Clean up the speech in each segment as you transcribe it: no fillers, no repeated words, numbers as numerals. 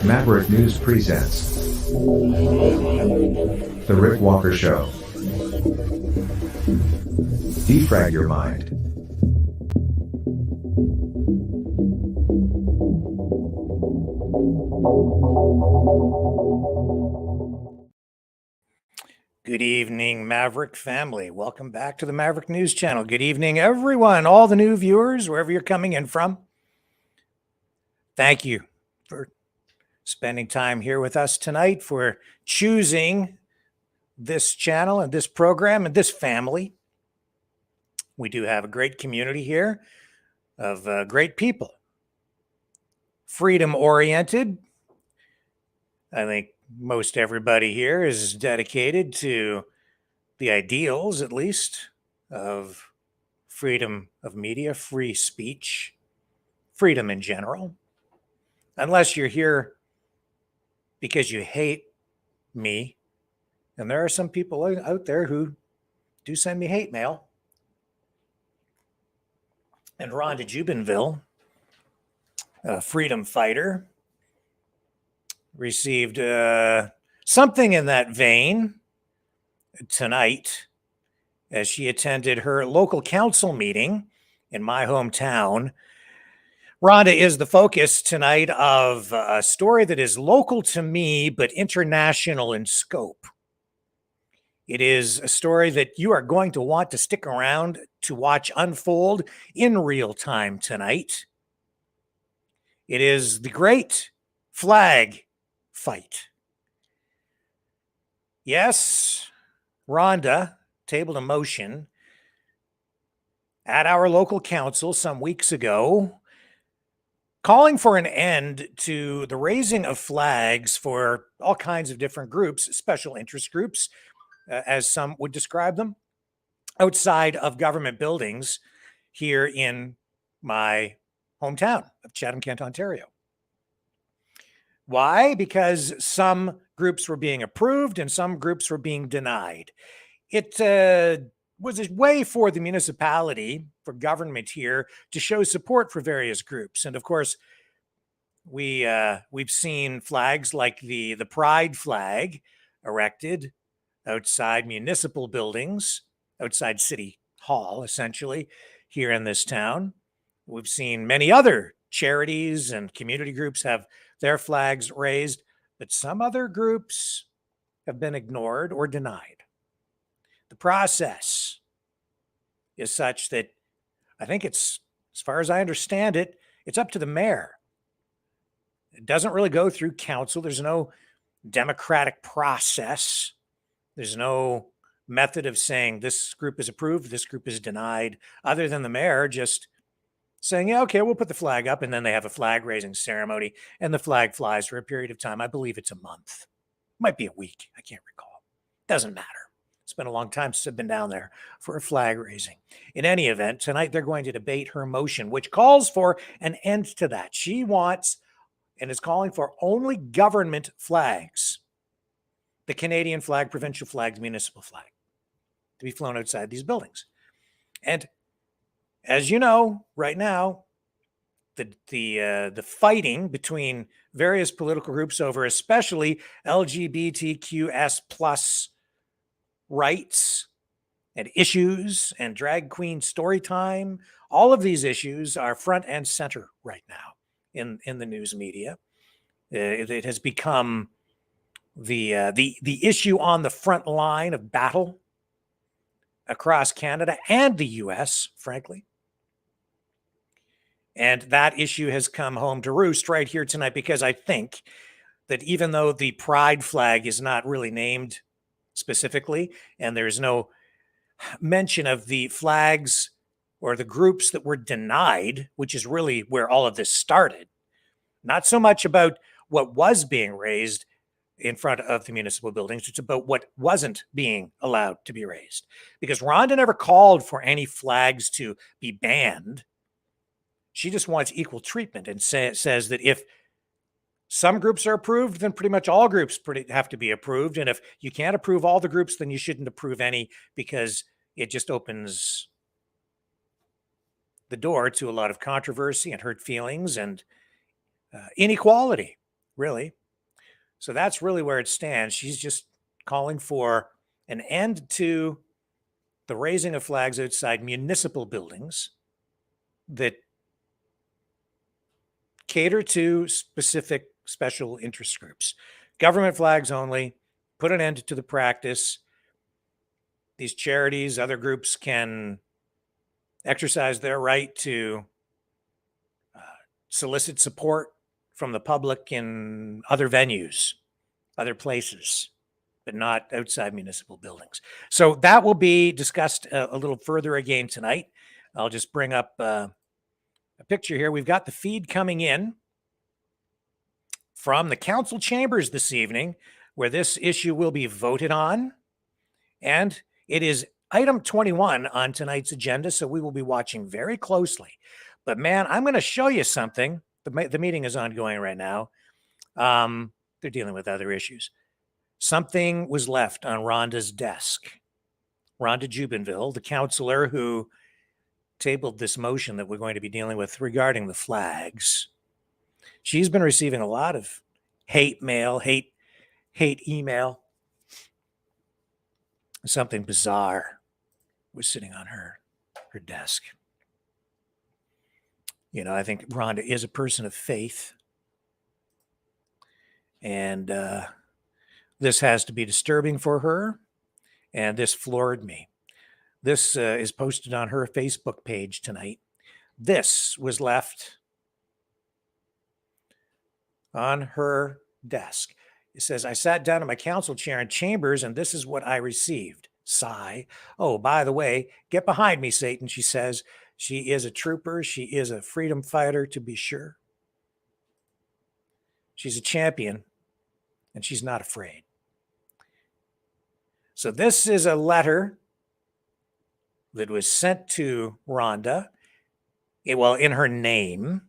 Maverick News presents The Rick Walker Show. Defrag your mind. Good evening, Maverick family. Welcome back to the Maverick News Channel. Good evening, everyone, all the new viewers, wherever you're coming in from. Thank you for spending time here with us tonight, for choosing this channel and this program and this family. We do have a great community here of great people, freedom-oriented. I think most everybody here is dedicated to the ideals, at least, of freedom of media, free speech, freedom in general. Unless you're here because you hate me, and there are some people out there who do send me hate mail. And Rhonda Jubenville, a freedom fighter, received something in that vein tonight as she attended her local council meeting in my hometown. Rhonda is the focus tonight of a story that is local to me, but international in scope. It is a story that you are going to want to stick around to watch unfold in real time tonight. It is the great flag fight. Yes, Rhonda tabled a motion at our local council some weeks ago calling for an end to the raising of flags for all kinds of different groups, special interest groups, as some would describe them, outside of government buildings here in my hometown of Chatham-Kent, Ontario. Why? Because some groups were being approved and some groups were being denied. It was a way for the municipality, for government here, to show support for various groups. And of course, we've seen flags like the pride flag erected outside municipal buildings, outside City Hall, essentially, here in this town. We've seen many other charities and community groups have their flags raised, but some other groups have been ignored or denied. The process is such that I think it's, as far as I understand it, it's up to the mayor. It doesn't really go through council. There's no democratic process. There's no method of saying this group is approved, this group is denied, other than the mayor just saying, yeah, okay, we'll put the flag up, and then they have a flag raising ceremony, and the flag flies for a period of time. I believe it's a month. Might be a week. I can't recall. Doesn't matter. It's been a long time since I've been down there for a flag raising. In any event, tonight they're going to debate her motion, which calls for an end to that. She wants and is calling for only government flags, the Canadian flag, provincial flag, municipal flag, to be flown outside these buildings. And as you know, right now, the fighting between various political groups over especially LGBTQS plus rights and issues and drag queen story time, all of these issues are front and center right now in the news media. It has become the issue on the front line of battle across Canada and the US, frankly. And that issue has come home to roost right here tonight, because I think that even though the pride flag is not really named specifically, and there's no mention of the flags or the groups that were denied, which is really where all of this started, not so much about what was being raised in front of the municipal buildings, it's about what wasn't being allowed to be raised. Because Rhonda never called for any flags to be banned. She just wants equal treatment and says that if some groups are approved, then pretty much all groups have to be approved. And if you can't approve all the groups, then you shouldn't approve any, because it just opens the door to a lot of controversy and hurt feelings and inequality, really. So that's really where it stands. She's just calling for an end to the raising of flags outside municipal buildings that cater to specific special interest groups. Government flags only, put an end to the practice. These charities, other groups can exercise their right to solicit support from the public in other venues, other places, but not outside municipal buildings. So that will be discussed a little further again tonight. I'll just bring up a picture here. We've got the feed coming in from the council chambers this evening, where this issue will be voted on. And it is item 21 on tonight's agenda, so we will be watching very closely. But man, I'm going to show you something. The meeting is ongoing right now. They're dealing with other issues. Something was left on Rhonda's desk. Rhonda Jubenville, the counselor who tabled this motion that we're going to be dealing with regarding the flags. She's been receiving a lot of hate mail, hate email. Something bizarre was sitting on her desk. You know, I think Rhonda is a person of faith. And this has to be disturbing for her. And this floored me. This is posted on her Facebook page tonight. This was left on her desk. It says, I sat down in my council chair in chambers, and this is what I received. Sigh. Oh, by the way, get behind me, Satan, she says. She is a trooper. She is a freedom fighter, to be sure. She's a champion, and she's not afraid. So this is a letter that was sent to Rhonda, in her name.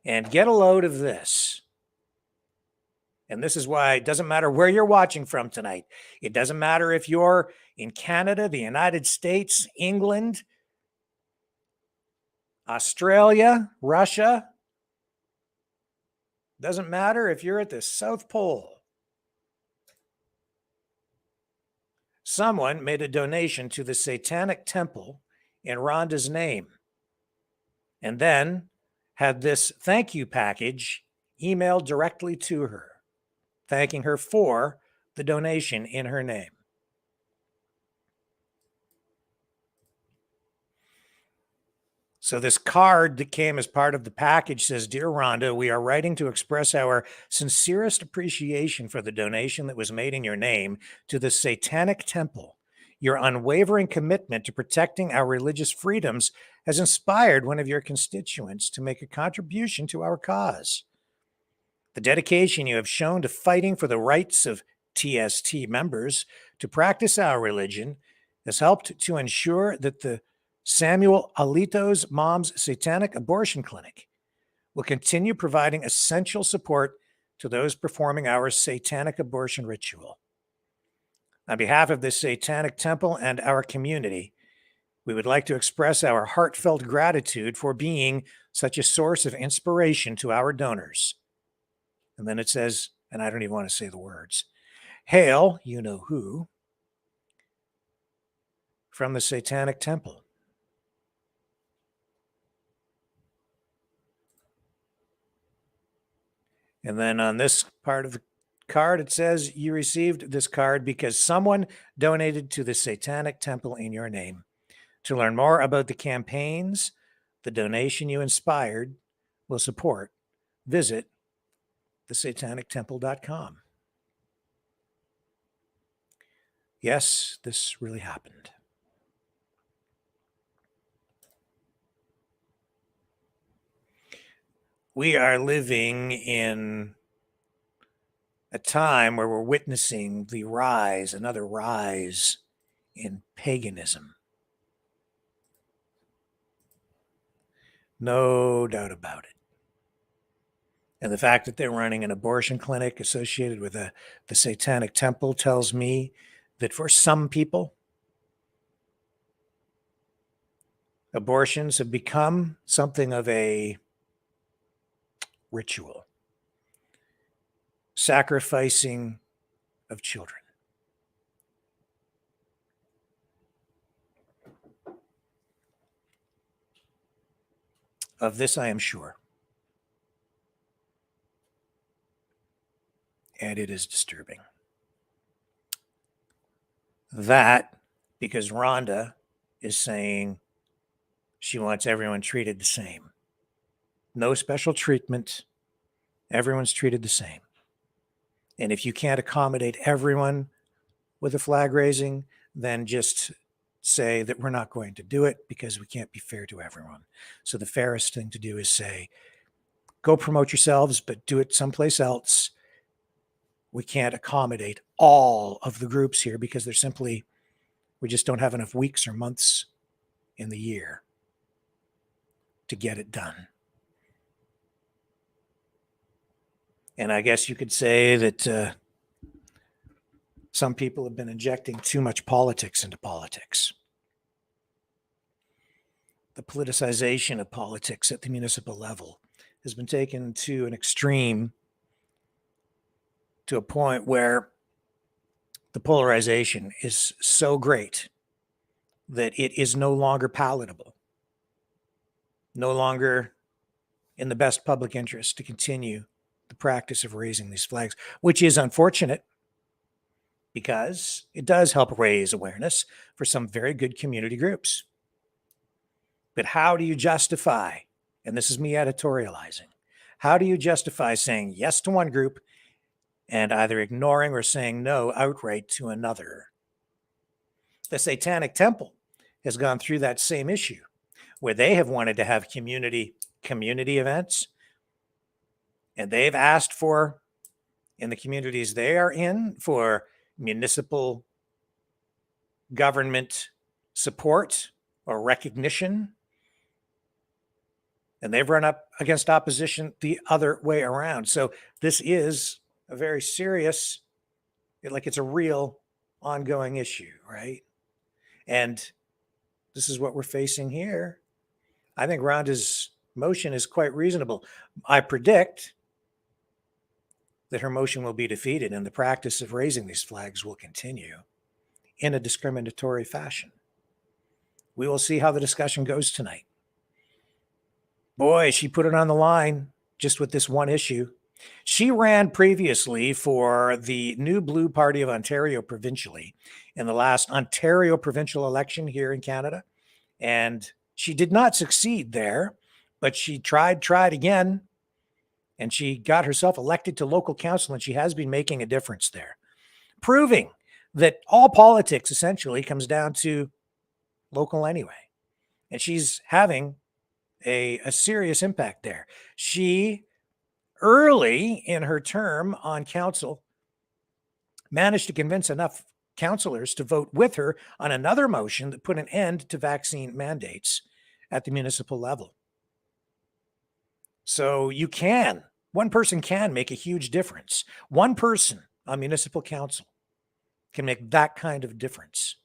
And get a load of this. And this is why it doesn't matter where you're watching from tonight. It doesn't matter if you're in Canada, the United States, England, Australia, Russia. Doesn't matter if you're at the South Pole. Someone made a donation to the Satanic Temple in Rhonda's name, and then had this thank you package emailed directly to her, thanking her for the donation in her name. So this card that came as part of the package says, Dear Rhonda, we are writing to express our sincerest appreciation for the donation that was made in your name to the Satanic Temple. Your unwavering commitment to protecting our religious freedoms has inspired one of your constituents to make a contribution to our cause. The dedication you have shown to fighting for the rights of TST members to practice our religion has helped to ensure that the Samuel Alito's Mom's Satanic Abortion Clinic will continue providing essential support to those performing our satanic abortion ritual. On behalf of the Satanic Temple and our community, we would like to express our heartfelt gratitude for being such a source of inspiration to our donors. And then it says, and I don't even want to say the words, Hail, you know who, from the Satanic Temple. And then on this part of the card, it says you received this card because someone donated to the Satanic Temple in your name. To learn more about the campaigns the donation you inspired will support, visit thesatanictemple.com. Yes, this really happened. We are living in a time where we're witnessing the rise, another rise in paganism. No doubt about it. And the fact that they're running an abortion clinic associated with the Satanic Temple tells me that for some people, abortions have become something of a ritual. sacrificing of children. Of this I am sure. And it is disturbing. That because Rhonda is saying she wants everyone treated the same. No special treatment. Everyone's treated the same. And if you can't accommodate everyone with a flag raising, then just say that we're not going to do it because we can't be fair to everyone. So the fairest thing to do is say, go promote yourselves, but do it someplace else. We can't accommodate all of the groups here because we just don't have enough weeks or months in the year to get it done. And I guess you could say that some people have been injecting too much politics into politics. The politicization of politics at the municipal level has been taken to an extreme, to a point where the polarization is so great that it is no longer palatable, no longer in the best public interest to continue the practice of raising these flags, which is unfortunate because it does help raise awareness for some very good community groups. But how do you justify, and this is me editorializing, how do you justify saying yes to one group and either ignoring or saying no outright to another? The Satanic Temple has gone through that same issue where they have wanted to have community events, and they've asked for, in the communities they are in, for municipal government support or recognition. And they've run up against opposition the other way around. So this is a very serious, it's a real ongoing issue, right? And this is what we're facing here. I think Rhonda's motion is quite reasonable. I predict that her motion will be defeated and the practice of raising these flags will continue in a discriminatory fashion. We will see how the discussion goes tonight. Boy, she put it on the line just with this one issue. She ran previously for the New Blue Party of Ontario provincially in the last Ontario provincial election here in Canada. And she did not succeed there, but she tried again. And she got herself elected to local council, and she has been making a difference there, proving that all politics essentially comes down to local anyway. And she's having a serious impact there. She, early in her term on council, managed to convince enough councillors to vote with her on another motion that put an end to vaccine mandates at the municipal level. So one person can make a huge difference. One person on municipal council can make that kind of difference.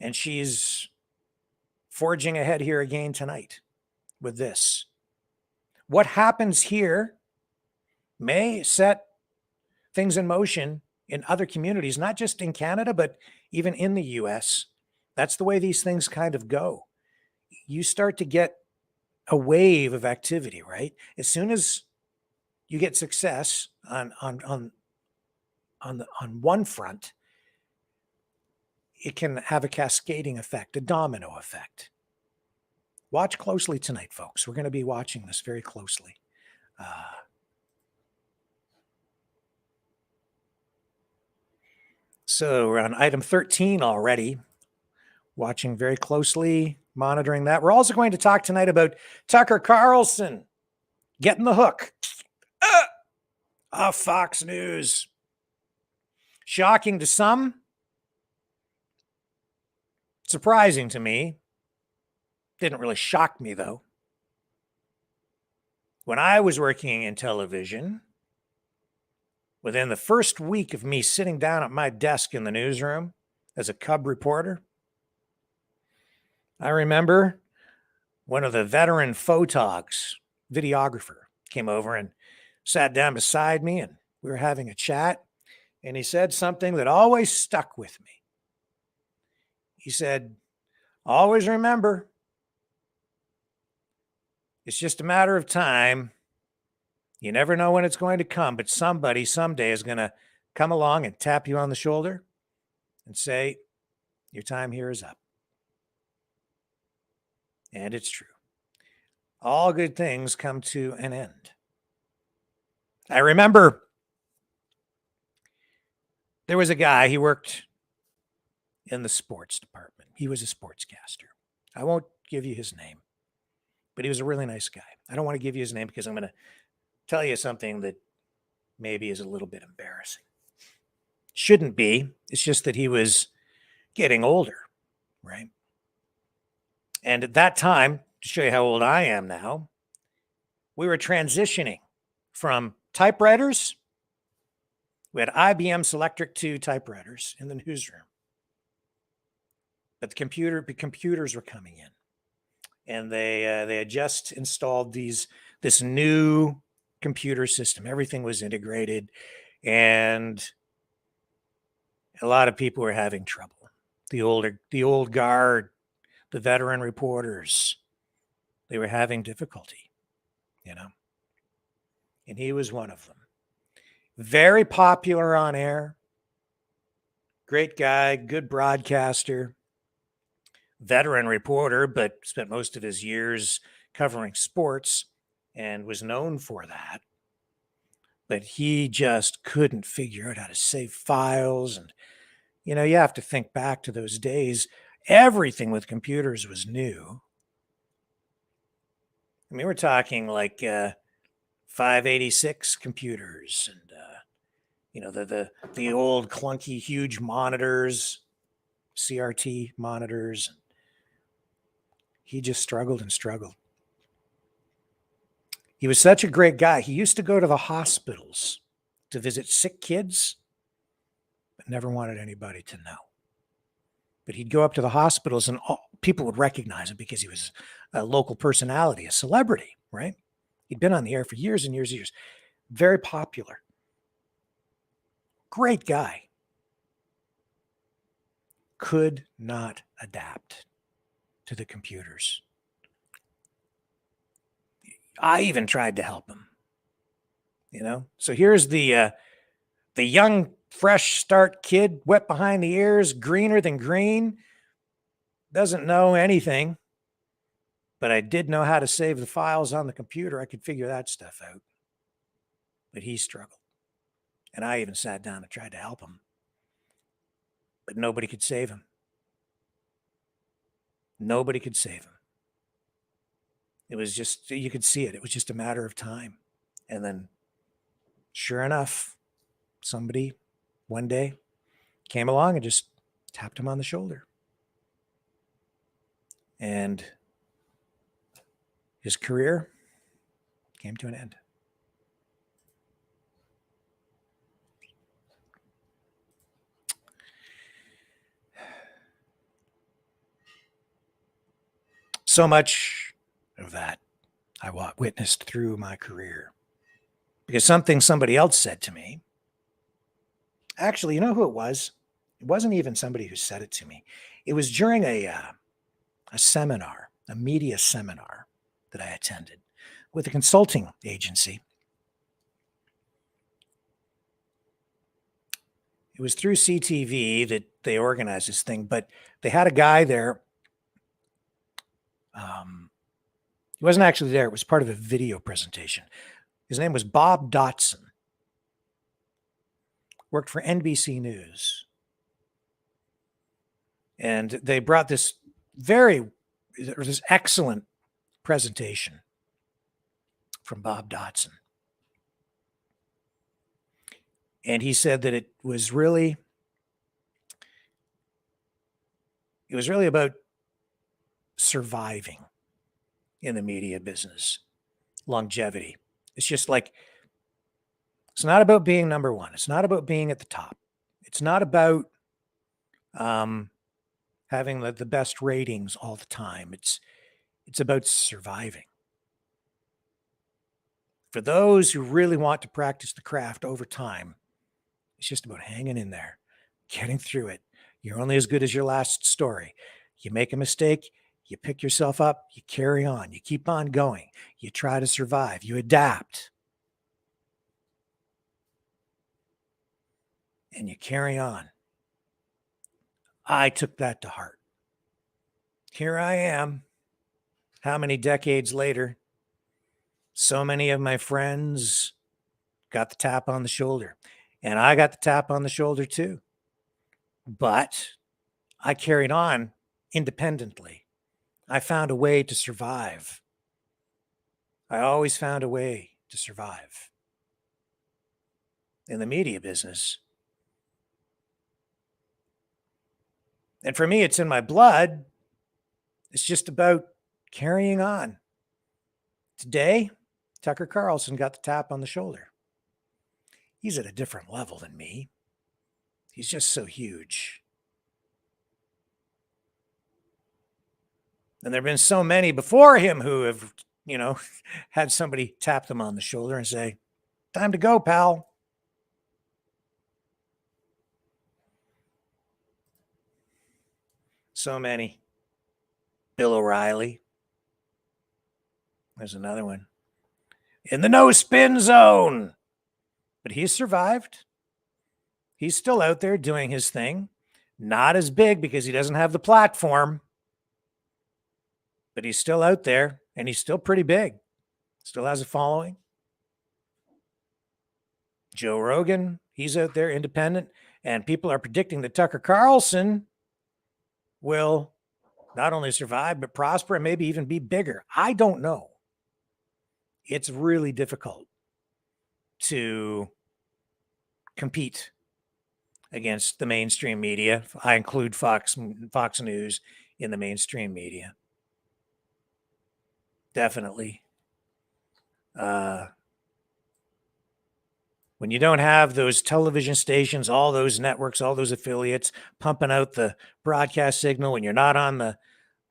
And she's forging ahead here again tonight with this. What happens here may set things in motion in other communities, not just in Canada, but even in the US. That's the way these things kind of go. You start to get a wave of activity, right? As soon as you get success on one front, it can have a cascading effect, a domino effect. Watch closely tonight, folks. We're going to be watching this very closely. So we're on item 13 already. Watching very closely, monitoring that. We're also going to talk tonight about Tucker Carlson getting the hook off Fox News. Shocking to some, surprising to me. Didn't really shock me, though. When I was working in television, within the first week of me sitting down at my desk in the newsroom as a cub reporter, I remember one of the veteran photogs, videographer, came over and sat down beside me and We were having a chat, and he said something that always stuck with me. He said, always remember, it's just a matter of time. You never know when it's going to come, but somebody someday is going to come along and tap you on the shoulder and say, your time here is up. And it's true. All good things come to an end. I remember there was a guy, he worked in the sports department. He was a sportscaster. I won't give you his name, but he was a really nice guy. I don't want to give you his name because I'm going to tell you something that maybe is a little bit embarrassing. Shouldn't be. It's just that he was getting older, right? And at that time, to show you how old I am now, we were transitioning from typewriters. We had IBM Selectric 2 typewriters in the newsroom. But the computers were coming in. And they had just installed this new computer system. Everything was integrated. And a lot of people were having trouble. The old guard, the veteran reporters, they were having difficulty, and he was one of them. Very popular on air, great guy, good broadcaster, veteran reporter, but spent most of his years covering sports and was known for that. But he just couldn't figure out how to save files. And, you have to think back to those days. Everything with computers was new. I mean, we're talking like 586 computers and, the old clunky, huge monitors, CRT monitors. He just struggled and struggled. He was such a great guy. He used to go to the hospitals to visit sick kids, but never wanted anybody to know. But he'd go up to the hospitals and people would recognize him because he was a local personality, a celebrity, right? He'd been on the air for years and years and years. Very popular. Great guy. Could not adapt to the computers. I even tried to help him, So here's the young, fresh start kid, wet behind the ears, greener than green, doesn't know anything, but I did know how to save the files on the computer. I could figure that stuff out, but he struggled, and I even sat down and tried to help him, but nobody could save him. Nobody could save him. It was just, you could see it. It was just a matter of time. And then, sure enough, somebody one day came along and just tapped him on the shoulder. And his career came to an end. So much of that I witnessed through my career because somebody else said to me. Actually, you know who it was? It wasn't even somebody who said it to me. It was during a seminar, a media seminar that I attended with a consulting agency. It was through CTV that they organized this thing, but they had a guy there. He wasn't actually there. It was part of a video presentation. His name was Bob Dotson. Worked for NBC News. And they brought this excellent presentation from Bob Dotson. And he said that it was really about surviving in the media business, longevity. It's just like, it's not about being number one. It's not about being at the top. It's not about having the best ratings all the time. It's about surviving. For those who really want to practice the craft over time, it's just about hanging in there, getting through it. You're only as good as your last story. You make a mistake, you pick yourself up, you carry on, you keep on going, you try to survive, you adapt, and you carry on. I took that to heart. Here I am, how many decades later? So many of my friends got the tap on the shoulder, and I got the tap on the shoulder too. But I carried on independently. I found a way to survive. I always found a way to survive. In the media business. And for me, it's in my blood. It's just about carrying on. Today, Tucker Carlson got the tap on the shoulder. He's at a different level than me. He's just so huge. And there have been so many before him who have, had somebody tap them on the shoulder and say, time to go, pal. So many. Bill O'Reilly. There's another one. In the no spin zone. But he's survived. He's still out there doing his thing. Not as big because he doesn't have the platform. But he's still out there and he's still pretty big. Still has a following. Joe Rogan, he's out there independent. And people are predicting that Tucker Carlson will not only survive, but prosper and maybe even be bigger. I don't know. It's really difficult to compete against the mainstream media. I include Fox News in the mainstream media. Definitely. When you don't have those television stations, all those networks, all those affiliates pumping out the broadcast signal, when you're not on the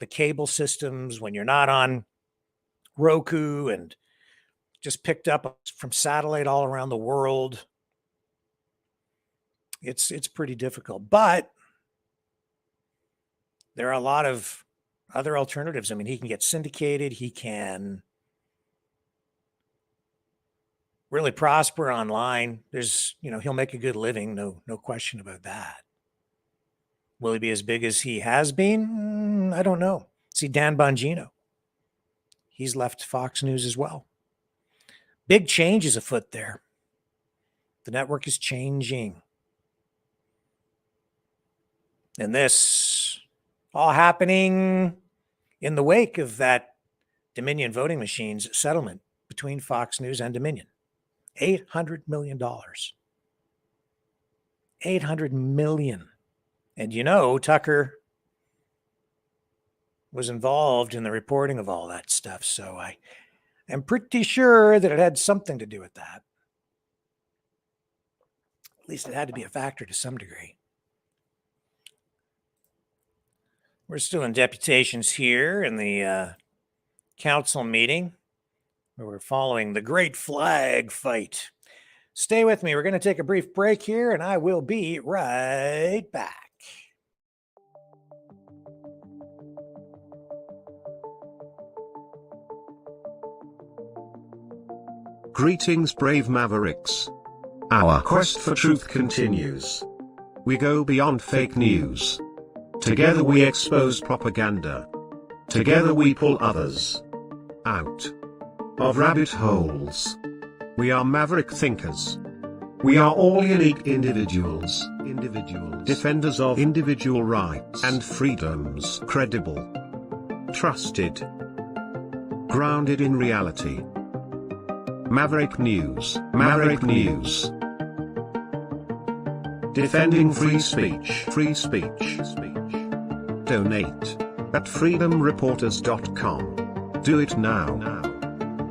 cable systems, when you're not on Roku and just picked up from satellite all around the world, it's pretty difficult. But there are a lot of other alternatives. I mean, he can get syndicated. He can really prosper online. There's, he'll make a good living. No question about that. Will he be as big as he has been? I don't know. See, Dan Bongino. He's left Fox News as well. Big change is afoot there. The network is changing. And this all happening in the wake of that Dominion voting machines settlement between Fox News and Dominion. $800 million. $800 million. And Tucker was involved in the reporting of all that stuff. So I am pretty sure that it had something to do with that. At least it had to be a factor to some degree. We're still in deputations here in the council meeting where we're following the great flag fight. Stay with me. We're going to take a brief break here, and I will be right back. Greetings, brave Mavericks. Our quest for truth continues. We go beyond fake news. Together we expose propaganda. Together we pull others out of rabbit holes. We are maverick thinkers. We are all unique individuals, defenders of individual rights and freedoms, credible, trusted, grounded in reality. Maverick News, Maverick News. Defending free speech, free speech. Donate at freedomreporters.com. Do it now.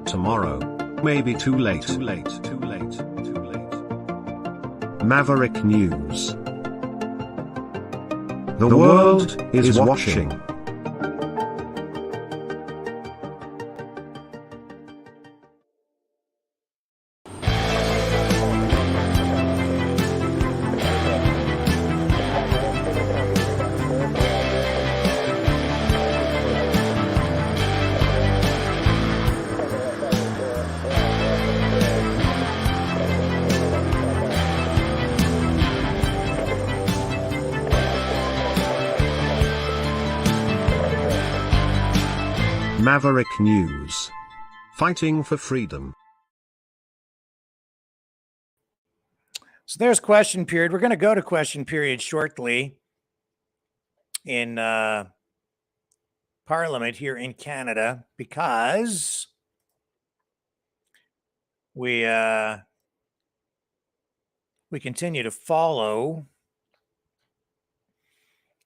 Tomorrow may be too late. Maverick News. The world is watching. Maverick News. Fighting for freedom. So there's question period. We're going to go to question period shortly in Parliament here in Canada because we continue to follow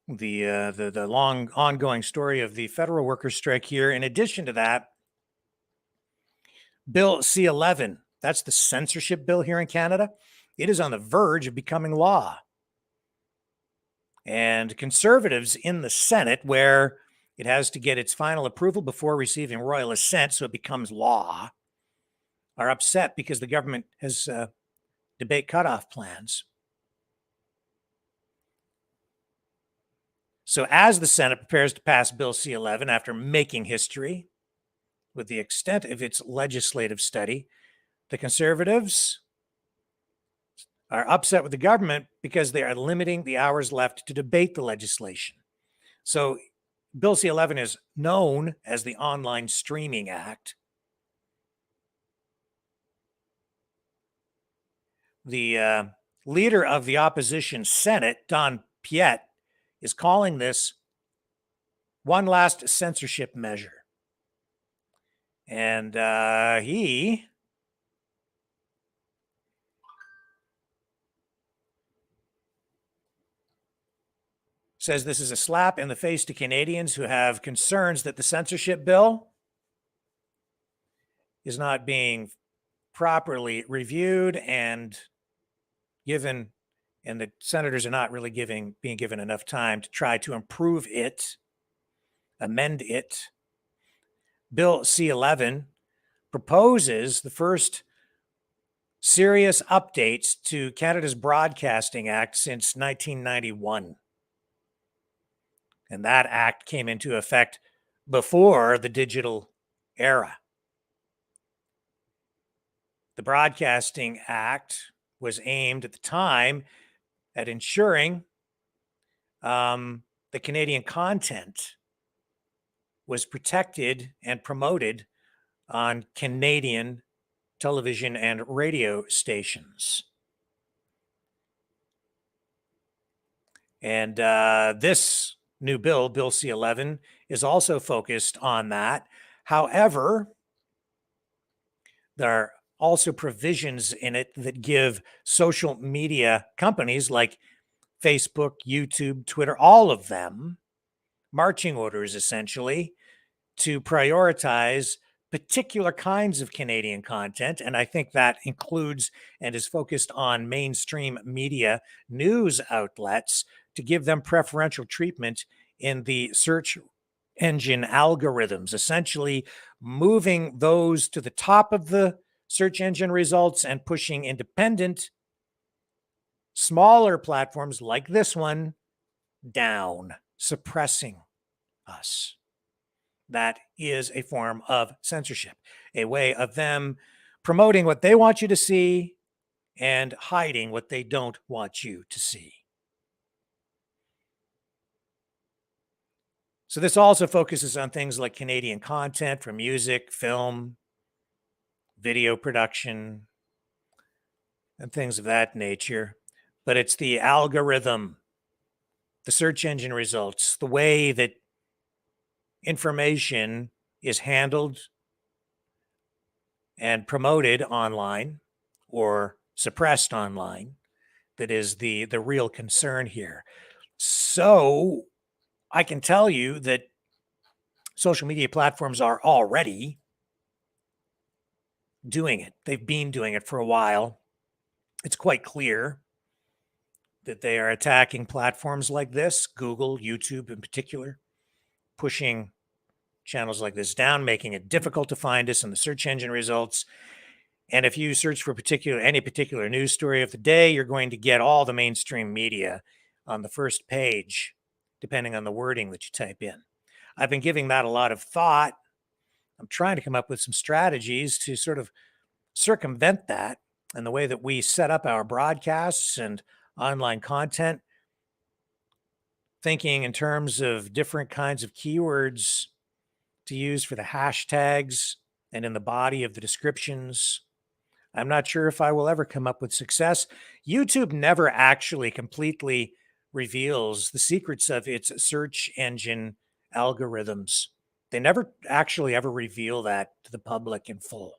the long ongoing story of the federal workers' strike here. In addition to that, Bill C-11, that's the censorship bill here in Canada. It is on the verge of becoming law. And conservatives in the Senate, where it has to get its final approval before receiving royal assent so it becomes law, are upset because the government has debate cutoff plans. So as the Senate prepares to pass Bill C-11 after making history with the extent of its legislative study, the conservatives are upset with the government because they are limiting the hours left to debate the legislation. So Bill C-11 is known as the Online Streaming Act. The leader of the opposition Senate, Don Piet, is calling this one last censorship measure. And he says this is a slap in the face to Canadians who have concerns that the censorship bill is not being properly reviewed and given, and the senators are not really being given enough time to try to improve it, amend it. Bill C-11 proposes the first serious updates to Canada's Broadcasting Act since 1991. And that act came into effect before the digital era. The Broadcasting Act was aimed at the time at ensuring the Canadian content was protected and promoted on Canadian television and radio stations. And this new bill, Bill C-11, is also focused on that. However, there are also provisions in it that give social media companies like Facebook, YouTube, Twitter, all of them, marching orders essentially to prioritize particular kinds of Canadian content. And I think that includes and is focused on mainstream media news outlets to give them preferential treatment in the search engine algorithms, essentially moving those to the top of the search engine results and pushing independent, smaller platforms like this one down, suppressing us. That is a form of censorship, a way of them promoting what they want you to see and hiding what they don't want you to see. So this also focuses on things like Canadian content for music, film, video production, and things of that nature. But it's the algorithm, the search engine results, the way that information is handled and promoted online or suppressed online that is the real concern here. So I can tell you that social media platforms are already doing it. They've been doing it for a while. It's quite clear that they are attacking platforms like this, Google, YouTube in particular, pushing channels like this down, making it difficult to find us in the search engine results. And if you search for any particular news story of the day, you're going to get all the mainstream media on the first page, depending on the wording that you type in. I've been giving that a lot of thought. I'm trying to come up with some strategies to sort of circumvent that and the way that we set up our broadcasts and online content, thinking in terms of different kinds of keywords to use for the hashtags and in the body of the descriptions. I'm not sure if I will ever come up with success. YouTube never actually completely reveals the secrets of its search engine algorithms. They never actually ever reveal that to the public in full.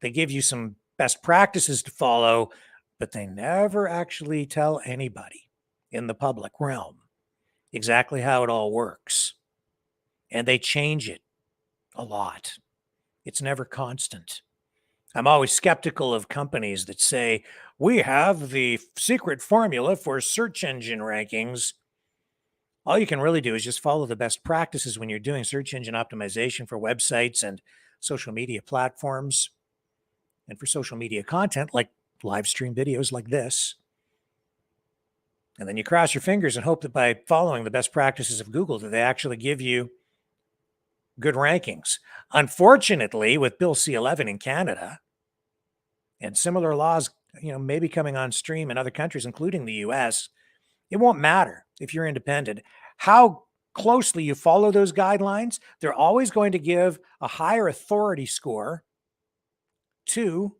They give you some best practices to follow, but they never actually tell anybody in the public realm exactly how it all works. And they change it a lot. It's never constant. I'm always skeptical of companies that say, we have the secret formula for search engine rankings. All you can really do is just follow the best practices when you're doing search engine optimization for websites and social media platforms and for social media content like live stream videos like this. And then you cross your fingers and hope that by following the best practices of Google, that they actually give you good rankings. Unfortunately, with Bill C-11 in Canada and similar laws, maybe coming on stream in other countries, including the US, it won't matter if you're independent. How closely you follow those guidelines, they're always going to give a higher authority score to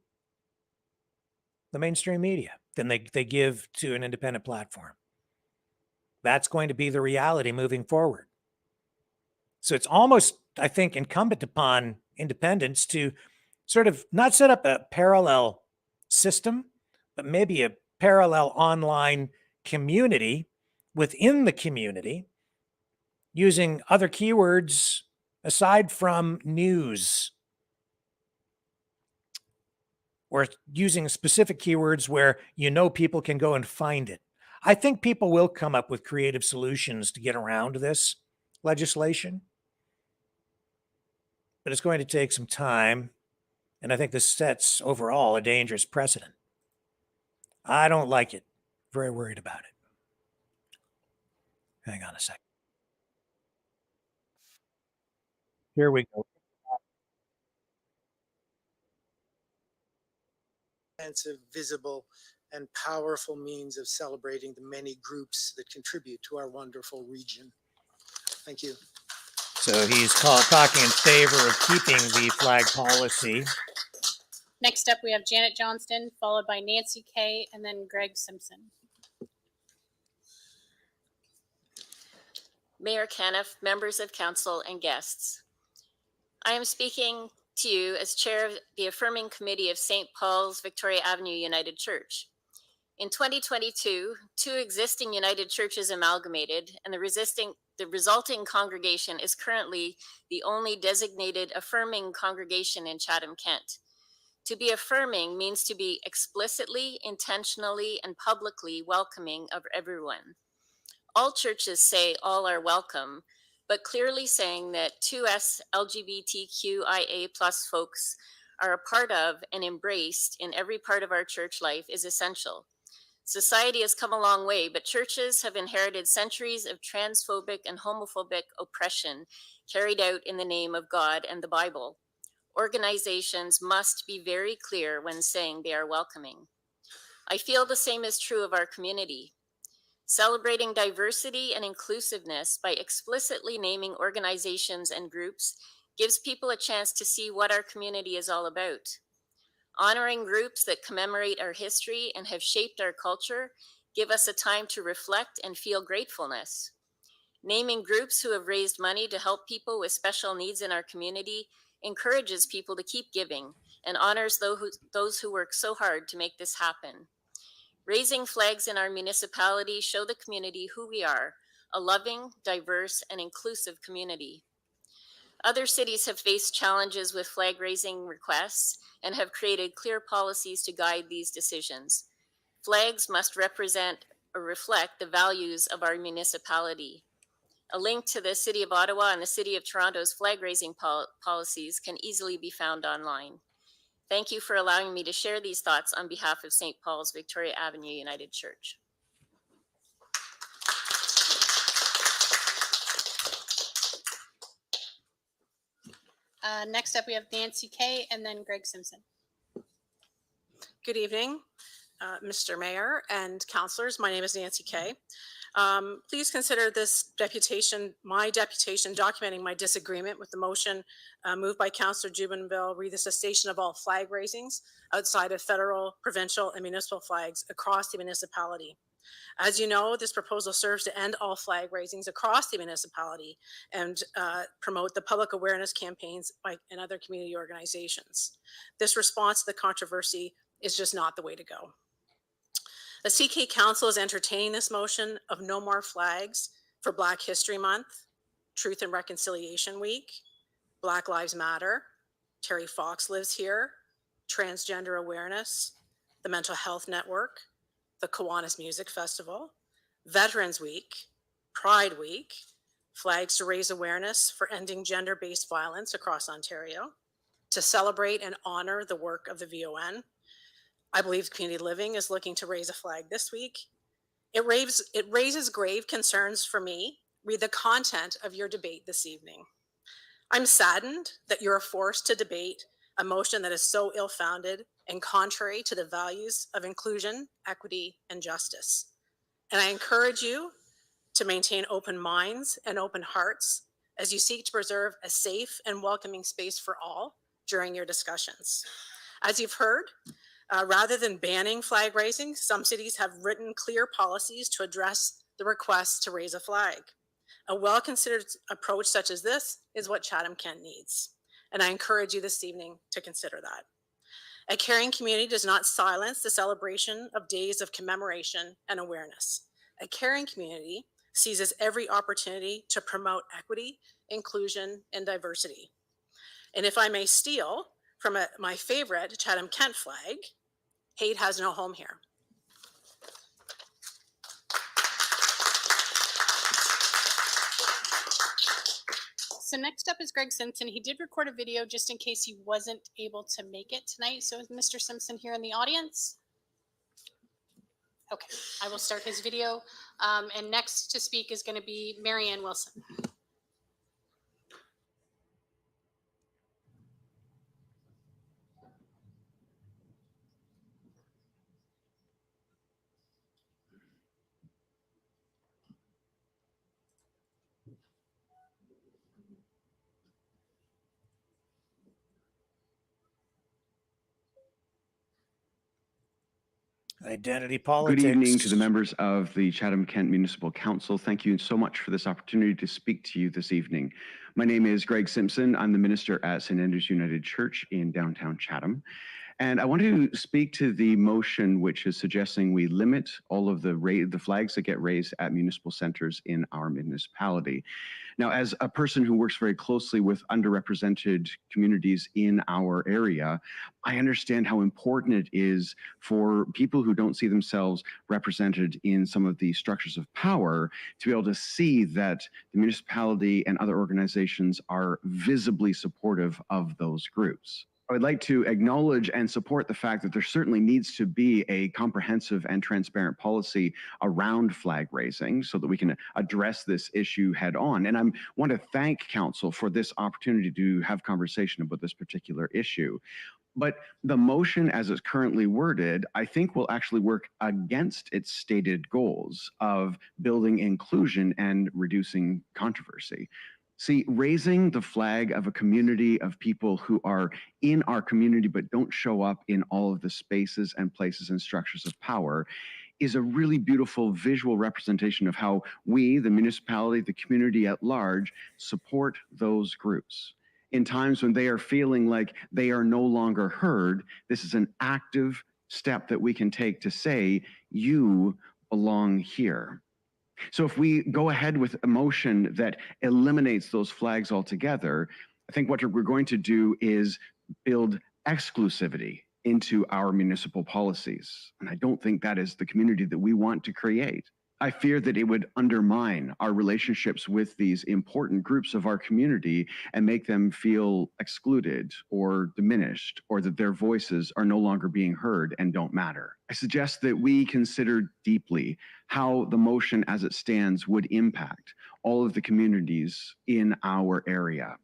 the mainstream media than they give to an independent platform. That's going to be the reality moving forward. So it's almost, I think, incumbent upon independents to sort of not set up a parallel system, but maybe a parallel online community within the community using other keywords aside from news, or using specific keywords where people can go and find it. I think people will come up with creative solutions to get around this legislation, but it's going to take some time. And I think this sets overall a dangerous precedent. I don't like it. Very worried about it. Hang on a second. Here we go. Visible, and powerful means of celebrating the many groups that contribute to our wonderful region. Thank you. So he's talking in favor of keeping the flag policy. Next up, we have Janet Johnston, followed by Nancy Kay, and then Greg Simpson. Mayor Caniff, members of council, and guests. I am speaking to you as chair of the Affirming Committee of St. Paul's Victoria Avenue United Church. In 2022, two existing United Churches amalgamated, and the resulting congregation is currently the only designated affirming congregation in Chatham-Kent. To be affirming means to be explicitly, intentionally, and publicly welcoming of everyone. All churches say all are welcome, but clearly saying that 2S LGBTQIA+ folks are a part of and embraced in every part of our church life is essential. Society has come a long way, but churches have inherited centuries of transphobic and homophobic oppression carried out in the name of God and the Bible. Organizations must be very clear when saying they are welcoming. I feel the same is true of our community. Celebrating diversity and inclusiveness by explicitly naming organizations and groups gives people a chance to see what our community is all about. Honoring groups that commemorate our history and have shaped our culture give us a time to reflect and feel gratefulness. Naming groups who have raised money to help people with special needs in our community encourages people to keep giving and honors those who work so hard to make this happen. Raising flags in our municipality show the community who we are, a loving, diverse, and inclusive community. Other cities have faced challenges with flag raising requests and have created clear policies to guide these decisions. Flags must represent or reflect the values of our municipality. A link to the City of Ottawa and the City of Toronto's flag raising policies can easily be found online. Thank you for allowing me to share these thoughts on behalf of St. Paul's Victoria Avenue United Church. Next up, we have Nancy Kay and then Greg Simpson. Good evening, Mr. Mayor and councilors. My name is Nancy Kay. Please consider this deputation, my deputation, documenting my disagreement with the motion moved by Councillor Jubenville, re the cessation of all flag raisings outside of federal, provincial, and municipal flags across the municipality. As you know, this proposal serves to end all flag raisings across the municipality and promote the public awareness campaigns and other community organizations. This response to the controversy is just not the way to go. The CK Council is entertaining this motion of no more flags for Black History Month, Truth and Reconciliation Week, Black Lives Matter, Terry Fox Lives Here, Transgender Awareness, the Mental Health Network, the Kiwanis Music Festival, Veterans Week, Pride Week, flags to raise awareness for ending gender-based violence across Ontario, to celebrate and honor the work of the VON. I believe Community Living is looking to raise a flag this week. It raises grave concerns for me. Read the content of your debate this evening. I'm saddened that you're forced to debate a motion that is so ill-founded and contrary to the values of inclusion, equity, and justice. And I encourage you to maintain open minds and open hearts as you seek to preserve a safe and welcoming space for all during your discussions. As you've heard, rather than banning flag raising, some cities have written clear policies to address the request to raise a flag. A well-considered approach such as this is what Chatham-Kent needs. And I encourage you this evening to consider that. A caring community does not silence the celebration of days of commemoration and awareness. A caring community seizes every opportunity to promote equity, inclusion, and diversity. And if I may steal from my favorite Chatham-Kent flag, hate has no home here. So next up is Greg Simpson. He did record a video just in case he wasn't able to make it tonight. So is Mr. Simpson here in the audience? Okay, I will start his video. And next to speak is going to be Marianne Wilson. Identity politics. Good evening to the members of the Chatham-Kent Municipal Council. Thank you so much for this opportunity to speak to you this evening. My name is Greg Simpson. I'm the minister at St. Andrew's United Church in downtown Chatham. And I want to speak to the motion which is suggesting we limit all of the flags that get raised at municipal centers in our municipality. Now, as a person who works very closely with underrepresented communities in our area, I understand how important it is for people who don't see themselves represented in some of the structures of power to be able to see that the municipality and other organizations are visibly supportive of those groups. I would like to acknowledge and support the fact that there certainly needs to be a comprehensive and transparent policy around flag raising so that we can address this issue head on. And I want to thank Council for this opportunity to have conversation about this particular issue. But the motion as it's currently worded, I think will actually work against its stated goals of building inclusion and reducing controversy. See, raising the flag of a community of people who are in our community but don't show up in all of the spaces and places and structures of power is a really beautiful visual representation of how we, the municipality, the community at large, support those groups. In times when they are feeling like they are no longer heard, this is an active step that we can take to say, you belong here. So if we go ahead with a motion that eliminates those flags altogether, I think what we're going to do is build exclusivity into our municipal policies. And I don't think that is the community that we want to create. I fear that it would undermine our relationships with these important groups of our community and make them feel excluded or diminished, or that their voices are no longer being heard and don't matter. I suggest that we consider deeply how the motion as it stands would impact all of the communities in our area.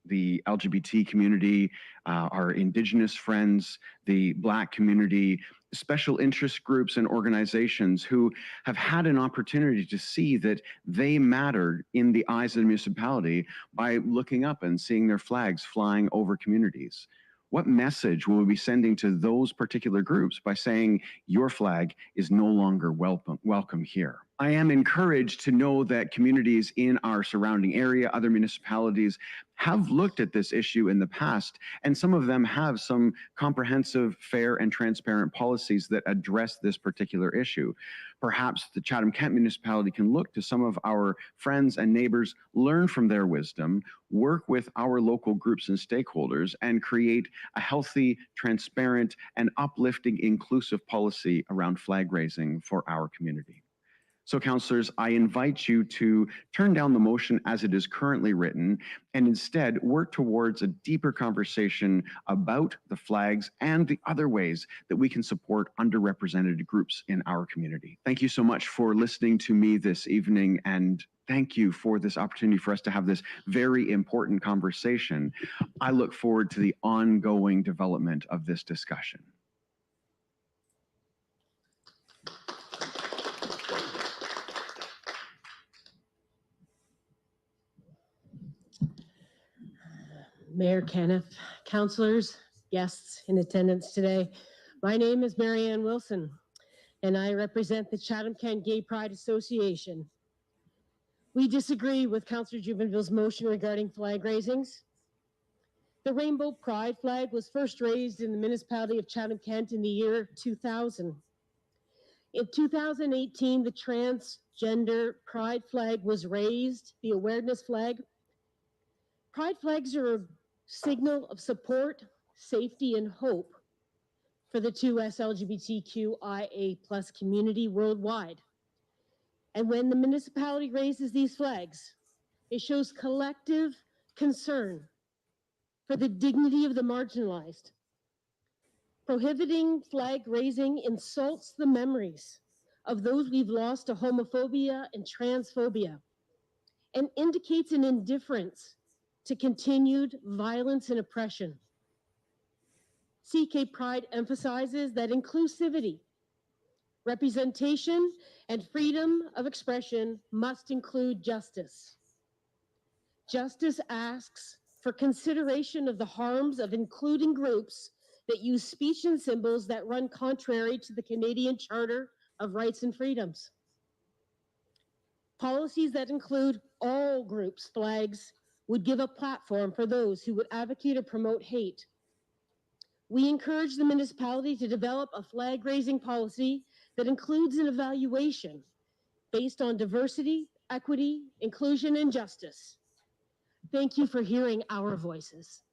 The LGBT community, our Indigenous friends, the Black community, special interest groups and organizations who have had an opportunity to see that they mattered in the eyes of the municipality by looking up and seeing their flags flying over communities. What message will we be sending to those particular groups by saying your flag is no longer welcome here? I am encouraged to know that communities in our surrounding area, other municipalities, have looked at this issue in the past, and some of them have some comprehensive, fair, and transparent policies that address this particular issue. Perhaps the Chatham-Kent municipality can look to some of our friends and neighbors, learn from their wisdom, work with our local groups and stakeholders, and create a healthy, transparent, and uplifting, inclusive policy around flag raising for our community. So, councillors, I invite you to turn down the motion as it is currently written and instead work towards a deeper conversation about the flags and the other ways that we can support underrepresented groups in our community. Thank you so much for listening to me this evening, and thank you for this opportunity for us to have this very important conversation. I look forward to the ongoing development of this discussion. Mayor Kenneth, councillors, guests in attendance today. My name is Marianne Wilson, and I represent the Chatham-Kent Gay Pride Association. We disagree with Councillor Jubenville's motion regarding flag raisings. The Rainbow Pride flag was first raised in the municipality of Chatham-Kent in the year 2000. In 2018, the transgender pride flag was raised, the awareness flag. Pride flags are a signal of support, safety, and hope for the 2S LGBTQIA+ community worldwide. And when the municipality raises these flags, it shows collective concern for the dignity of the marginalized. Prohibiting flag raising insults the memories of those we've lost to homophobia and transphobia and indicates an indifference to continued violence and oppression. CK Pride emphasizes that inclusivity, representation, and freedom of expression must include justice. Justice asks for consideration of the harms of including groups that use speech and symbols that run contrary to the Canadian Charter of Rights and Freedoms. Policies that include all groups' flags would give a platform for those who would advocate or promote hate. We encourage the municipality to develop a flag-raising policy that includes an evaluation based on diversity, equity, inclusion, and justice. Thank you for hearing our voices.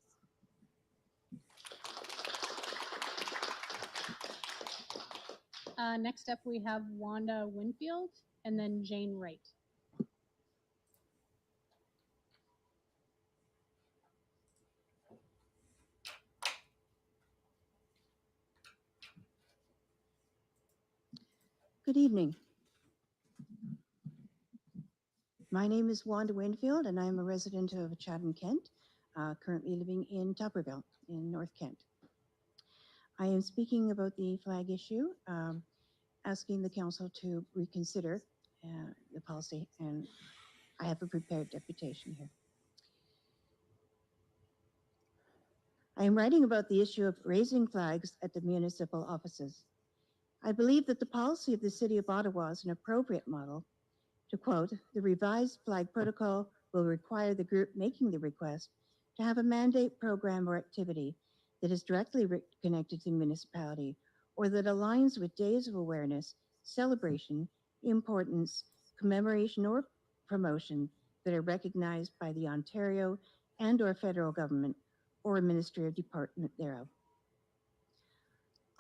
Next up, we have Rhonda Jubenville and then Jane Wright. Good evening. My name is Rhonda Jubenville, and I'm a resident of Chatham-Kent, currently living in Tupperville in North Kent. I am speaking about the flag issue, asking the council to reconsider the policy, and I have a prepared deputation here. I am writing about the issue of raising flags at the municipal offices. I believe that the policy of the City of Ottawa is an appropriate model. To quote, the revised flag protocol will require the group making the request to have a mandate program or activity that is directly connected to the municipality or that aligns with days of awareness, celebration, importance, commemoration, or promotion that are recognized by the Ontario and/or federal government or a ministry or department thereof.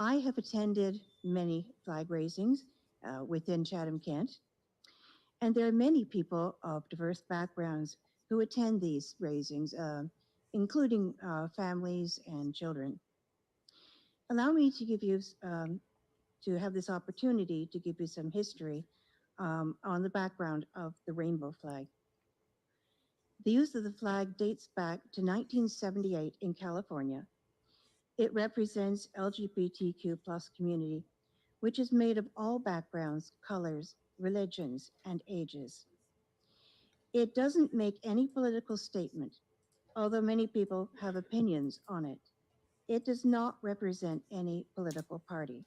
I have attended many flag raisings within Chatham-Kent, and there are many people of diverse backgrounds who attend these raisings, including families and children. Allow me to give you, to have this opportunity to give you some history on the background of the rainbow flag. The use of the flag dates back to 1978 in California. It represents LGBTQ plus community, which is made of all backgrounds, colors, religions, and ages. It doesn't make any political statement, although many people have opinions on it. It does not represent any political party.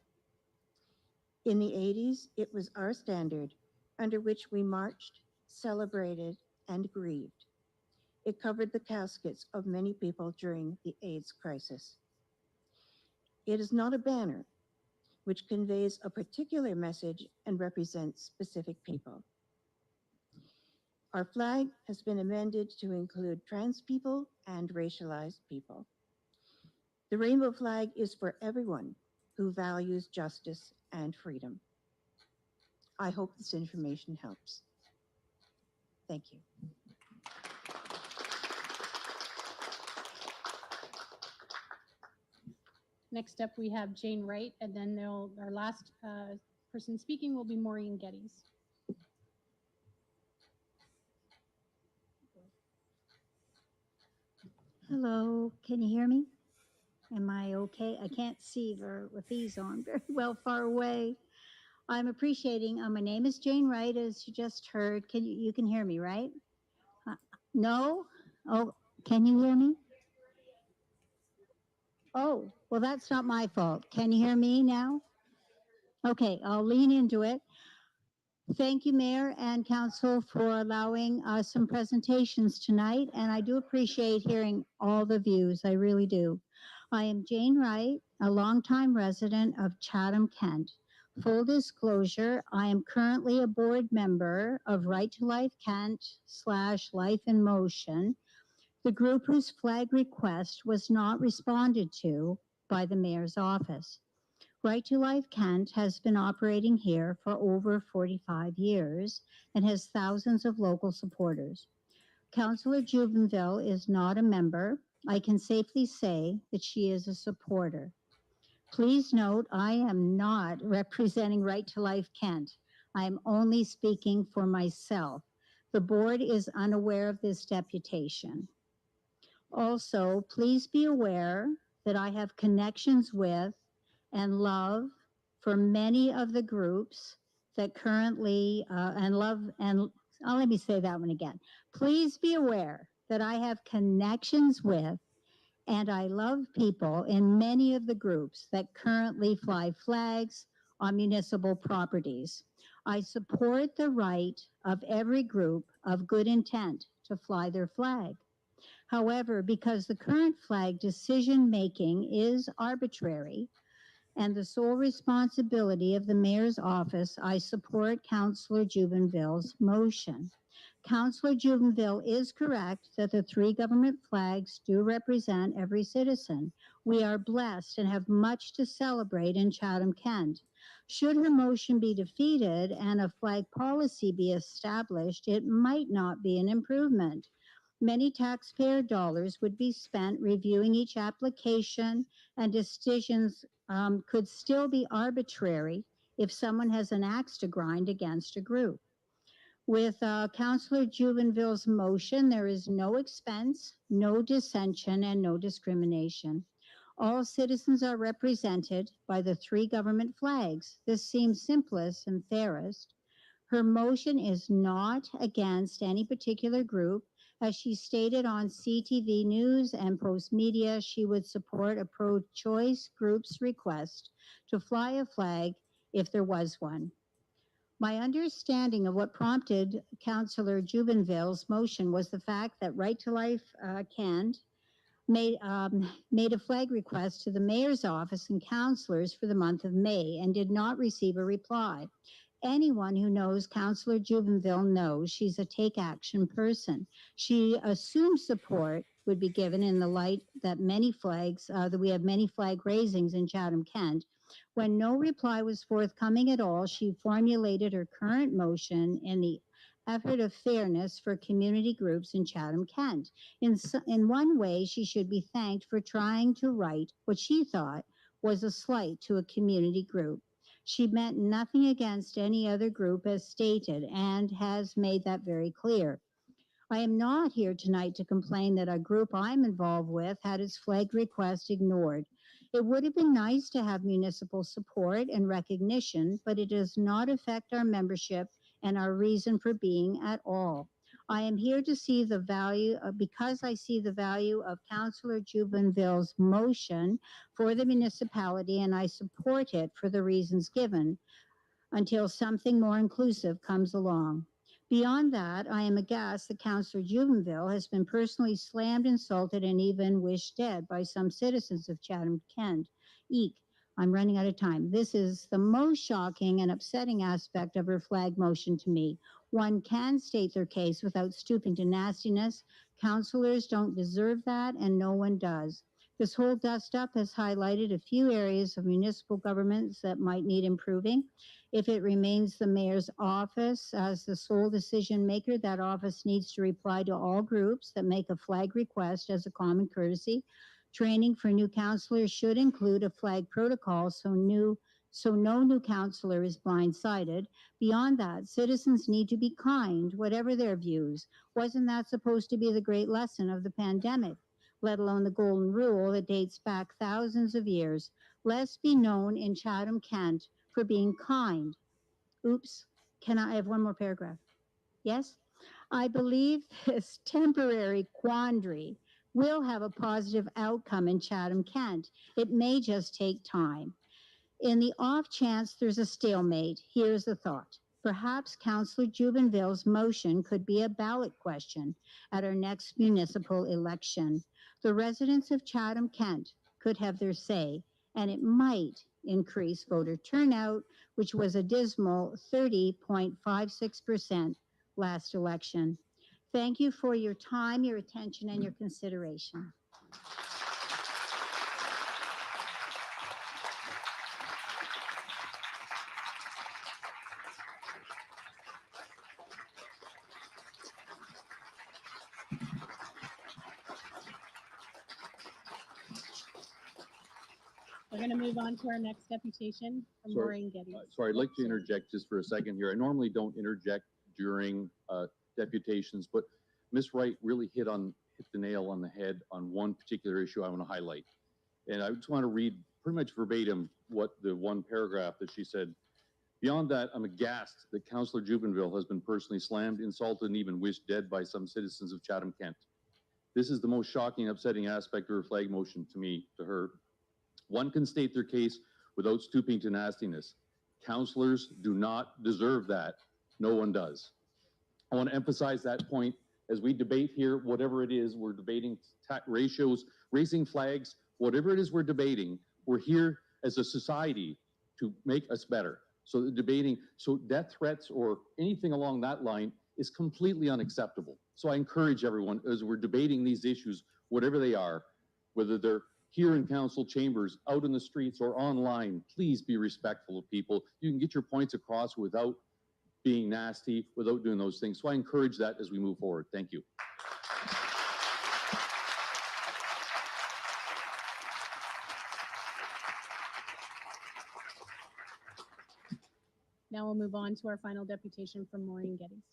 In the 80s, it was our standard under which we marched, celebrated, and grieved. It covered the caskets of many people during the AIDS crisis. It is not a banner which conveys a particular message and represents specific people. Our flag has been amended to include trans people and racialized people. The rainbow flag is for everyone who values justice and freedom. I hope this information helps. Thank you. Next up, we have Jane Wright, and then our last person speaking will be Maureen Geddes. Hello, can you hear me? Am I okay? I can't see with these on very well, far away. I'm appreciating, my name is Jane Wright, as you just heard. You can hear me, right? No? Oh, can you hear me? Oh, well, that's not my fault. Can you hear me now? Okay, I'll lean into it. Thank you, Mayor and Council, for allowing some presentations tonight, and I do appreciate hearing all the views. I really do. I am Jane Wright, a longtime resident of Chatham, Kent. Full disclosure, I am currently a board member of Right to Life Kent / Life in Motion, the group whose flag request was not responded to by the Mayor's office. Right to Life Kent has been operating here for over 45 years and has thousands of local supporters. Councillor Jubenville is not a member. I can safely say that she is a supporter. Please note, I am not representing Right to Life Kent. I am only speaking for myself. The board is unaware of this deputation. Also, please be aware that I have connections with and love for many of the groups that currently, let me say that one again. Please be aware that I have connections with and I love people in many of the groups that currently fly flags on municipal properties. I support the right of every group of good intent to fly their flag. However, because the current flag decision-making is arbitrary and the sole responsibility of the mayor's office, I support Councillor Jubenville's motion. Councillor Jubenville is correct that the three government flags do represent every citizen. We are blessed and have much to celebrate in Chatham, Kent. Should her motion be defeated and a flag policy be established, it might not be an improvement. Many taxpayer dollars would be spent reviewing each application, and decisions could still be arbitrary if someone has an axe to grind against a group. With Councillor Jubenville's motion, there is no expense, no dissension, and no discrimination. All citizens are represented by the three government flags. This seems simplest and fairest. Her motion is not against any particular group. As she stated on CTV News and Post Media, she would support a pro-choice group's request to fly a flag if there was one. My understanding of what prompted Councillor Jubenville's motion was the fact that Right to Life Kent made a flag request to the mayor's office and councillors for the month of May and did not receive a reply. Anyone who knows Councillor Jubenville knows she's a take action person. She assumes support would be given in the light that that we have many flag raisings in Chatham, Kent. When no reply was forthcoming at all, she formulated her current motion in the effort of fairness for community groups in Chatham, Kent. In one way, she should be thanked for trying to right what she thought was a slight to a community group. She meant nothing against any other group as stated and has made that very clear. I am not here tonight to complain that a group I'm involved with had its flag request ignored. It would have been nice to have municipal support and recognition, but it does not affect our membership and our reason for being at all. I am here to see the value because I see the value of Councillor Jubenville's motion for the municipality, and I support it for the reasons given until something more inclusive comes along. Beyond that, I am aghast that Councillor Jubenville has been personally slammed, insulted, and even wished dead by some citizens of Chatham-Kent. Eek, I'm running out of time. This is the most shocking and upsetting aspect of her flag motion to me. One can state their case without stooping to nastiness. Councillors don't deserve that, and no one does. This whole dust-up has highlighted a few areas of municipal governments that might need improving. If it remains the mayor's office as the sole decision maker, that office needs to reply to all groups that make a flag request as a common courtesy. Training for new councillors should include a flag protocol so no new councillor is blindsided. Beyond that, citizens need to be kind, whatever their views. Wasn't that supposed to be the great lesson of the pandemic, let alone the golden rule that dates back thousands of years? Let's be known in Chatham-Kent for being kind. Oops, can I have one more paragraph? Yes? I believe this temporary quandary will have a positive outcome in Chatham-Kent. It may just take time. In the off chance there's a stalemate, here's the thought. Perhaps Councillor Jubenville's motion could be a ballot question at our next municipal election. The residents of Chatham-Kent could have their say, and it might increase voter turnout, which was a dismal 30.56% last election. Thank you for your time, your attention, and your consideration. We're going to move on to our next deputation from Sorry. Maureen Geddes. Sorry, I'd like to interject just for a second here. I normally don't interject during deputations, but Ms. Wright really hit the nail on the head on one particular issue I want to highlight. And I just want to read pretty much verbatim what the one paragraph that she said. Beyond that, I'm aghast that Councillor Jubenville has been personally slammed, insulted, and even wished dead by some citizens of Chatham-Kent. This is the most shocking, upsetting aspect of her flag motion to me, to her. One can state their case without stooping to nastiness. Councillors do not deserve that. No one does. I want to emphasize that point as we debate here, whatever it is, we're debating ratios, raising flags, whatever it is we're debating, we're here as a society to make us better. So death threats or anything along that line is completely unacceptable. So I encourage everyone, as we're debating these issues, whatever they are, whether they're here in council chambers, out in the streets, or online, please be respectful of people. You can get your points across without being nasty, without doing those things. So I encourage that as we move forward. Thank you. Now we'll move on to our final deputation from Maureen Geddes.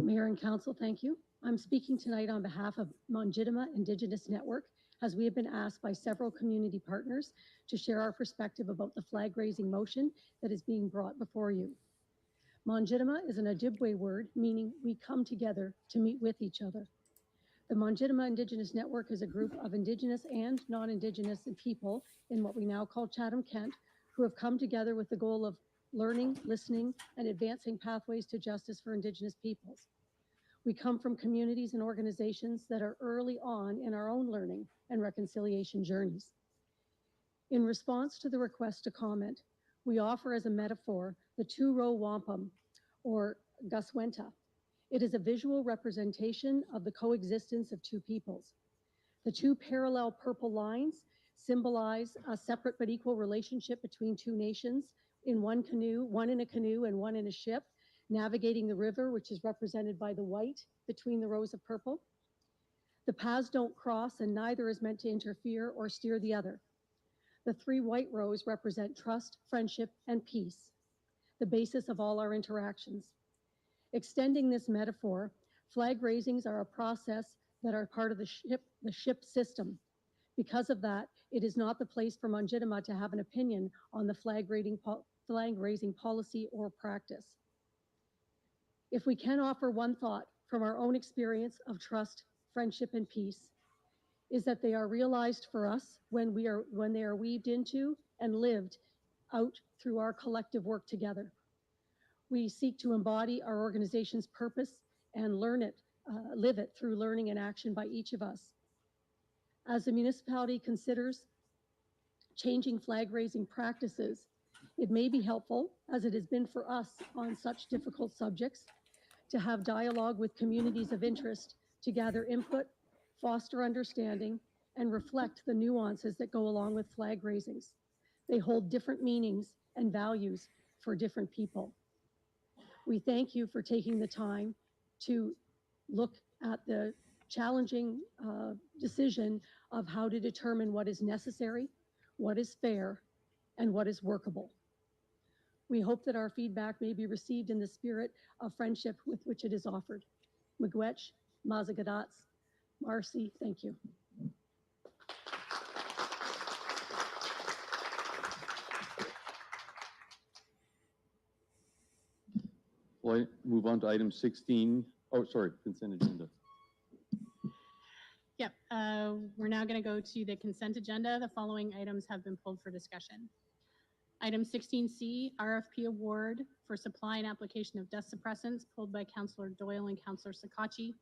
Mayor and Council, thank you. I'm speaking tonight on behalf of Mangitama Indigenous Network, as we have been asked by several community partners to share our perspective about the flag raising motion that is being brought before you. Mangitama is an Ojibwe word meaning we come together to meet with each other. The Mangitama Indigenous Network is a group of Indigenous and non-Indigenous people in what we now call Chatham-Kent, who have come together with the goal of learning, listening, and advancing pathways to justice for Indigenous peoples. We come from communities and organizations that are early on in our own learning and reconciliation journeys. In response to the request to comment, we offer as a metaphor the two-row wampum, or Guswenta. It is a visual representation of the coexistence of two peoples. The two parallel purple lines symbolize a separate but equal relationship between two nations in one canoe, one in a canoe and one in a ship, navigating the river, which is represented by the white between the rows of purple. The paths don't cross, and neither is meant to interfere or steer the other. The three white rows represent trust, friendship, and peace, the basis of all our interactions. Extending this metaphor, flag raisings are a process that are part of the ship system. Because of that, it is not the place for Mangitama to have an opinion on the flag raising policy or practice. If we can offer one thought from our own experience of trust, friendship, and peace, is that they are realized for us when they are weaved into and lived out through our collective work together. We seek to embody our organization's purpose and live it through learning and action by each of us. As the municipality considers changing flag raising practices, it may be helpful, as it has been for us on such difficult subjects, to have dialogue with communities of interest to gather input, foster understanding, and reflect the nuances that go along with flag raisings. They hold different meanings and values for different people. We thank you for taking the time to look at the challenging decision of how to determine what is necessary, what is fair, and what is workable. We hope that our feedback may be received in the spirit of friendship with which it is offered. Miigwech, Mazagadats, Marcy, thank you. Well, I move on to item 16. Oh, sorry, consent agenda. Yep, we're now going to go to the consent agenda. The following items have been pulled for discussion. Item 16C, RFP award for supply and application of death suppressants, pulled by Councillor Doyle and Councillor Sakachi.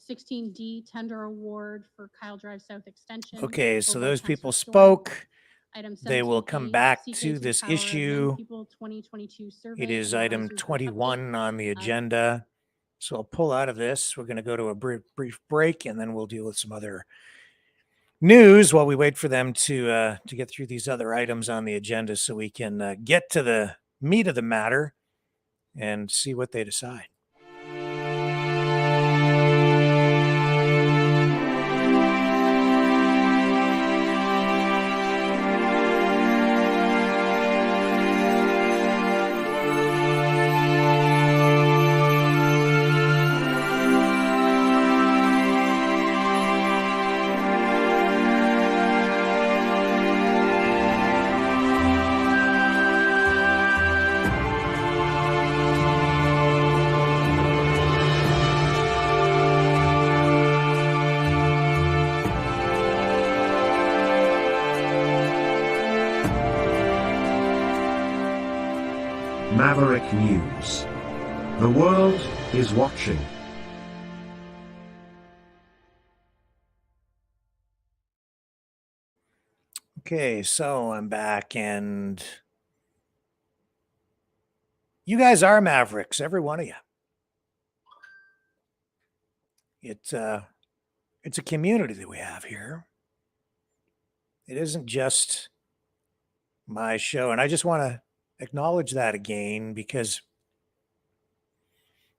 16D, tender award for Kyle Drive South Extension. Okay, so pulled by those Councillor people Thorne. spoke. Item They will come 17A, back seek to into this power of young issue. People 2022 survey It is and item advisory board 21 update. on the agenda. So I'll pull out of this. We're going to go to a brief break, and then we'll deal with some other news while we wait for them to get through these other items on the agenda, so we can get to the meat of the matter and see what they decide. Maverick News. The world is watching. Okay, so I'm back, and you guys are Mavericks, every one of you. It's a community that we have here. It isn't just my show, and I just want to acknowledge that again, because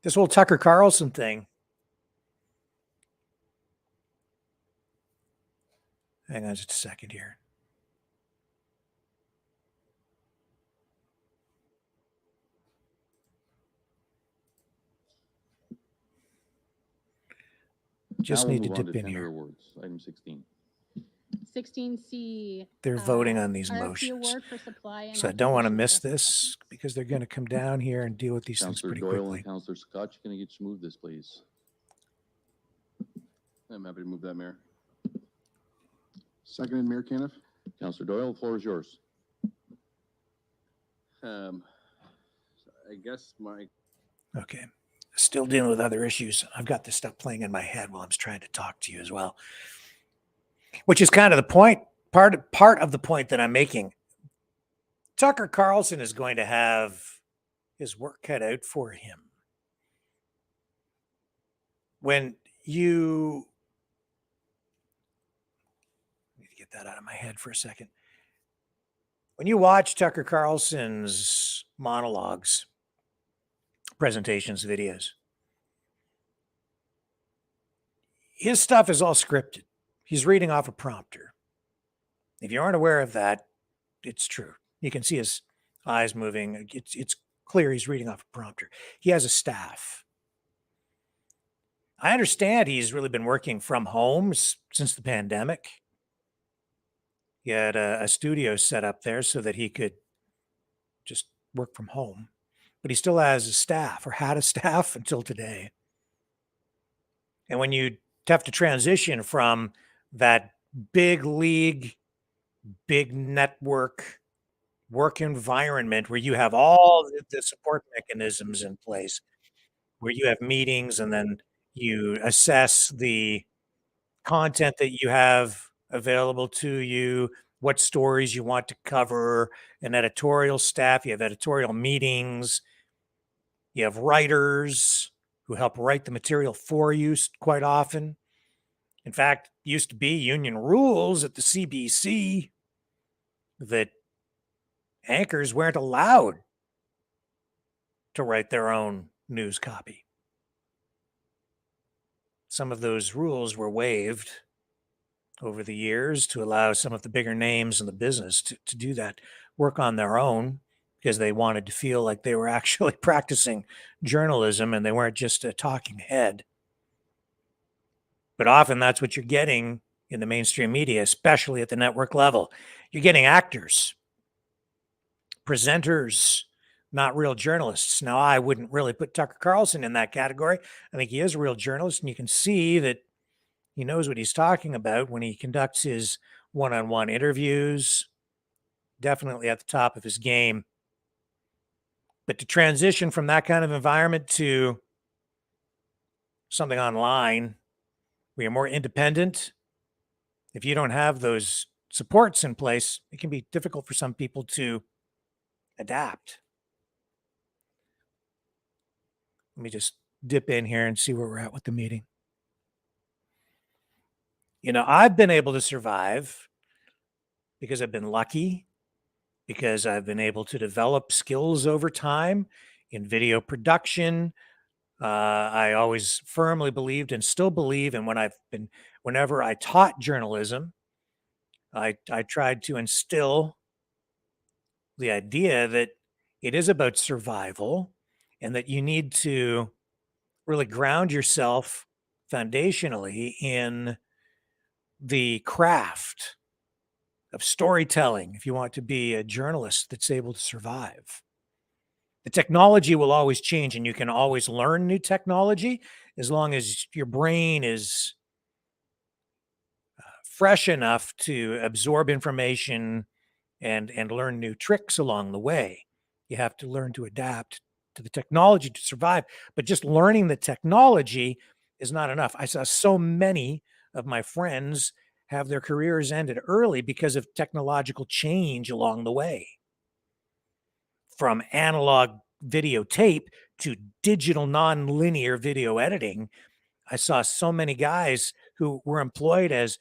this whole Tucker Carlson thing. Hang on just a second here. Just Now we'll need to move on dip in tender here. awards, item 16. 16C. They're voting on these RFP motions. award for supply and So I don't want to application of miss death this, because they're going to come down here and deal with these things Councillor pretty Doyle quickly. and Councillor Scotch, can I get you to move this, please? I'm happy to move that, Mayor. Seconded, Mayor Caniff. Councillor Doyle, the floor is yours. I guess my Okay. Still dealing with other issues. I've got this stuff playing in my head while I'm trying to talk to you as well, which is kind of the point, part of the point that I'm making. Tucker Carlson is going to have his work cut out for him. When you need to get that out of my head for a second. When you watch Tucker Carlson's monologues, presentations, videos, his stuff is all scripted. He's reading off a prompter. If you aren't aware of that, it's true. You can see his eyes moving. It's clear he's reading off a prompter. He has a staff. I understand he's really been working from home since the pandemic. He had a studio set up there so that he could just work from home, but he still has a staff or had a staff until today. And when you have to transition from that big league, big network work environment where you have all the support mechanisms in place, where you have meetings and then you assess the content that you have available to you, what stories you want to cover, an editorial staff, you have editorial meetings, you have writers who help write the material for you quite often. In fact, used to be union rules at the CBC that anchors weren't allowed to write their own news copy. Some of those rules were waived over the years to allow some of the bigger names in the business to do that work on their own because they wanted to feel like they were actually practicing journalism and they weren't just a talking head. But often that's what you're getting in the mainstream media, especially at the network level. You're getting actors, presenters, not real journalists. Now, I wouldn't really put Tucker Carlson in that category. I think he is a real journalist, and you can see that he knows what he's talking about when he conducts his one-on-one interviews. Definitely at the top of his game. But to transition from that kind of environment to something online where you're more independent, if you don't have those supports in place, it can be difficult for some people to adapt. Let me just dip in here and see where we're at with the meeting. You know, I've been able to survive because I've been lucky, because I've been able to develop skills over time in video production. I always firmly believed and still believe, and whenever I taught journalism, I tried to instill the idea that it is about survival and that you need to really ground yourself foundationally in the craft of storytelling if you want to be a journalist that's able to survive. The technology will always change and you can always learn new technology as long as your brain is fresh enough to absorb information and learn new tricks along the way. You have to learn to adapt to the technology to survive, but just learning the technology is not enough. I saw so many of my friends have their careers ended early because of technological change along the way. From analog videotape to digital non-linear video editing, I saw so many guys who were employed as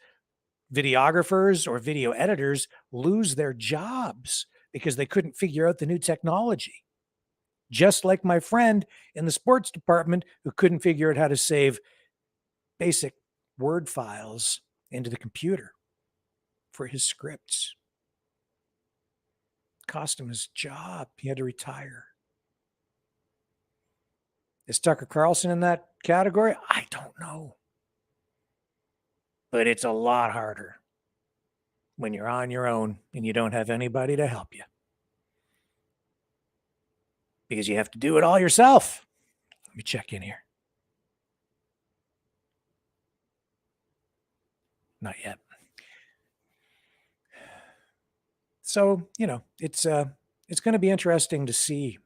videographers or video editors lose their jobs because they couldn't figure out the new technology. Just like my friend in the sports department who couldn't figure out how to save basic Word files into the computer for his scripts. Cost him his job. He had to retire. Is Tucker Carlson in that category? I don't know. But it's a lot harder when you're on your own and you don't have anybody to help you. Because you have to do it all yourself. Let me check in here. Not yet. So, you know, it's going to be interesting to see.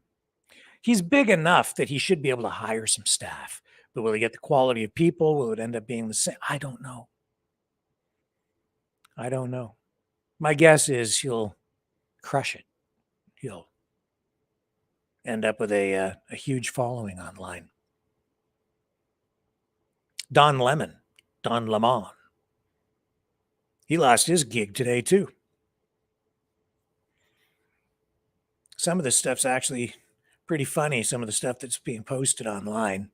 He's big enough that he should be able to hire some staff. But will he get the quality of people? Will it end up being the same? I don't know. I don't know. My guess is he'll crush it. He'll end up with a huge following online. Don Lemon. He lost his gig today, too. Some of this stuff's actually pretty funny, some of the stuff that's being posted online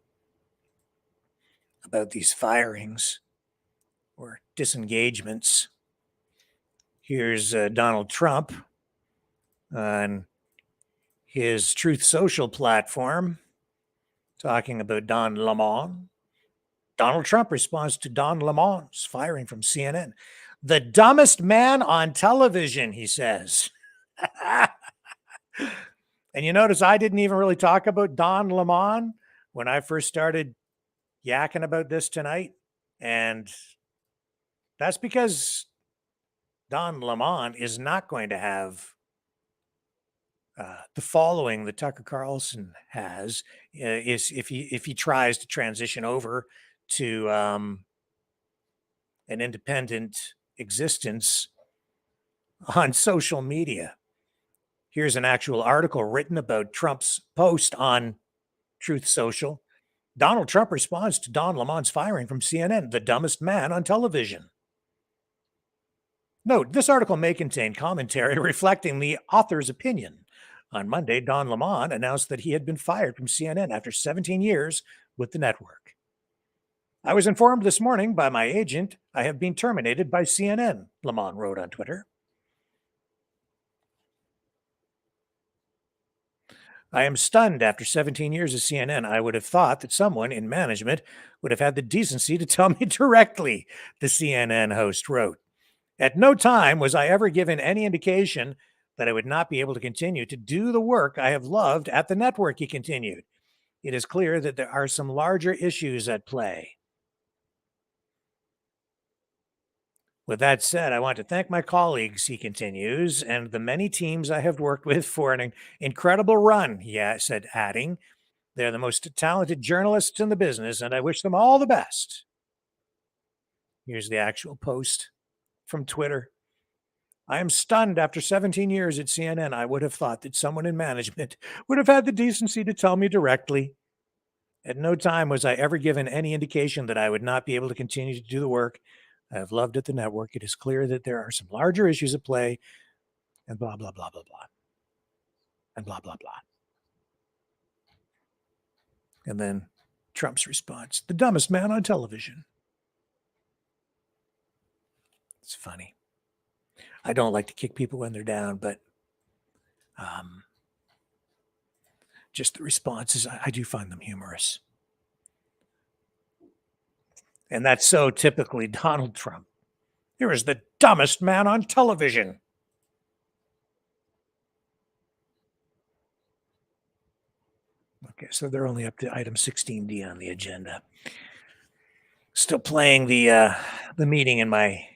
about these firings or disengagements. Here's Donald Trump on his Truth Social platform talking about Don Lemon. Donald Trump responds to Don Lemon's firing from CNN. The dumbest man on television, he says. And you notice I didn't even really talk about Don Lemon when I first started yakking about this tonight. And that's because Don Lemon is not going to have the following that Tucker Carlson has is if he tries to transition over to an independent existence on social media. Here's an actual article written about Trump's post on Truth Social. Donald Trump responds to Don Lemon's firing from CNN, the dumbest man on television. Note, this article may contain commentary reflecting the author's opinion. On Monday, Don Lemon announced that he had been fired from CNN after 17 years with the network. I was informed this morning by my agent I have been terminated by CNN, Lemon wrote on Twitter. I am stunned after 17 years of CNN. I would have thought that someone in management would have had the decency to tell me directly, the CNN host wrote. At no time was I ever given any indication that I would not be able to continue to do the work I have loved at the network, he continued. It is clear that there are some larger issues at play. With that said, I want to thank my colleagues, he continues, and the many teams I have worked with for an incredible run, he said, adding, they're the most talented journalists in the business, and I wish them all the best. Here's the actual post from Twitter. I am stunned after 17 years at CNN. I would have thought that someone in management would have had the decency to tell me directly. At no time was I ever given any indication that I would not be able to continue to do the work I have loved at the network. It is clear that there are some larger issues at play, and blah, blah, blah, blah, blah. And blah, blah, blah. And then Trump's response, the dumbest man on television. It's funny. I don't like to kick people when they're down, but just the responses, I do find them humorous. And that's so typically Donald Trump. Here is the dumbest man on television. Okay, so they're only up to item 16D on the agenda. Still playing the meeting in my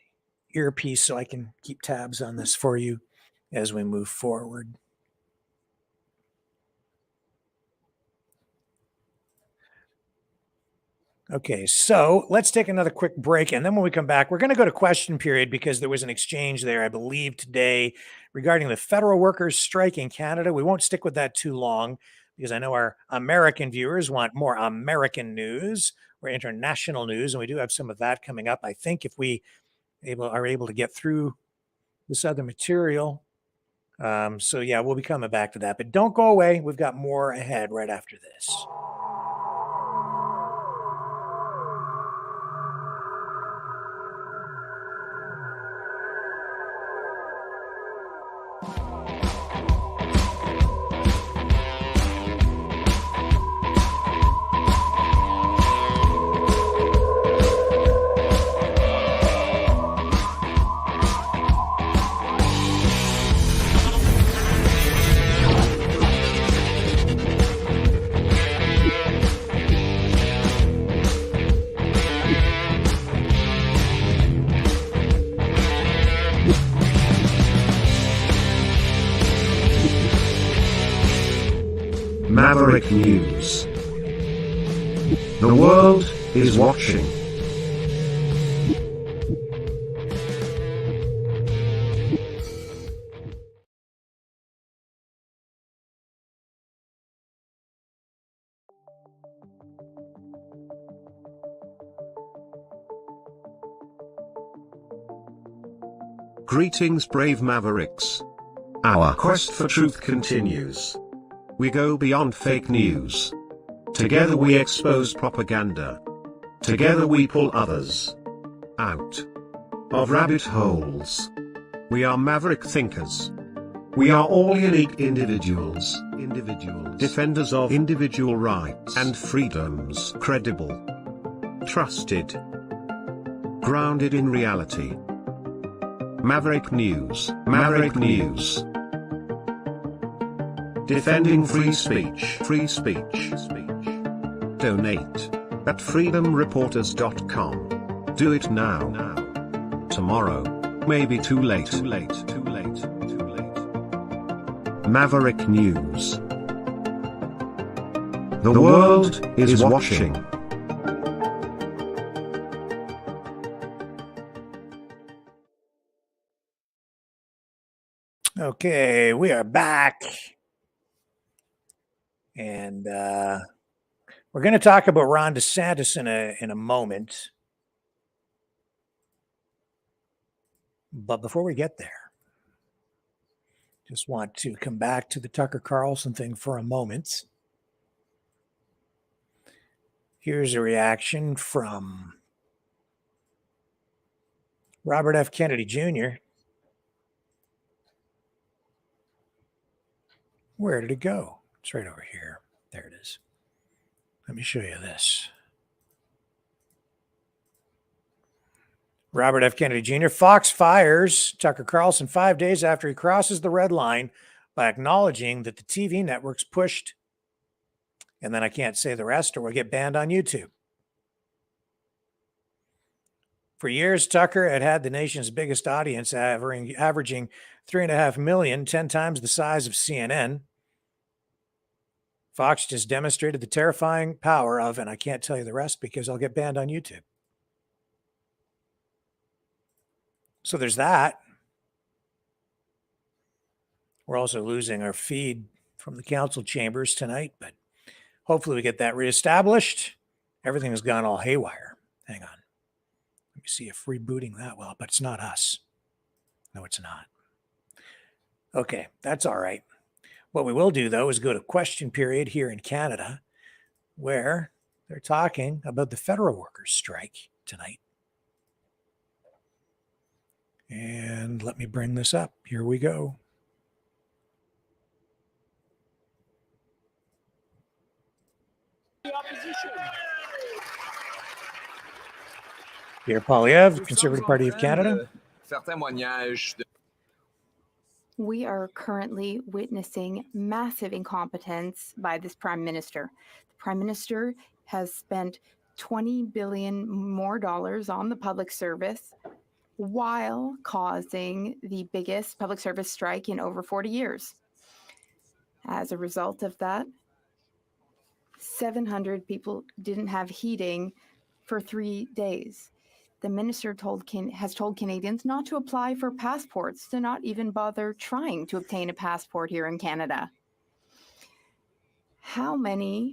earpiece so I can keep tabs on this for you as we move forward. Okay, so let's take another quick break. And then when we come back, we're going to go to question period because there was an exchange there, I believe, today regarding the federal workers' strike in Canada. We won't stick with that too long because I know our American viewers want more American news or international news. And we do have some of that coming up. I think if we are able to get through this other material. So yeah, we'll be coming back to that. But don't go away. We've got more ahead right after this. Maverick News. The world is watching. Greetings, brave Mavericks. Our quest for truth continues. We go beyond fake news. Together we expose propaganda. Together we pull others out of rabbit holes. We are maverick thinkers. We are all unique individuals, defenders of individual rights and freedoms, credible trusted. Grounded in reality. Maverick News. Maverick News. Defending free speech. Free speech. Donate at freedomreporters.com. Do it now. Tomorrow may be too late. Too late. Too late. Too late. Maverick News. The world is watching. Okay, we are back. And we're going to talk about Ron DeSantis in a moment. But before we get there, just want to come back to the Tucker Carlson thing for a moment. Here's a reaction from Robert F. Kennedy Jr. Where did it go? It's right over here. There it is. Let me show you this. Robert F. Kennedy Jr. Fox fires Tucker Carlson 5 days after he crosses the red line by acknowledging that the TV networks pushed, and then I can't say the rest or we'll get banned on YouTube. For years, Tucker had the nation's biggest audience, averaging 3.5 million, 10 times the size of CNN. Fox just demonstrated the terrifying power of, and I can't tell you the rest because I'll get banned on YouTube. So there's that. We're also losing our feed from the council chambers tonight, but hopefully we get that reestablished. Everything has gone all haywire. Hang on. Let me see if rebooting that will, but it's not us. No, it's not. Okay, that's all right. What we will do, though, is go to question period here in Canada, where they're talking about the federal workers' strike tonight. And let me bring this up. Here we go. Pierre Poilievre, Conservative Party of Canada. We are currently witnessing massive incompetence by this Prime Minister. The Prime Minister has spent $20 billion more on the public service while causing the biggest public service strike in over 40 years. As a result of that, 700 people didn't have heating for 3 days. The minister has told Canadians not to apply for passports, to not even bother trying to obtain a passport here in Canada. How much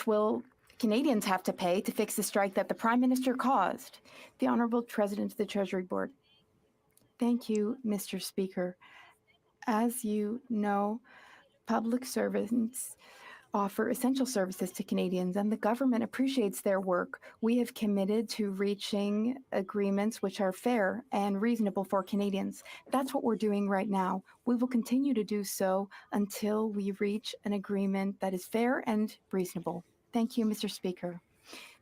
will Canadians have to pay to fix the strike that the Prime Minister caused? The Honourable President of the Treasury Board. Thank you, Mr. Speaker. As you know, public servants offer essential services to Canadians, and the government appreciates their work. We have committed to reaching agreements which are fair and reasonable for Canadians. That's what we're doing right now. We will continue to do so until we reach an agreement that is fair and reasonable. Thank you, Mr. Speaker.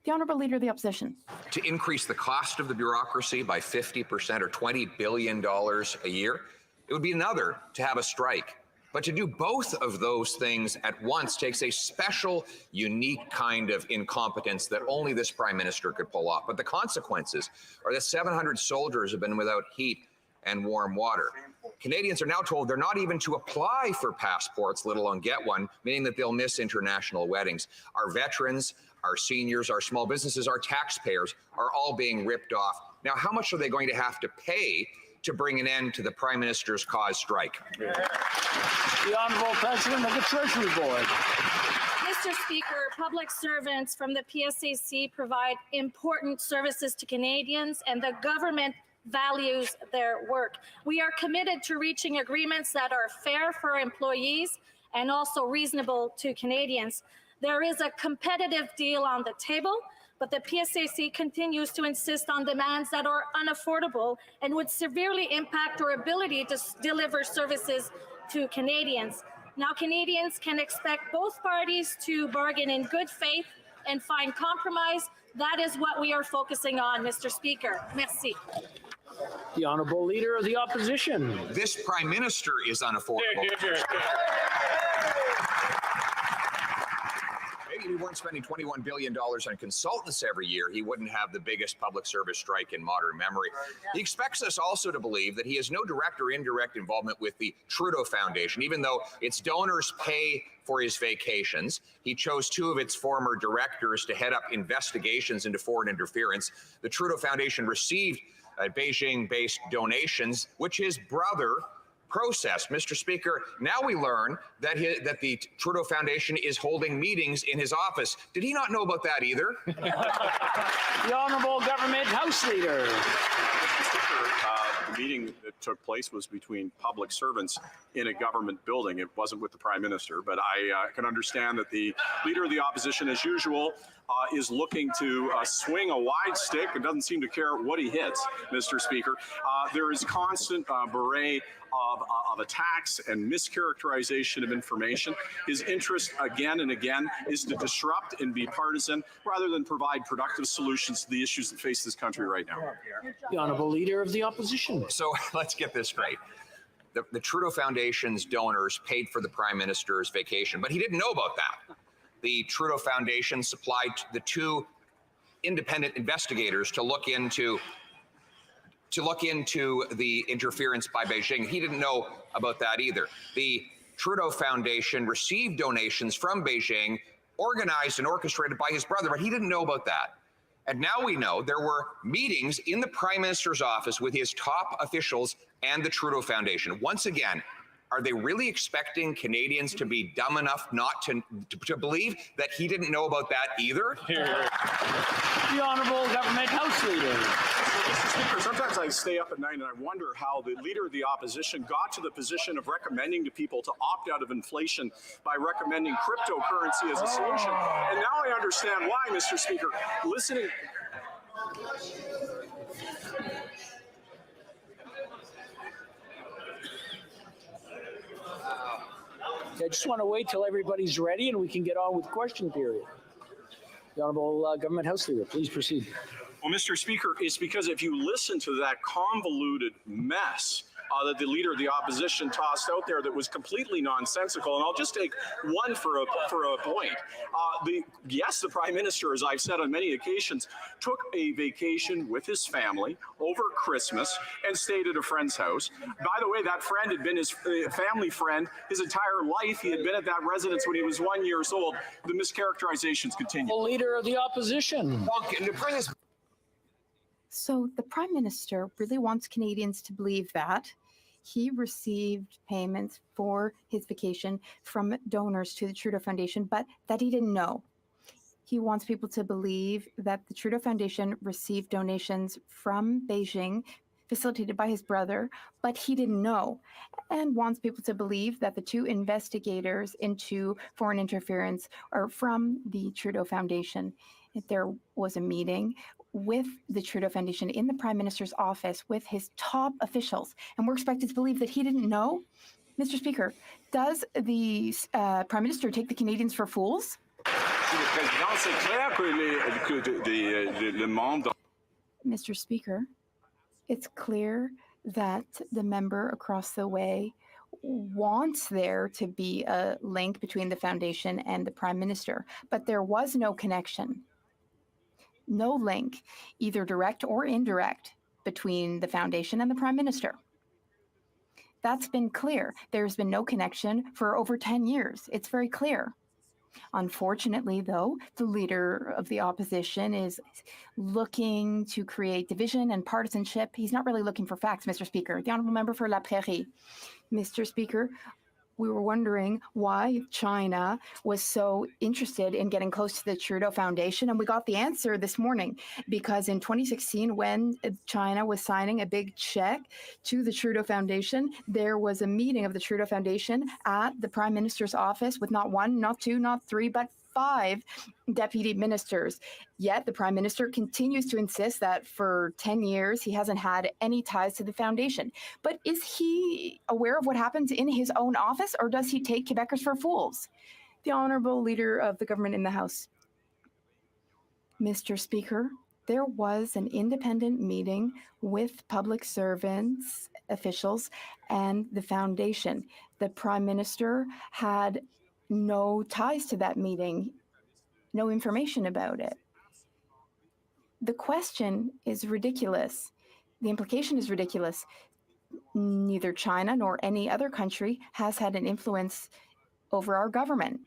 The Honourable Leader of the Opposition. To increase the cost of the bureaucracy by 50% or $20 billion a year, it would be another to have a strike. But to do both of those things at once takes a special, unique kind of incompetence that only this Prime Minister could pull off. But the consequences are that 700 soldiers have been without heat and warm water. Canadians are now told they're not even to apply for passports, let alone get one, meaning that they'll miss international weddings. Our veterans, our seniors, our small businesses, our taxpayers are all being ripped off. Now, how much are they going to have to pay to bring an end to the Prime Minister's cause strike? The Honourable President of the Treasury Board. Mr. Speaker, public servants from the PSAC provide important services to Canadians, and the government values their work. We are committed to reaching agreements that are fair for employees and also reasonable to Canadians. There is a competitive deal on the table, but the PSAC continues to insist on demands that are unaffordable and would severely impact our ability to deliver services to Canadians. Now, Canadians can expect both parties to bargain in good faith and find compromise. That is what we are focusing on, Mr. Speaker. Merci. The Honourable Leader of the Opposition. This Prime Minister is unaffordable. Maybe if we weren't spending $21 billion on consultants every year, he wouldn't have the biggest public service strike in modern memory. He expects us also to believe that he has no direct or indirect involvement with the Trudeau Foundation, even though its donors pay for his vacations. He chose two of its former directors to head up investigations into foreign interference. The Trudeau Foundation received Beijing-based donations, which his brother processed. Mr. Speaker, now we learn that the Trudeau Foundation is holding meetings in his office. Did he not know about that either? The Honourable Government House Leader. The meeting that took place was between public servants in a government building. It wasn't with the Prime Minister, but I can understand that the Leader of the Opposition, as usual, is looking to swing a wide stick and doesn't seem to care what he hits, Mr. Speaker. There is constant beret of attacks and mischaracterization of information. His interest, again and again, is to disrupt and be partisan rather than provide productive solutions to the issues that face this country right now. The Honourable Leader of the Opposition. So let's get this straight. The Trudeau Foundation's donors paid for the Prime Minister's vacation, but he didn't know about that. The Trudeau Foundation supplied the two independent investigators to look into the interference by Beijing. He didn't know about that either. The Trudeau Foundation received donations from Beijing, organized and orchestrated by his brother, but he didn't know about that. And now we know there were meetings in the Prime Minister's office with his top officials and the Trudeau Foundation. Once again, are they really expecting Canadians to be dumb enough not to believe that he didn't know about that either? The Honourable Government House Leader. Mr. Speaker, sometimes I stay up at night and I wonder how the Leader of the Opposition got to the position of recommending to people to opt out of inflation by recommending cryptocurrency as a solution. And now I understand why, Mr. Speaker. Listening. I just want to wait till everybody's ready and we can get on with question period. The Honourable Government House Leader, please proceed. Well, Mr. Speaker, it's because if you listen to that convoluted mess that the Leader of the Opposition tossed out there that was completely nonsensical, and I'll just take one for a point. Yes, the Prime Minister, as I've said on many occasions, took a vacation with his family over Christmas and stayed at a friend's house. By the way, that friend had been his family friend his entire life. He had been at that residence when he was 1 year old. The mischaracterizations continue. The Leader of the Opposition. So the Prime Minister really wants Canadians to believe that he received payments for his vacation from donors to the Trudeau Foundation, but that he didn't know. He wants people to believe that the Trudeau Foundation received donations from Beijing, facilitated by his brother, but he didn't know, and wants people to believe that the two investigators into foreign interference are from the Trudeau Foundation. If there was a meeting with the Trudeau Foundation in the Prime Minister's office with his top officials, and we're expected to believe that he didn't know. Mr. Speaker, does the Prime Minister take the Canadians for fools? Mr. Speaker, it's clear that the member across the way wants there to be a link between the Foundation and the Prime Minister, but there was no connection. No link, either direct or indirect, between the Foundation and the Prime Minister. That's been clear. There's been no connection for over 10 years. It's very clear. Unfortunately, though, the Leader of the Opposition is looking to create division and partisanship. He's not really looking for facts, Mr. Speaker. The Honourable Member for La Prairie. Mr. Speaker, we were wondering why China was so interested in getting close to the Trudeau Foundation, and we got the answer this morning, because in 2016, when China was signing a big check to the Trudeau Foundation, there was a meeting of the Trudeau Foundation at the Prime Minister's office with not one, not two, not three, but 5 deputy ministers. Yet the Prime Minister continues to insist that for 10 years he hasn't had any ties to the Foundation. But is he aware of what happens in his own office, or does he take Quebecers for fools? The Honourable Leader of the Government in the House. Mr. Speaker, there was an independent meeting with public servants, officials, and the foundation. The Prime Minister had no ties to that meeting, no information about it. The question is ridiculous. The implication is ridiculous. Neither China nor any other country has had an influence over our government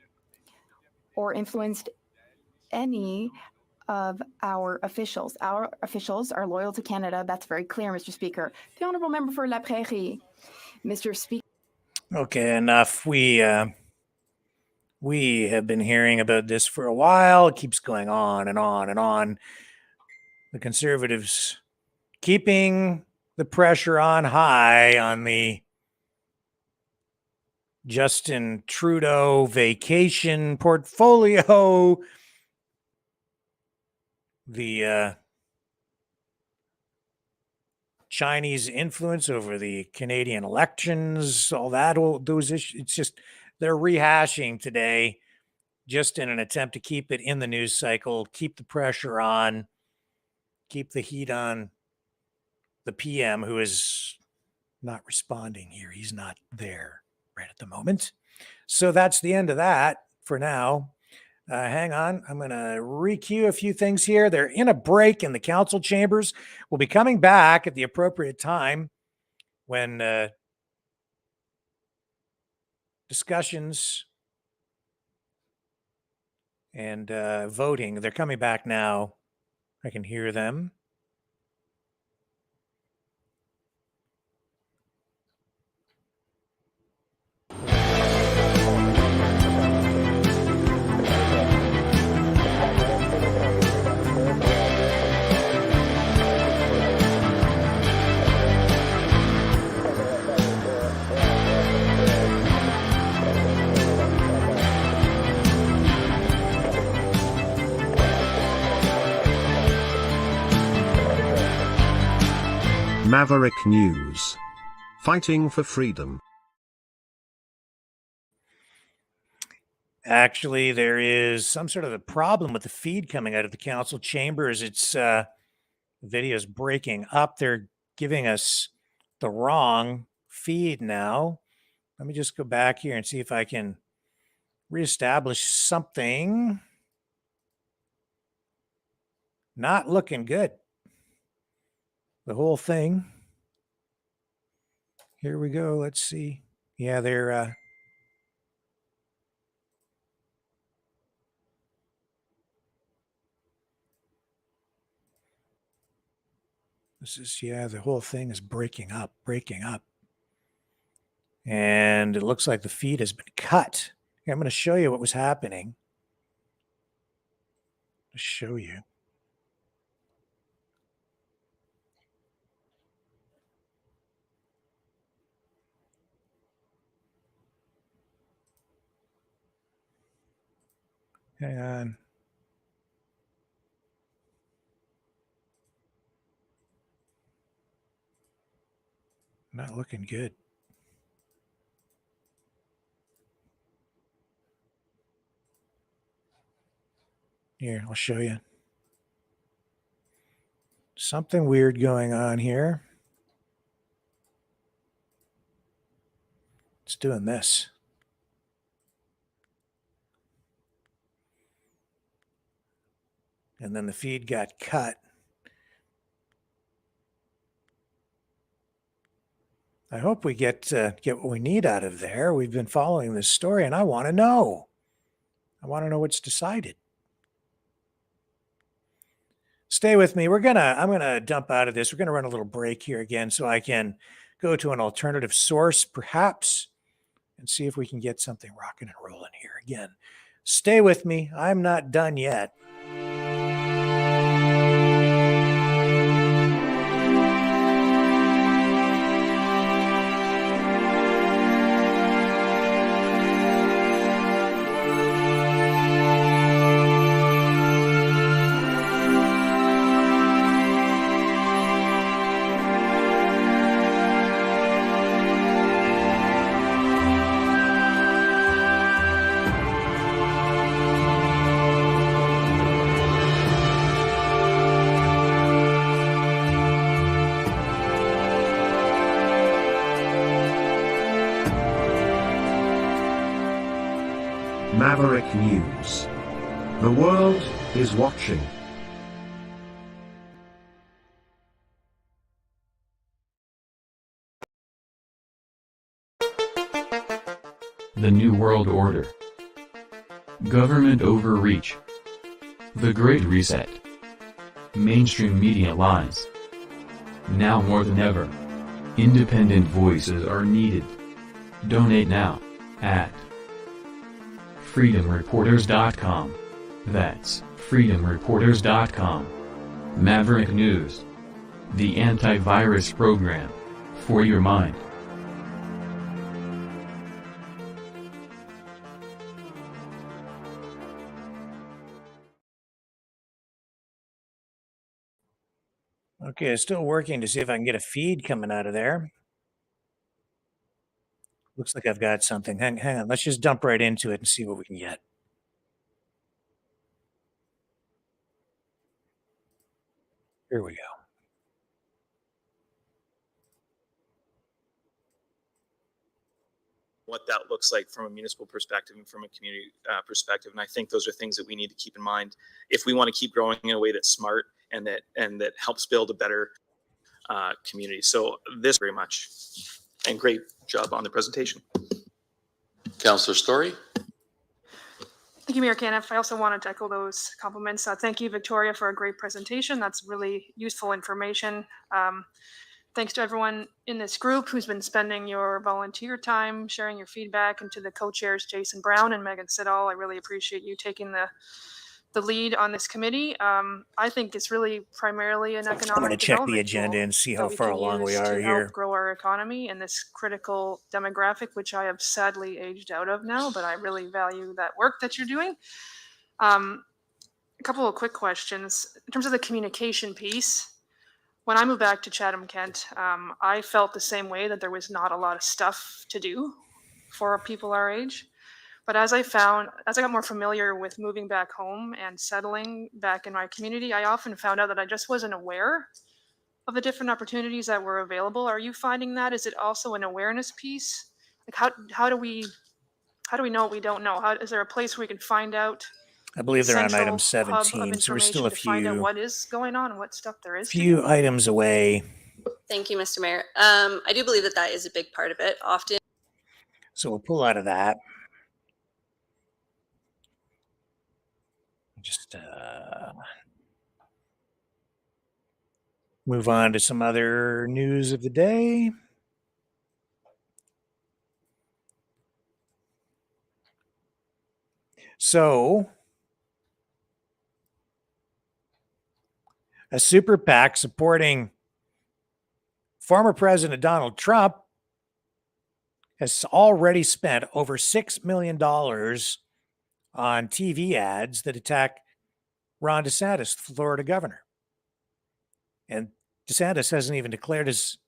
or influenced any of our officials. Our officials are loyal to Canada. That's very clear, Mr. Speaker. The Honourable Member for La Prairie. Mr. Speaker. Okay, enough. We have been hearing about this for a while. It keeps going on and on and on. The Conservatives keeping the pressure on high on the Justin Trudeau vacation portfolio, the Chinese influence over the Canadian elections, all that, those issues. It's just, they're rehashing today just in an attempt to keep it in the news cycle, keep the pressure on, keep the heat on the PM, who is not responding here. He's not there right at the moment. So that's the end of that for now. Hang on. I'm going to re-queue a few things here. They're in a break in the council chambers. We'll be coming back at the appropriate time when discussions and voting, they're coming back now. I can hear them. Maverick News. Fighting for freedom. Actually, there is some sort of a problem with the feed coming out of the council chambers. It's the video is breaking up. They're giving us the wrong feed now. Let me just go back here and see if I can reestablish something. Not looking good. The whole thing. Here we go. Let's see. Yeah, they're this is, yeah, the whole thing is breaking up. And it looks like the feed has been cut. Here, I'm going to show you what was happening. To show you. Hang on. Not looking good. Here, I'll show you. Something weird going on here. It's doing this. And then the feed got cut. I hope we get what we need out of there. We've been following this story, and I want to know. I want to know what's decided. Stay with me. I'm gonna dump out of this. We're gonna run a little break here again, so I can go to an alternative source, perhaps, and see if we can get something rocking and rolling here again. Stay with me. I'm not done yet. Maverick News. The world is watching. The New World Order. Government overreach. The Great Reset. Mainstream media lies. Now more than ever, independent voices are needed. Donate now at freedomreporters.com. That's freedomreporters.com. Maverick News. The antivirus program for your mind. Okay, still working to see if I can get a feed coming out of there. Looks like I've got something. Hang on. Let's just dump right into it and see what we can get. Here we go. What that looks like from a municipal perspective and from a community perspective. And I think those are things that we need to keep in mind if we want to keep growing in a way that's smart and that helps build a better community. So this very much, and great job on the presentation. Councillor Story. Thank you, Mayor Caniff. I also wanted to echo those compliments. Thank you, Victoria, for a great presentation. That's really useful information. Thanks to everyone in this group who's been spending your volunteer time, sharing your feedback, and to the co-chairs, Jason Brown and Megan Siddall. I really appreciate you taking the lead on this committee. I think it's really primarily an economic I'm going to check the agenda and see how far along we are here. Grow our economy in this critical demographic, which I have sadly aged out of now, but I really value that work that you're doing. A couple of quick questions. In terms of the communication piece, when I moved back to Chatham-Kent, I felt the same way, that there was not a lot of stuff to do for people our age. But as I got more familiar with moving back home and settling back in my community, I often found out that I just wasn't aware of the different opportunities that were available. Are you finding that? Is it also an awareness piece? Like how do we know what we don't know? Is there a place where we can find out? I believe they're on item Central hub 17, of so we're still a information to find out few what is going on and what stuff there is. few items away. Thank you, Mr. Mayor. I do believe that is a big part of it. Often. So we'll pull out of that. Just move on to some other news of the day. So, a super PAC supporting former President Donald Trump has already spent over $6 million on TV ads that attack Ron DeSantis, the Florida governor. And DeSantis hasn't even declared his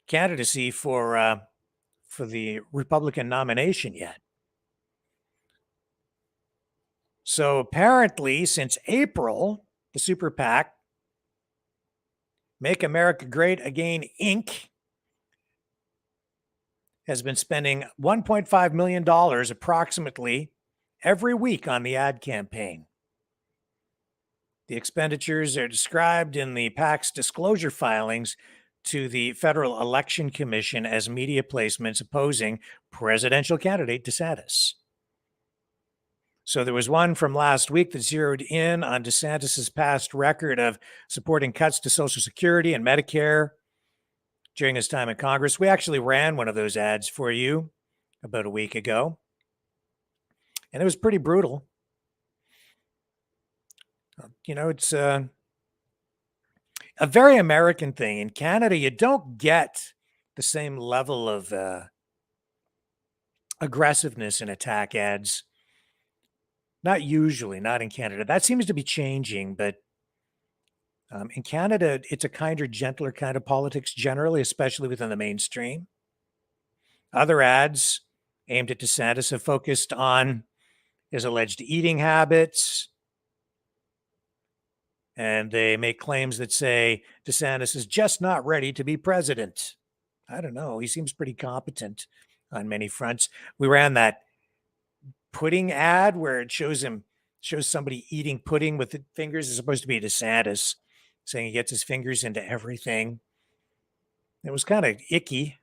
candidacy for the Republican nomination yet. So apparently, since April, the super PAC, Make America Great Again, Inc., has been spending $1.5 million approximately every week on the ad campaign. The expenditures are described in the PAC's disclosure filings to the Federal Election Commission as media placements opposing presidential candidate DeSantis. So there was one from last week that zeroed in on DeSantis's past record of supporting cuts to Social Security and Medicare during his time in Congress. We actually ran one of those ads for you about a week ago, and it was pretty brutal. You know, it's a very American thing. In Canada, you don't get the same level of aggressiveness in attack ads. Not usually, not in Canada. That seems to be changing, but in Canada, it's a kinder, gentler kind of politics generally, especially within the mainstream. Other ads aimed at DeSantis have focused on his alleged eating habits, and they make claims that say DeSantis is just not ready to be president. I don't know. He seems pretty competent on many fronts. We ran that pudding ad where it shows somebody eating pudding with the fingers. It's supposed to be DeSantis saying he gets his fingers into everything. It was kind of icky.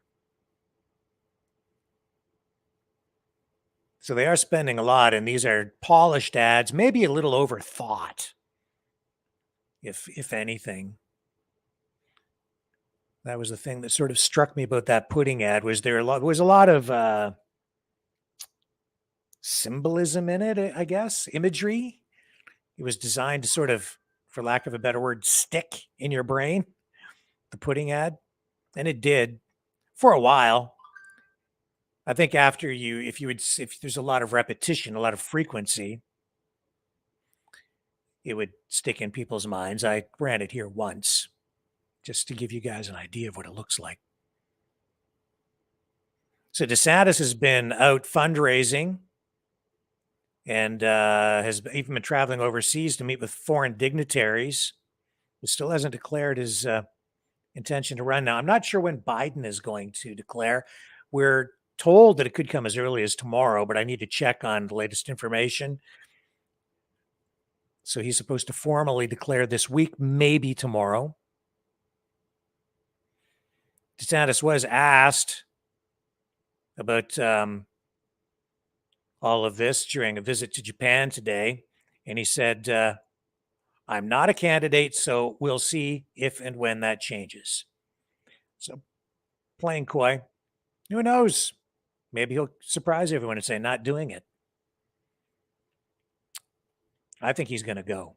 So they are spending a lot, and these are polished ads, maybe a little overthought, if anything. That was the thing that sort of struck me about that pudding ad. Was there was a lot of symbolism in it, I guess, imagery. It was designed to sort of, for lack of a better word, stick in your brain, the pudding ad. And it did for a while. I think after if there's a lot of repetition, a lot of frequency, it would stick in people's minds. I ran it here once just to give you guys an idea of what it looks like. So DeSantis has been out fundraising and has even been traveling overseas to meet with foreign dignitaries. He still hasn't declared his intention to run now. I'm not sure when Biden is going to declare. We're told that it could come as early as tomorrow, but I need to check on the latest information. So he's supposed to formally declare this week, maybe tomorrow. DeSantis was asked about all of this during a visit to Japan today, and he said, I'm not a candidate, so we'll see if and when that changes. So playing coy. Who knows? Maybe he'll surprise everyone and say, not doing it. I think he's going to go.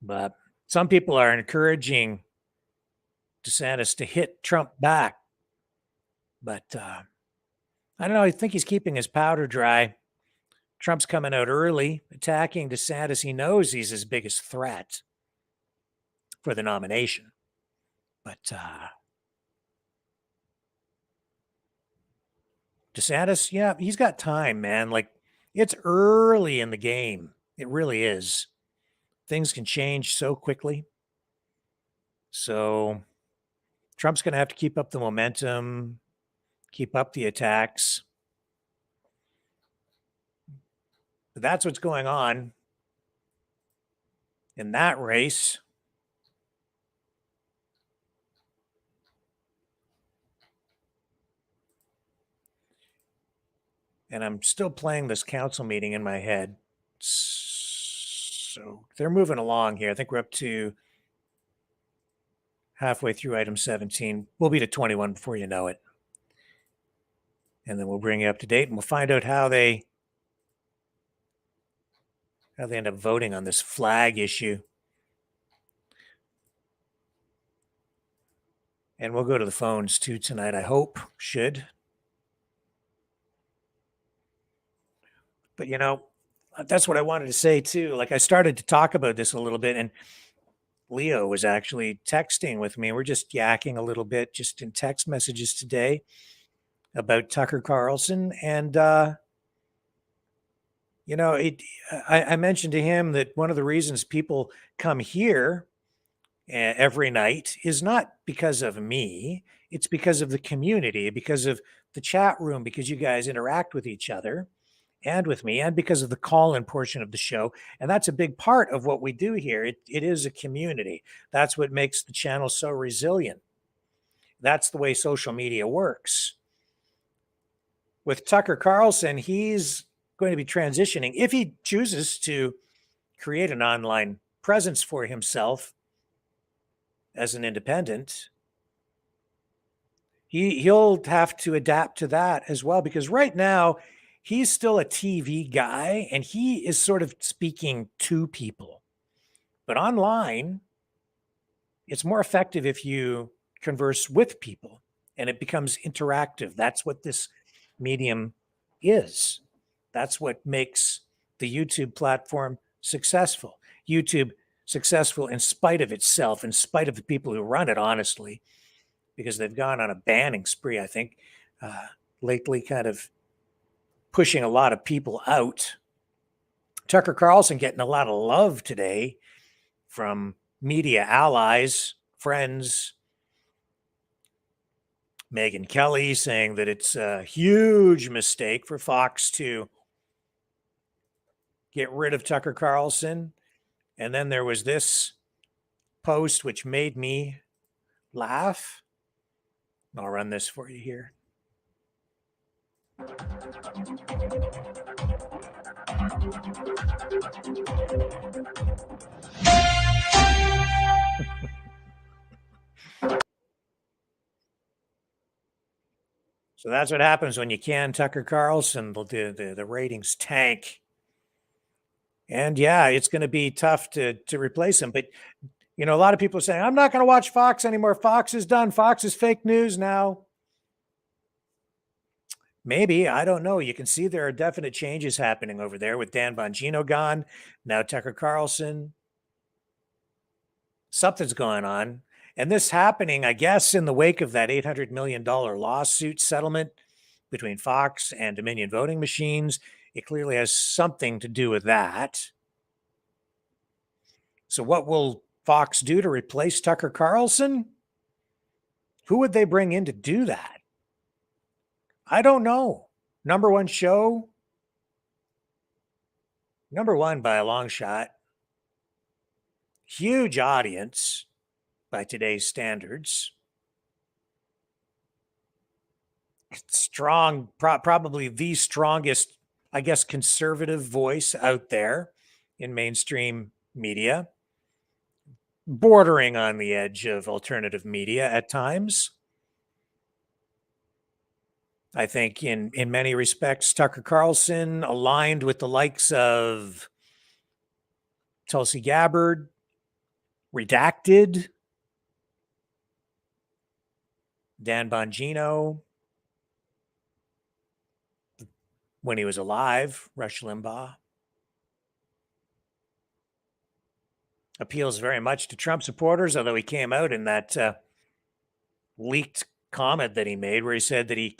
But some people are encouraging DeSantis to hit Trump back. But I don't know. I think he's keeping his powder dry. Trump's coming out early, attacking DeSantis. He knows he's his biggest threat for the nomination. But DeSantis, yeah, he's got time, man. Like, it's early in the game. It really is. Things can change so quickly. So Trump's going to have to keep up the momentum, keep up the attacks. But that's what's going on in that race. And I'm still playing this council meeting in my head. So they're moving along here. I think we're up to halfway through item 17. We'll be to 21 before you know it. And then we'll bring you up to date and we'll find out how they end up voting on this flag issue. And we'll go to the phones too tonight, I hope. Should. But, you know, that's what I wanted to say too. Like, I started to talk about this a little bit, and Leo was actually texting with me. We're just yakking a little bit just in text messages today about Tucker Carlson. And, you know, I mentioned to him that one of the reasons people come here every night is not because of me. It's because of the community, because of the chat room, because you guys interact with each other and with me, and because of the call-in portion of the show. And that's a big part of what we do here. It is a community. That's what makes the channel so resilient. That's the way social media works. With Tucker Carlson, he's going to be transitioning, if he chooses to create an online presence for himself as an independent, he'll have to adapt to that as well, because right now he's still a TV guy and he is sort of speaking to people. But online, it's more effective if you converse with people and it becomes interactive. That's what this medium is. That's what makes the YouTube platform successful. YouTube successful in spite of itself, in spite of the people who run it, honestly, because they've gone on a banning spree, I think, lately, kind of pushing a lot of people out. Tucker Carlson getting a lot of love today from media allies, friends, Megyn Kelly saying that it's a huge mistake for Fox to get rid of Tucker Carlson. And then there was this post which made me laugh. I'll run this for you here. So that's what happens when you can Tucker Carlson. The ratings tank. And yeah, it's going to be tough to replace him. But, you know, a lot of people are saying, I'm not going to watch Fox anymore. Fox is done. Fox is fake news now. Maybe, I don't know. You can see there are definite changes happening over there with Dan Bongino gone. Now Tucker Carlson. Something's going on. And this happening, I guess, in the wake of that $800 million lawsuit settlement between Fox and Dominion Voting Machines. It clearly has something to do with that. So what will Fox do to replace Tucker Carlson? Who would they bring in to do that? I don't know. Number one show? Number one by a long shot. Huge audience by today's standards. Strong, probably the strongest, I guess, conservative voice out there in mainstream media, bordering on the edge of alternative media at times. I think in many respects, Tucker Carlson aligned with the likes of Tulsi Gabbard, Redacted, Dan Bongino, when he was alive, Rush Limbaugh. Appeals very much to Trump supporters, although he came out in that leaked comment that he made where he said that he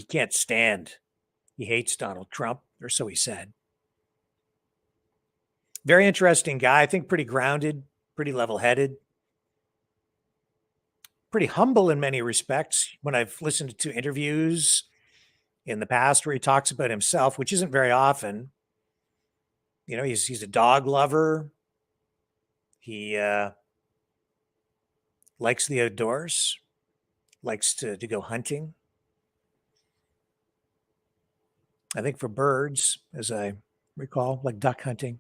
can't stand, he hates Donald Trump, or so he said. Very interesting guy. I think pretty grounded, pretty level-headed, pretty humble in many respects. When I've listened to interviews in the past where he talks about himself, which isn't very often, you know, he's a dog lover. He likes the outdoors, likes to go hunting. I think for birds, as I recall, like duck hunting.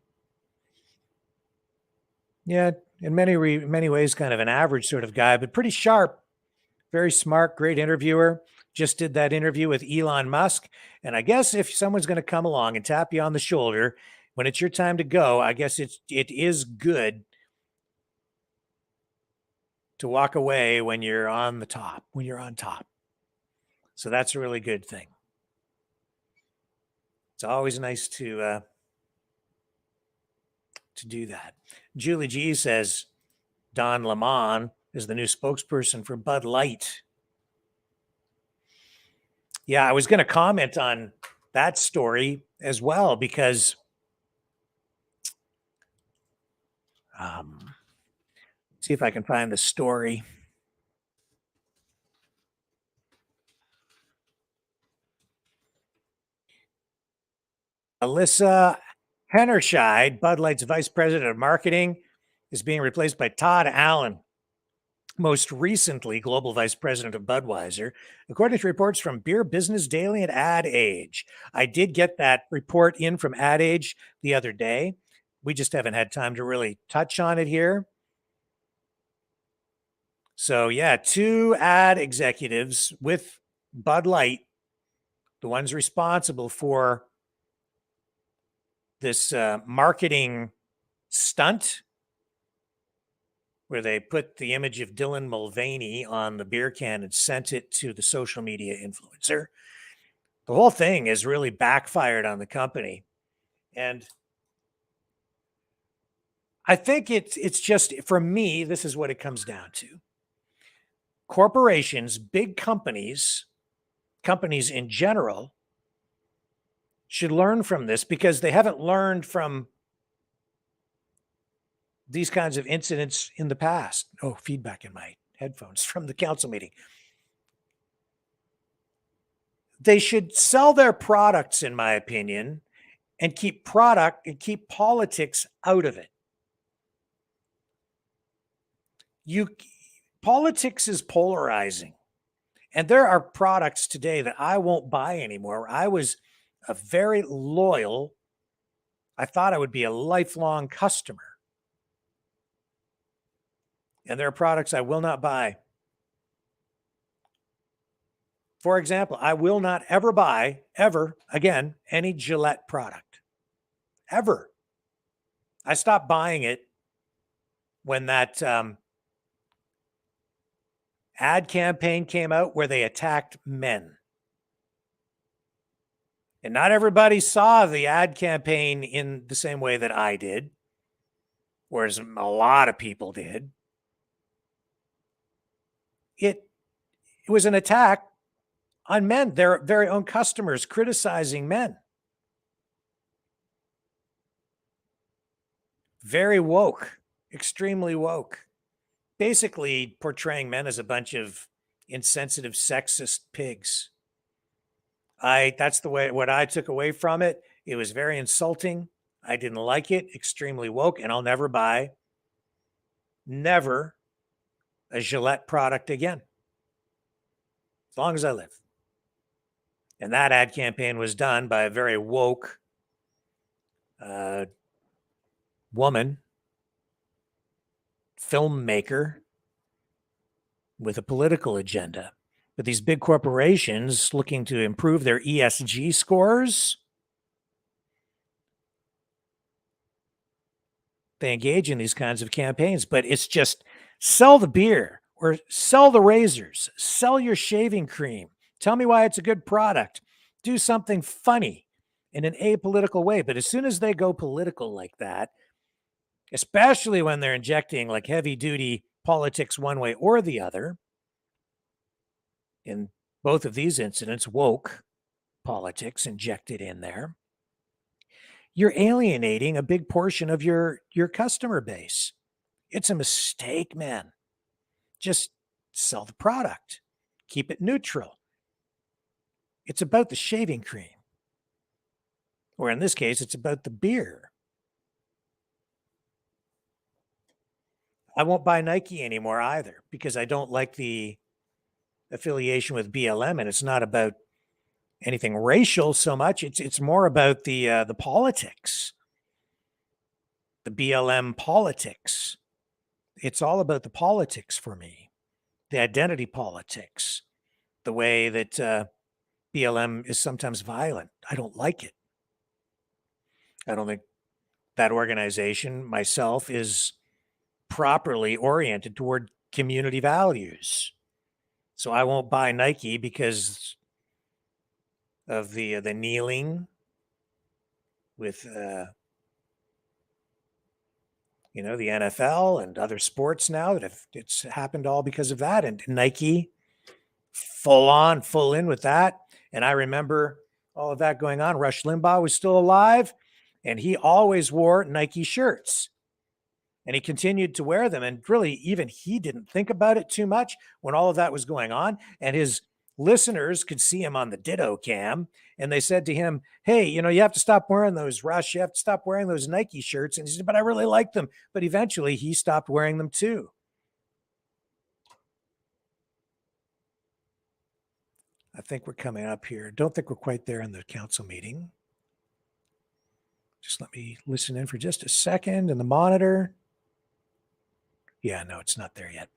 Yeah, in many ways, kind of an average sort of guy, but pretty sharp, very smart, great interviewer. Just did that interview with Elon Musk. And I guess if someone's going to come along and tap you on the shoulder when it's your time to go, I guess it is good to walk away when you're on the top, when you're on top. So that's a really good thing. It's always nice to do that. Julie G says Don Lemon is the new spokesperson for Bud Light. Yeah, I was going to comment on that story as well because see if I can find the story. Alyssa Hennerscheid, Bud Light's vice president of marketing, is being replaced by Todd Allen, most recently global vice president of Budweiser, according to reports from Beer Business Daily and Ad Age. I did get that report in from Ad Age the other day. We just haven't had time to really touch on it here. So yeah, 2 ad executives with Bud Light, the ones responsible for this marketing stunt where they put the image of Dylan Mulvaney on the beer can and sent it to the social media influencer. The whole thing has really backfired on the company. And I think it's just, for me, this is what it comes down to. Corporations, big companies in general, should learn from this because they haven't learned from these kinds of incidents in the past. Oh, feedback in my headphones from the council meeting. They should sell their products, in my opinion, and keep politics out of it. Politics is polarizing. And there are products today that I won't buy anymore. I was a very loyal, I thought I would be a lifelong customer. And there are products I will not buy. For example, I will not ever buy, ever again, any Gillette product. Ever. I stopped buying it when that ad campaign came out where they attacked men. And not everybody saw the ad campaign in the same way that I did, whereas a lot of people did. It was an attack on men, their very own customers, criticizing men. Very woke, extremely woke. Basically portraying men as a bunch of insensitive, sexist pigs. That's the way, what I took away from it. It was very insulting. I didn't like it, extremely woke, and I'll never buy, never, a Gillette product again. As long as I live. And that ad campaign was done by a very woke woman, filmmaker, with a political agenda. But these big corporations looking to improve their ESG scores, they engage in these kinds of campaigns. But it's just sell the beer or sell the razors, sell your shaving cream. Tell me why it's a good product. Do something funny in an apolitical way. But as soon as they go political like that, especially when they're injecting like heavy duty politics one way or the other, in both of these incidents, woke politics injected in there, you're alienating a big portion of your customer base. It's a mistake, man. Just sell the product. Keep it neutral. It's about the shaving cream. Or in this case, it's about the beer. I won't buy Nike anymore either because I don't like the affiliation with BLM, and it's not about anything racial so much. It's more about the politics, the BLM politics. It's all about the politics for me, the identity politics, the way that BLM is sometimes violent. I don't like it. I don't think that organization, myself, is properly oriented toward community values. So I won't buy Nike because of the kneeling with the NFL and other sports now that it's happened all because of that. And Nike full in with that. And I remember all of that going on. Rush Limbaugh was still alive and he always wore Nike shirts. And he continued to wear them. And really, even he didn't think about it too much when all of that was going on. And his listeners could see him on the Ditto cam. And they said to him, hey, you have to stop wearing those, Rush. You have to stop wearing those Nike shirts. And he said, but I really like them. But eventually he stopped wearing them too. I think we're coming up here. Don't think we're quite there in the council meeting. Just let me listen in for just a second in the monitor. Yeah, no, it's not there yet.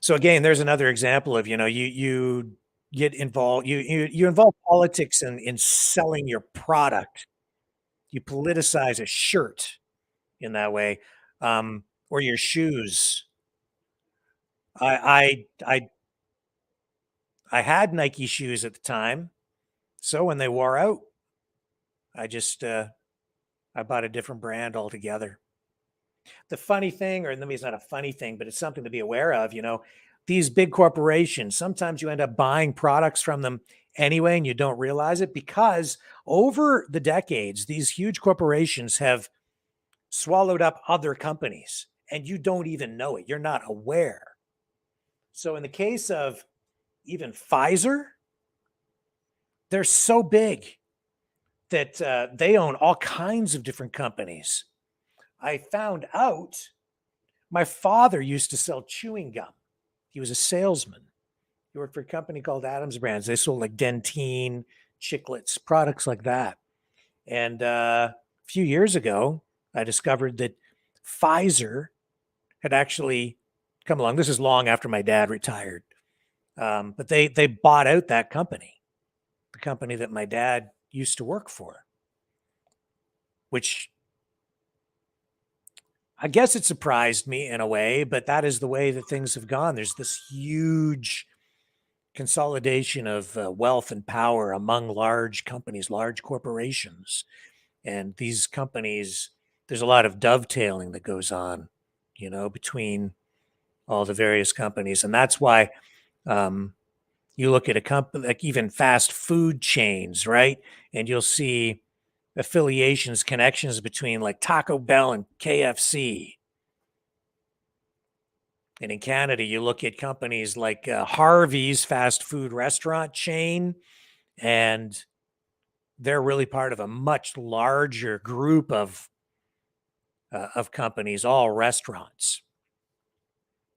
So again, there's another example of, you get involved, you involve politics in selling your product. You politicize a shirt in that way, or your shoes. I had Nike shoes at the time. So when they wore out, I just, I bought a different brand altogether. The funny thing, or maybe it's not a funny thing, but it's something to be aware of, these big corporations, sometimes you end up buying products from them anyway, and you don't realize it because over the decades, these huge corporations have swallowed up other companies and you don't even know it. You're not aware. So in the case of even Pfizer, they're so big that they own all kinds of different companies. I found out my father used to sell chewing gum. He was a salesman. He worked for a company called Adams Brands. They sold like Dentyne, Chiclets, products like that. And a few years ago, I discovered that Pfizer had actually come along. This is long after my dad retired. But they bought out that company, the company that my dad used to work for, which I guess it surprised me in a way, but that is the way that things have gone. There's this huge consolidation of wealth and power among large companies, large corporations. And these companies, there's a lot of dovetailing that goes on, between all the various companies. And that's why you look at a company like even fast food chains, right? And you'll see affiliations, connections between like Taco Bell and KFC. And in Canada, you look at companies like Harvey's fast food restaurant chain, and they're really part of a much larger group of companies, all restaurants.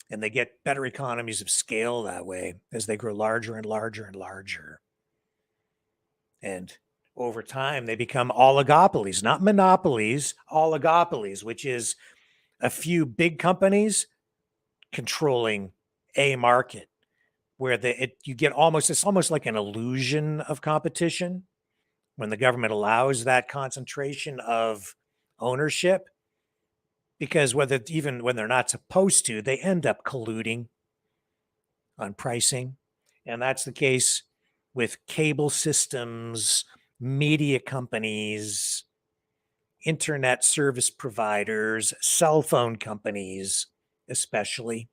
And they get better economies of scale that way as they grow larger and larger and larger. And over time, they become oligopolies, not monopolies, oligopolies, which is a few big companies controlling a market where it's almost like an illusion of competition when the government allows that concentration of ownership, because even when they're not supposed to, they end up colluding on pricing. And that's the case with cable systems, media companies, internet service providers, cell phone companies, especially.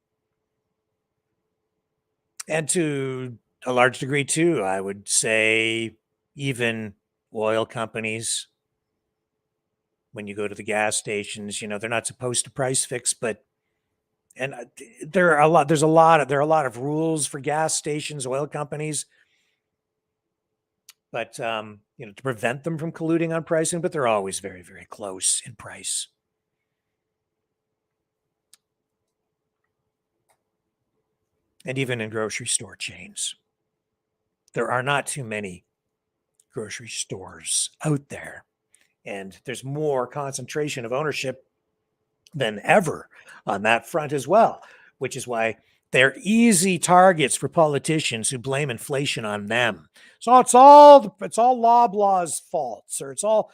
And to a large degree, too, I would say even oil companies. When you go to the gas stations, they're not supposed to price fix, but there are a lot of rules for gas stations, oil companies, but to prevent them from colluding on pricing, but they're always very, very close in price. And even in grocery store chains, there are not too many grocery stores out there, and there's more concentration of ownership than ever on that front as well, which is why they're easy targets for politicians who blame inflation on them. So it's all Loblaw's faults, or it's all,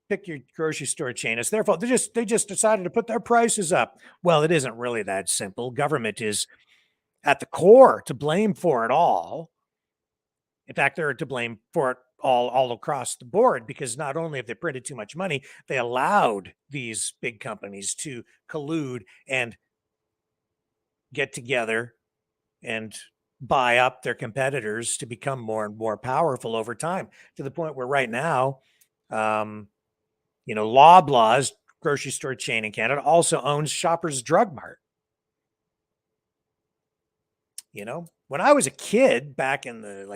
pick your grocery store chain. It's their fault. They just decided to put their prices up. Well, it isn't really that simple. Government is at the core to blame for it all. In fact, they're to blame for it all across the board, because not only have they printed too much money, they allowed these big companies to collude and get together and buy up their competitors to become more and more powerful over time, to the point where right now, Loblaw's grocery store chain in Canada also owns Shoppers Drug Mart. When I was a kid back in the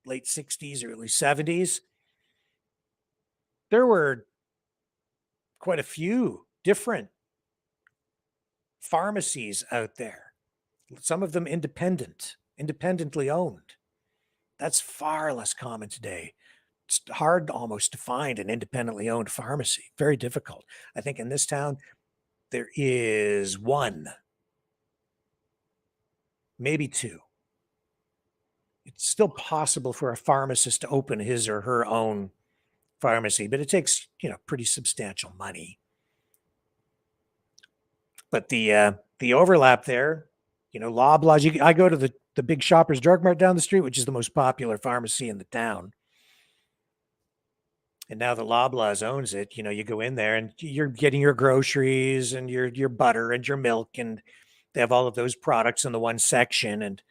late 60s, early 70s, there were quite a few different pharmacies out there, some of them independently owned. That's far less common today. It's hard almost to find an independently owned pharmacy, very difficult. I think in this town, there is one, maybe two. It's still possible for a pharmacist to open his or her own pharmacy, but it takes, pretty substantial money. But the overlap there, Loblaws, I go to the big Shoppers Drug Mart down the street, which is the most popular pharmacy in the town. And now that Loblaws owns it, you go in there and you're getting your groceries and your butter and your milk, and they have all of those products in the one section. And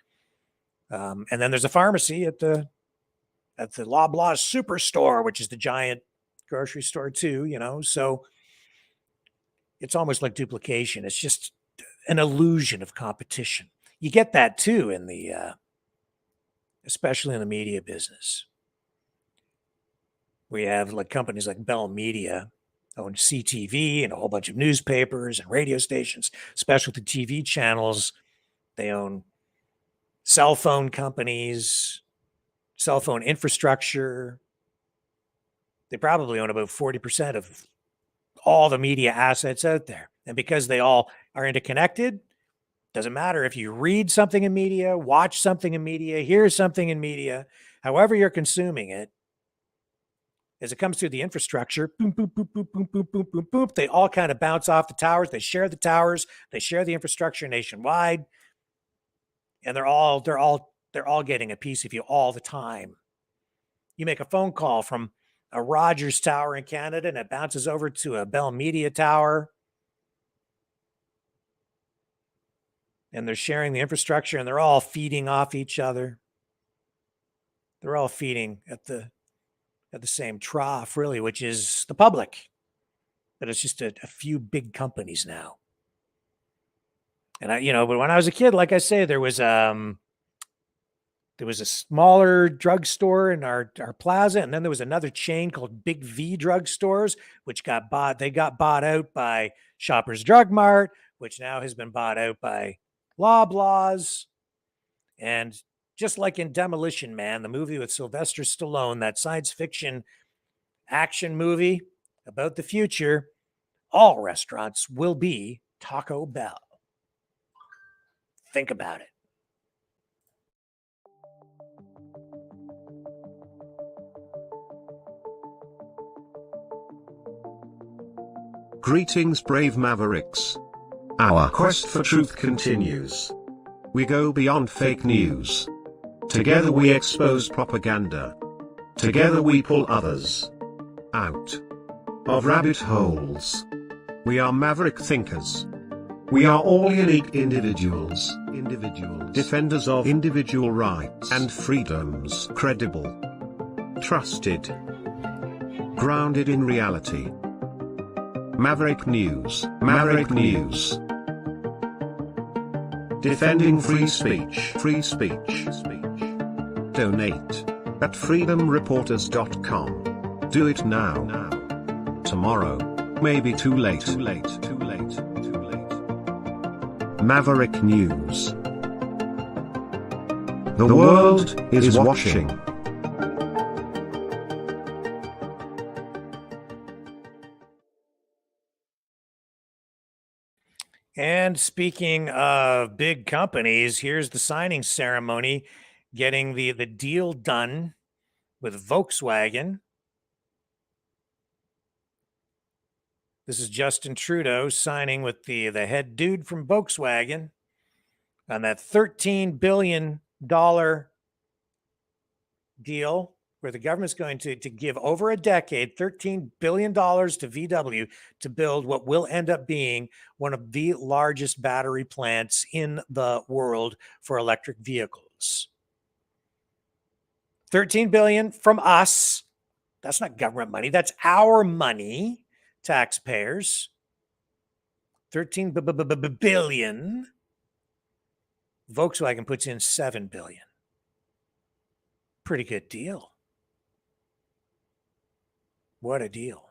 then there's a pharmacy at the Loblaws Superstore, which is the giant grocery store too, so it's almost like duplication. It's just an illusion of competition. You get that too in the especially in the media business. We have like companies like Bell Media own CTV and a whole bunch of newspapers and radio stations, specialty TV channels. They own cell phone companies, cell phone infrastructure. They probably own about 40% of all the media assets out there. And because they all are interconnected, doesn't matter if you read something in media, watch something in media, hear something in media, however you're consuming it, as it comes through the infrastructure, boom, boom, boom, boom, boom, boom, boom, boom, boom, they all kind of bounce off the towers. They share the infrastructure nationwide, and they're all getting a piece of you all the time. You make a phone call from a Rogers tower in Canada, and it bounces over to a Bell Media tower, and they're sharing the infrastructure, and they're all feeding off each other. They're all feeding at the same trough, really, which is the public. But it's just a few big companies now. And but when I was a kid, like I say, there was a smaller drugstore in our plaza, and then there was another chain called Big V drugstores, which got bought out by Shoppers Drug Mart, which now has been bought out by Loblaws. And just like in Demolition Man, the movie with Sylvester Stallone, that science fiction action movie about the future, all restaurants will be Taco Bell. Think about it. Greetings, brave Mavericks. Our quest for truth continues. We go beyond fake news. Together we expose propaganda. Together we pull others out of rabbit holes. We are maverick thinkers. We are all unique individuals, defenders of individual rights and freedoms, credible, trusted, grounded in reality. Maverick News, Maverick News. Defending free speech, Donate at freedomreporters.com. Do it now. Tomorrow may be too late. Maverick News. The world is watching. And speaking of big companies, here's the signing ceremony, getting the deal done with Volkswagen. This is Justin Trudeau signing with the head dude from Volkswagen on that $13 billion deal where the government's going to give over a decade, $13 billion to VW to build what will end up being one of the largest battery plants in the world for electric vehicles. $13 billion from us. That's not government money. That's our money, taxpayers. 13 billion. Volkswagen puts in 7 billion. Pretty good deal. What a deal.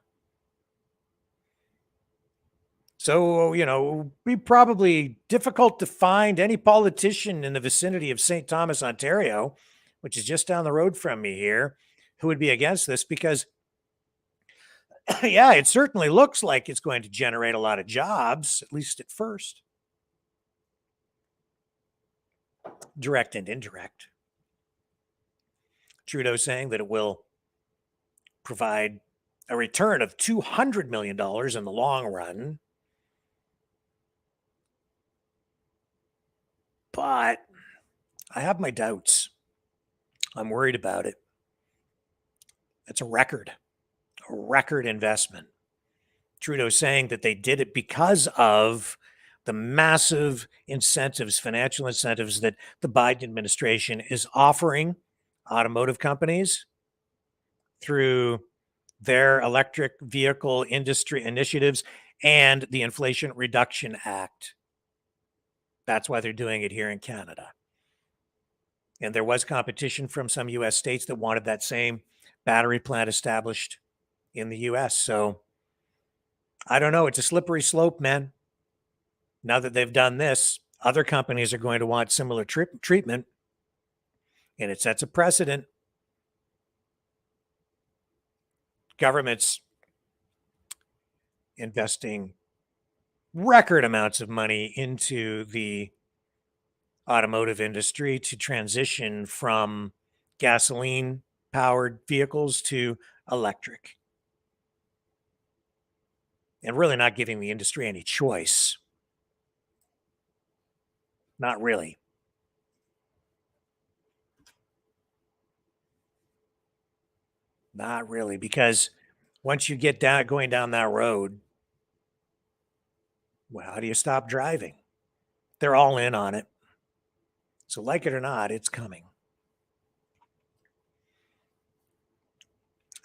So, it'd be probably difficult to find any politician in the vicinity of St. Thomas, Ontario, which is just down the road from me here, who would be against this because, yeah, it certainly looks like it's going to generate a lot of jobs, at least at first. Direct and indirect. Trudeau saying that it will provide a return of $200 million in the long run. But I have my doubts. I'm worried about it. It's a record investment. Trudeau saying that they did it because of the massive incentives, financial incentives that the Biden administration is offering automotive companies through their electric vehicle industry initiatives and the Inflation Reduction Act. That's why they're doing it here in Canada. And there was competition from some U.S. states that wanted that same battery plant established in the U.S. So I don't know. It's a slippery slope, man. Now that they've done this, other companies are going to want similar treatment, and it sets a precedent. Governments investing record amounts of money into the automotive industry to transition from gasoline-powered vehicles to electric, and really not giving the industry any choice. Not really. Not really, because once you get going down that road, well, how do you stop driving? They're all in on it. So like it or not, it's coming.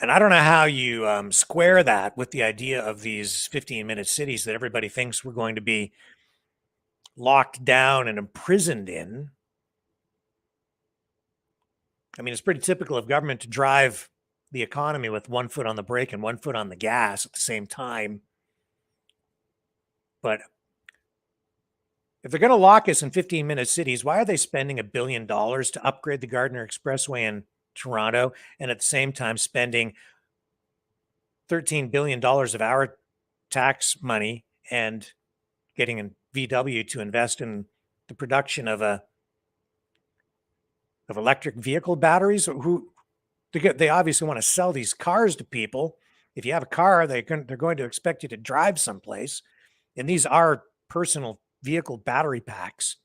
And I don't know how you square that with the idea of these 15-minute cities that everybody thinks we're going to be locked down and imprisoned in. I mean, it's pretty typical of government to drive the economy with one foot on the brake and one foot on the gas at the same time. But if they're going to lock us in 15-minute cities, why are they spending $1 billion to upgrade the Gardiner Expressway in Toronto and at the same time spending $13 billion of our tax money and getting a VW to invest in the production of electric vehicle batteries? They obviously want to sell these cars to people. If you have a car, they're going to expect you to drive someplace, and these are personal vehicle battery packs.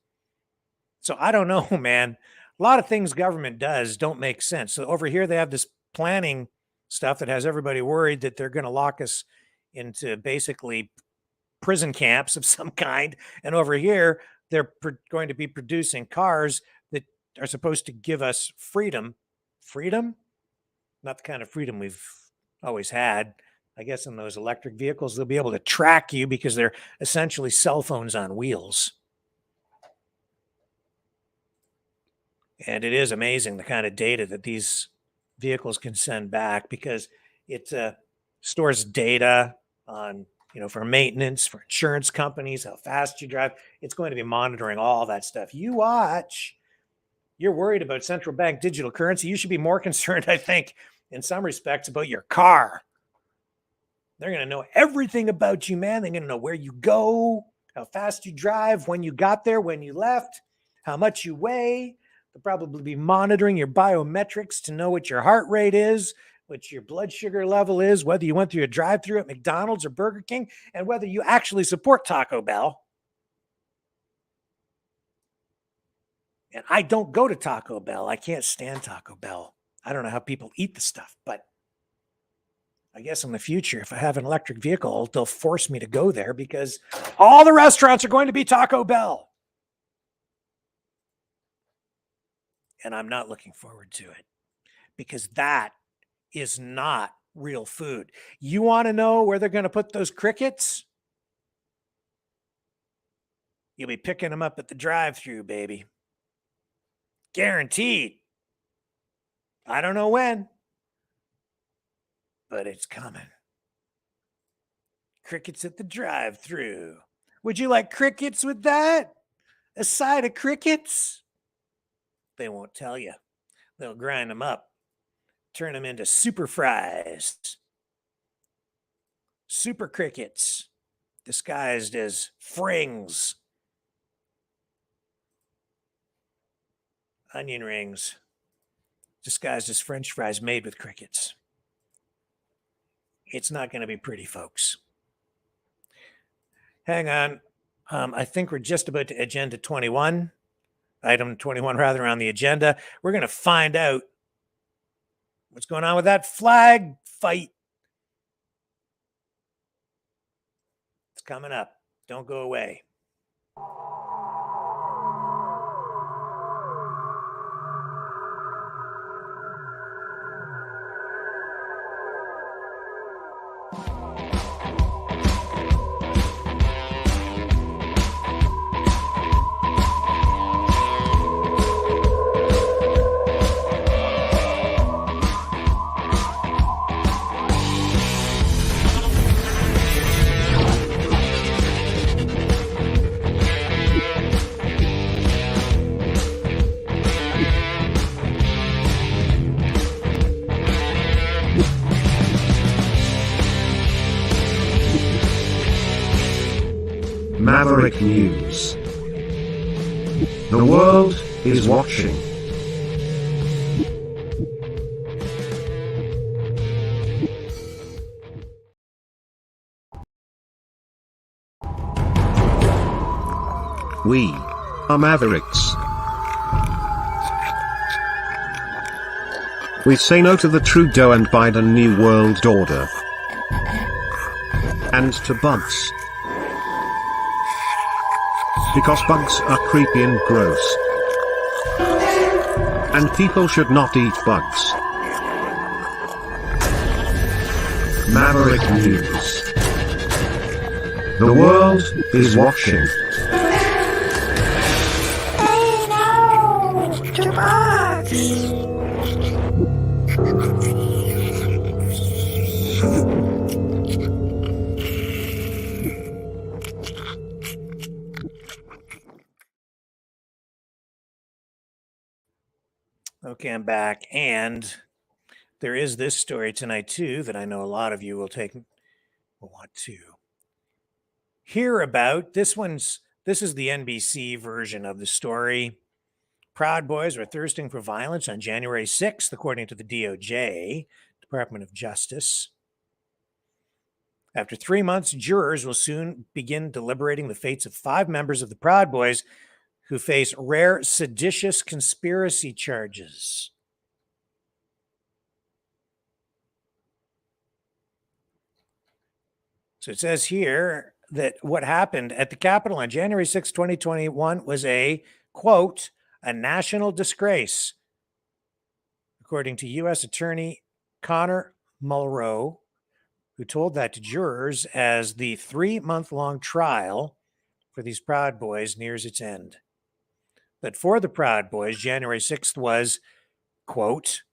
So I don't know, man. A lot of things government does don't make sense. So over here, they have this planning stuff that has everybody worried that they're going to lock us into basically prison camps of some kind. And over here, they're going to be producing cars that are supposed to give us freedom. Freedom? Not the kind of freedom we've always had. I guess in those electric vehicles, they'll be able to track you because they're essentially cell phones on wheels. And it is amazing the kind of data that these vehicles can send back, because it stores data on, for maintenance, for insurance companies, how fast you drive. It's going to be monitoring all that stuff. You watch. You're worried about central bank digital currency. You should be more concerned, I think, in some respects, about your car. They're going to know everything about you, man. They're going to know where you go, how fast you drive, when you got there, when you left, how much you weigh. They'll probably be monitoring your biometrics to know what your heart rate is, what your blood sugar level is, whether you went through a drive-thru at McDonald's or Burger King, and whether you actually support Taco Bell. And I don't go to Taco Bell. I can't stand Taco Bell. I don't know how people eat the stuff, but I guess in the future, if I have an electric vehicle, they'll force me to go there because all the restaurants are going to be Taco Bell. And I'm not looking forward to it, because that is not real food. You want to know where they're going to put those crickets? You'll be picking them up at the drive-thru, baby. Guaranteed. I don't know when, but it's coming. Crickets at the drive-thru. Would you like crickets with that? A side of crickets? They won't tell you. They'll grind them up, turn them into super fries. Super crickets, disguised as frings. Onion rings, disguised as French fries made with crickets. It's not going to be pretty, folks. Hang on. I think we're just about to agenda 21. Item 21, rather, on the agenda. We're going to find out what's going on with that flag fight. It's coming up. Don't go away. Maverick News. The world is watching. We are Mavericks. We say no to the Trudeau and Biden New World Order. And to bugs. Because bugs are creepy and gross. And people should not eat bugs. Maverick News. The world is watching. Hey, no! To bugs! Okay, I'm back. And there is this story tonight, too, that I know a lot of you will want to hear about. This is the NBC version of the story. Proud Boys were thirsting for violence on January 6th, according to the DOJ, Department of Justice. After 3 months, jurors will soon begin deliberating the fates of 5 members of the Proud Boys who face rare seditious conspiracy charges. So it says here that what happened at the Capitol on January 6, 2021 was a, quote, a national disgrace, according to U.S. Attorney Connor Mulrow, who told that to jurors as the 3-month-long trial for these Proud Boys nears its end. But for the Proud Boys, January 6th was, quote,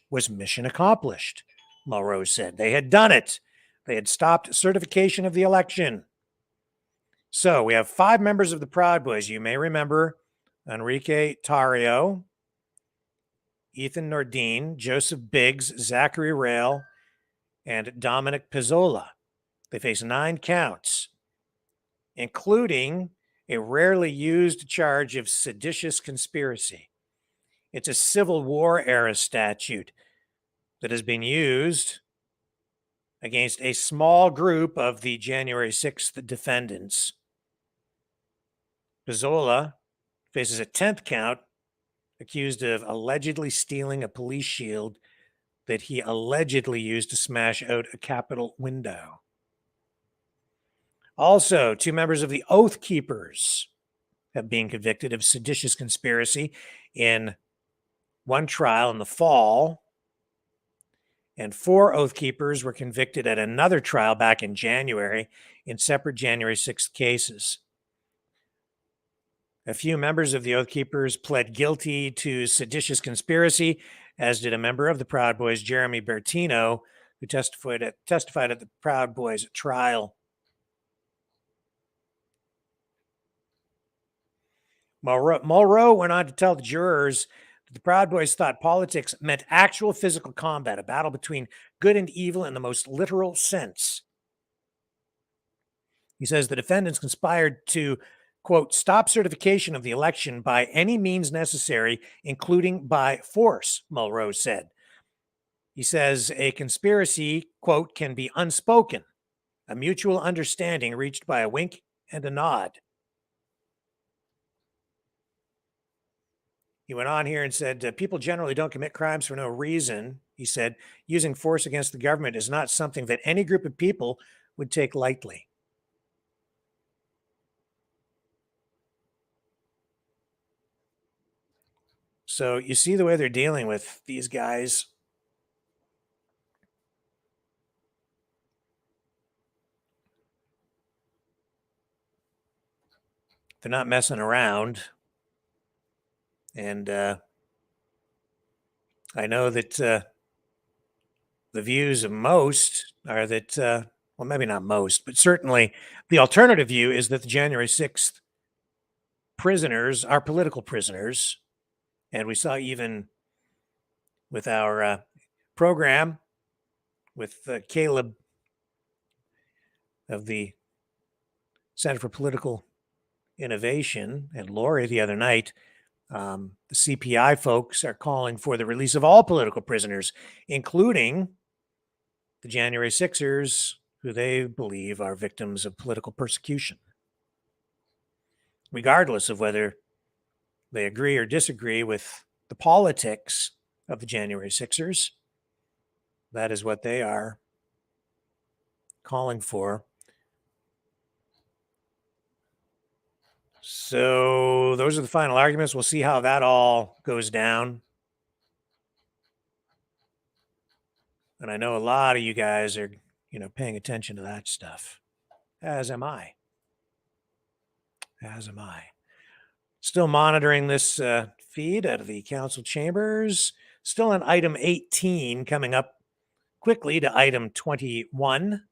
was mission accomplished, Mulrow said. They had done it. They had stopped certification of the election. So we have 5 members of the Proud Boys. You may remember Enrique Tarrio, Ethan Nordine, Joseph Biggs, Zachary Rail, and Dominic Pizzola. They face 9 counts, including a rarely used charge of seditious conspiracy. It's a Civil War era statute that has been used against a small group of the January 6th defendants. Pizzola faces a 10th count, accused of allegedly stealing a police shield that he allegedly used to smash out a Capitol window. Also, 2 members of the Oath Keepers have been convicted of seditious conspiracy in one trial in the fall, and 4 Oath Keepers were convicted at another trial back in January in separate January 6th cases. A few members of the Oath Keepers pled guilty to seditious conspiracy, as did a member of the Proud Boys, Jeremy Bertino, who testified at the Proud Boys trial. Mulrow went on to tell the jurors that the Proud Boys thought politics meant actual physical combat, a battle between good and evil in the most literal sense. He says the defendants conspired to, quote, stop certification of the election by any means necessary, including by force, Mulrow said. He says a conspiracy, quote, can be unspoken, a mutual understanding reached by a wink and a nod. He went on here and said, people generally don't commit crimes for no reason. He said, using force against the government is not something that any group of people would take lightly. So you see the way they're dealing with these guys. They're not messing around. And I know that the views of most are that, well, maybe not most, but certainly the alternative view is that the January 6th prisoners are political prisoners. And we saw even with our program with Caleb of the Center for Political Innovation and Lori the other night, the CPI folks are calling for the release of all political prisoners, including the January 6ers, who they believe are victims of political persecution, regardless of whether they agree or disagree with the politics of the January 6ers. That is what they are calling for. So those are the final arguments. We'll see how that all goes down. And I know a lot of you guys are, paying attention to that stuff, as am I. As am I. Still monitoring this feed out of the council chambers. Still on item 18, coming up quickly to item 21.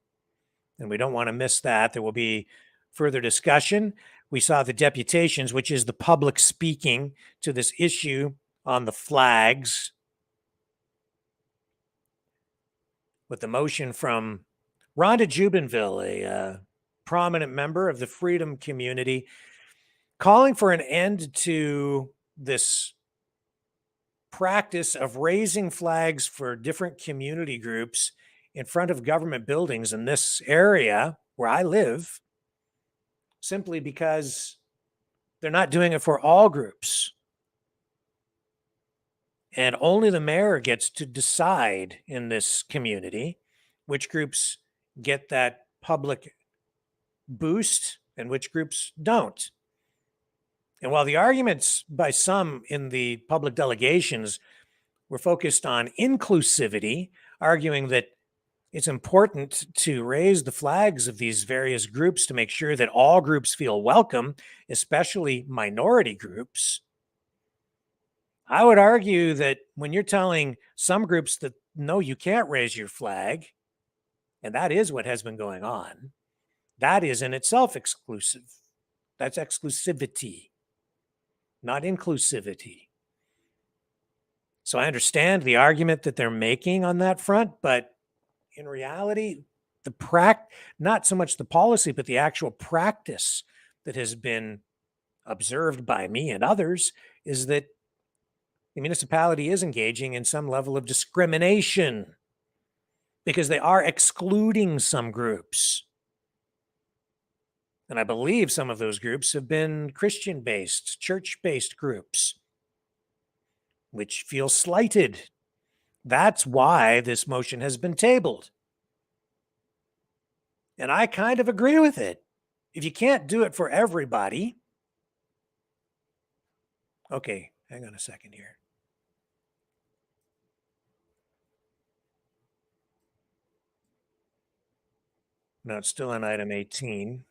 And we don't want to miss that. There will be further discussion. We saw the deputations, which is the public speaking to this issue on the flags, with the motion from Rhonda Jubenville, a prominent member of the Freedom community, calling for an end to this practice of raising flags for different community groups in front of government buildings in this area where I live, simply because they're not doing it for all groups. And only the mayor gets to decide in this community which groups get that public boost and which groups don't. And while the arguments by some in the public delegations were focused on inclusivity, arguing that it's important to raise the flags of these various groups to make sure that all groups feel welcome, especially minority groups, I would argue that when you're telling some groups that, no, you can't raise your flag, and that is what has been going on, that is in itself exclusive. That's exclusivity, not inclusivity. So I understand the argument that they're making on that front, but in reality, not so much the policy, but the actual practice that has been observed by me and others is that the municipality is engaging in some level of discrimination because they are excluding some groups. And I believe some of those groups have been Christian-based, church-based groups, which feel slighted. That's why this motion has been tabled. And I kind of agree with it. If you can't do it for everybody, okay, hang on a second here. No, it's still on item 18.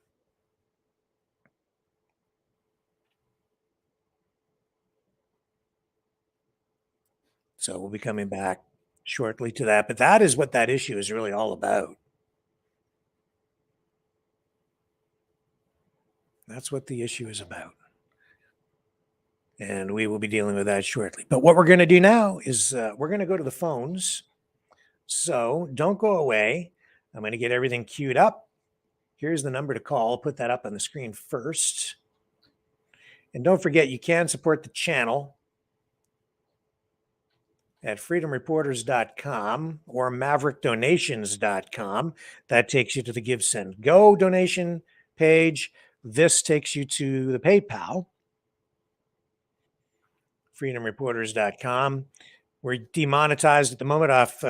So we'll be coming back shortly to that. But that is what that issue is really all about. That's what the issue is about. And we will be dealing with that shortly. But what we're going to do now is we're going to go to the phones. So don't go away. I'm going to get everything queued up. Here's the number to call. I'll put that up on the screen first. And don't forget, you can support the channel at freedomreporters.com or maverickdonations.com. That takes you to the Give Send Go donation page. This takes you to the PayPal, freedomreporters.com. We're demonetized at the moment off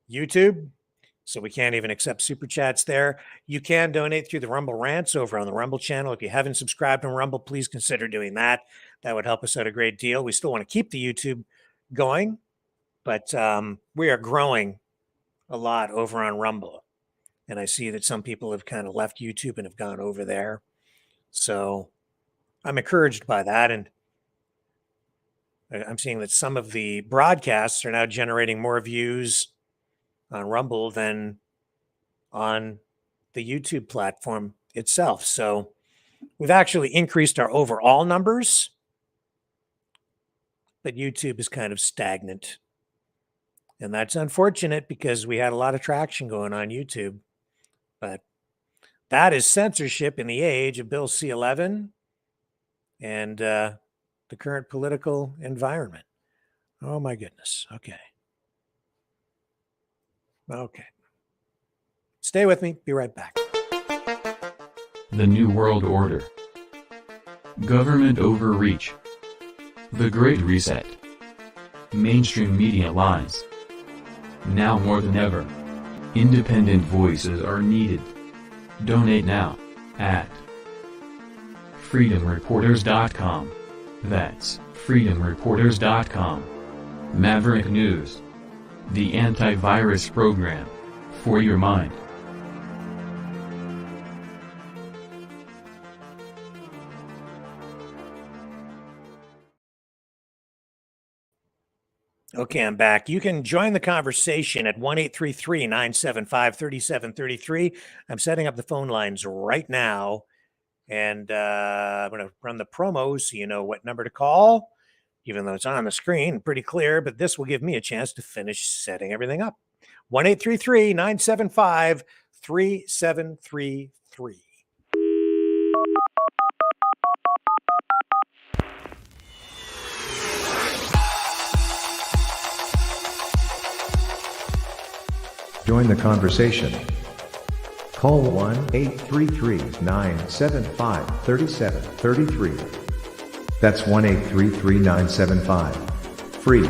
YouTube, so we can't even accept super chats there. You can donate through the Rumble Rants over on the Rumble channel. If you haven't subscribed on Rumble, please consider doing that. That would help us out a great deal. We still want to keep the YouTube going, but we are growing a lot over on Rumble. And I see that some people have kind of left YouTube and have gone over there. So I'm encouraged by that. And I'm seeing that some of the broadcasts are now generating more views on Rumble than on the YouTube platform itself. So we've actually increased our overall numbers, but YouTube is kind of stagnant. And that's unfortunate because we had a lot of traction going on YouTube, but That is censorship in the age of Bill C-11 and the current political environment. Oh my goodness. Okay. Okay. Stay with me. Be right back. The New World Order. Government overreach. The Great Reset. Mainstream media lies. Now more than ever, independent voices are needed. Donate now at freedomreporters.com. That's freedomreporters.com. Maverick News. The antivirus program for your mind. Okay, I'm back. You can join the conversation at 1-833-975-3733. I'm setting up the phone lines right now, and I'm going to run the promo so you know what number to call, even though it's on the screen, pretty clear, but this will give me a chance to finish setting everything up. 1-833-975-3733. Join the conversation. Call 1-833-975-3733. That's 1-833-975-FREE.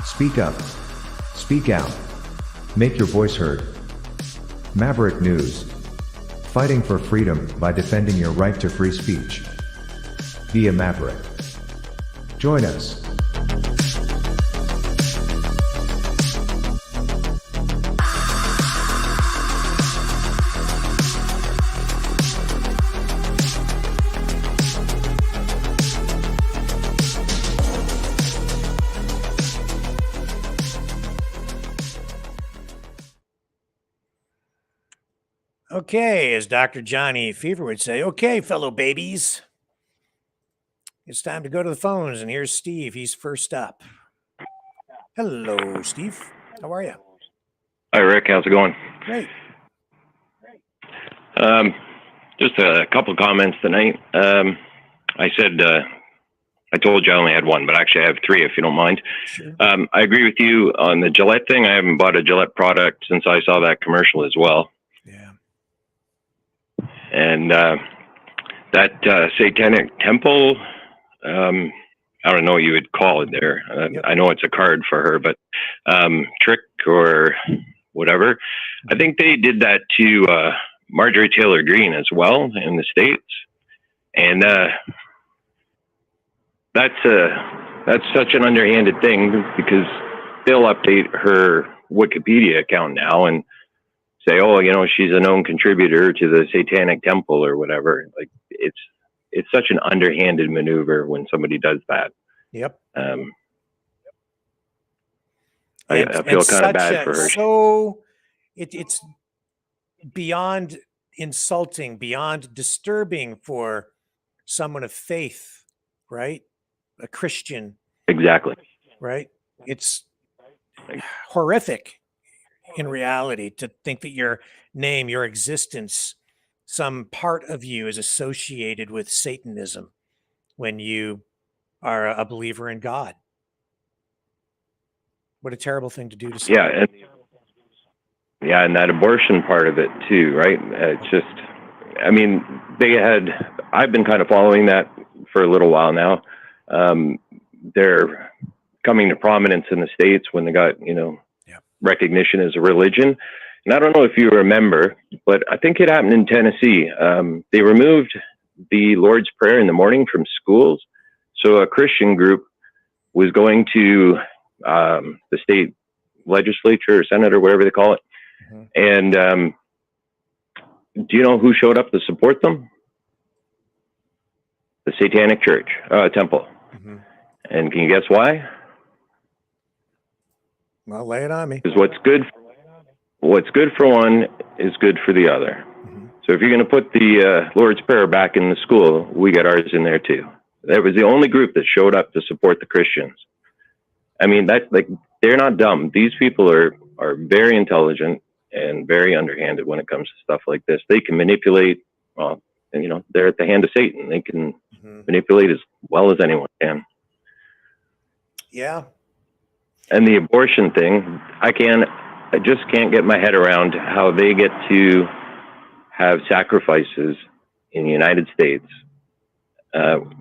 Speak up. Speak out. Make your voice heard. Maverick News. Fighting for freedom by defending your right to free speech. Be a Maverick. Join us. Okay, as Dr. Johnny Fever would say, okay, fellow babies, it's time to go to the phones, and here's Steve. He's first up. Hello, Steve. How are you? Hi, Rick. How's it going? Great. Just a couple of comments tonight. I said, I told you I only had one, but actually I have three, if you don't mind. Sure. I agree with you on the Gillette thing. I haven't bought a Gillette product since I saw that commercial as well. Yeah. And that satanic temple, I don't know what you would call it there. Yep. I know it's a card for her, but trick or whatever. I think they did that to Marjorie Taylor Greene as well in the States. And that's such an underhanded thing, because they'll update her Wikipedia account now and say, oh, you know, she's a known contributor to the Satanic Temple or whatever. Like, it's such an underhanded maneuver when somebody does that. Yep. I feel kind of bad for her. So it's beyond insulting, beyond disturbing for someone of faith, right? A Christian. Exactly. Right? It's horrific in reality to think that your name, your existence, some part of you is associated with Satanism when you are a believer in God. What a terrible thing to do to someone. Yeah, and that abortion part of it too, right? It's just, I mean, I've been kind of following that for a little while now. They're coming to prominence in the States when they got, recognition as a religion. And I don't know if you remember, but I think it happened in Tennessee. They removed the Lord's Prayer in the morning from schools. So a Christian group was going to the state legislature or Senate or whatever they call it. Mm-hmm. And do you know who showed up to support them? The Satanic Church, Temple. Mm-hmm. And can you guess why? Well, lay it on me. Because what's good for one is good for the other. Mm-hmm. So if you're going to put the Lord's Prayer back in the school, we got ours in there too. That was the only group that showed up to support the Christians. I mean, they're not dumb. These people are are very intelligent and very underhanded when it comes to stuff like this. They can manipulate, well, and you know, they're at the hand of Satan. They can manipulate as well as anyone can. Yeah. And the abortion thing, I just can't get my head around how they get to have sacrifices in the United States.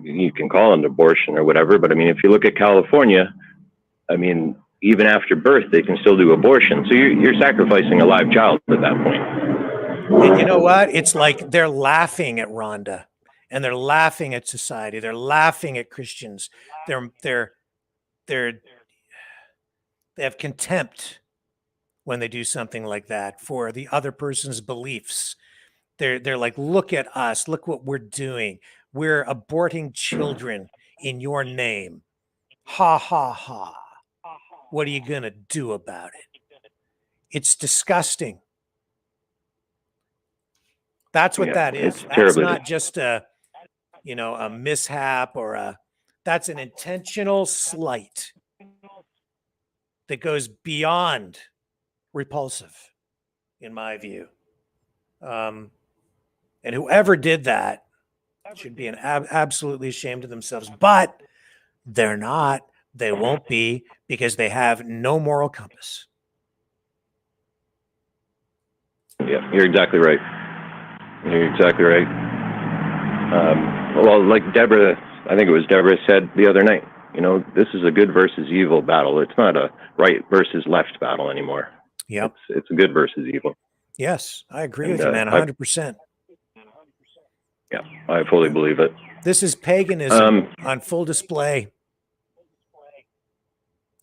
You can call it an abortion or whatever, but I mean, if you look at California, I mean, even after birth, they can still do abortion. So you're sacrificing a live child at that point. And you know what? It's like they're laughing at Rhonda, and they're laughing at society. They're laughing at Christians. They have contempt when they do something like that for the other person's beliefs. They're like, look at us, look what we're doing. We're aborting children in your name. Ha ha ha. What are you gonna do about it? It's disgusting. That's what that is. That's not just a mishap or that's an intentional slight that goes beyond repulsive, in my view. And whoever did that should be absolutely ashamed of themselves, but they're not. They won't be, because they have no moral compass. Yeah, you're exactly right. You're exactly right. Well, like Deborah, I think it was Deborah said the other night, you know, this is a good versus evil battle. It's not a right versus left battle anymore. Yep. It's a good versus evil. Yes, I agree with you, man, 100%. Yeah, I fully believe it. This is paganism on full display.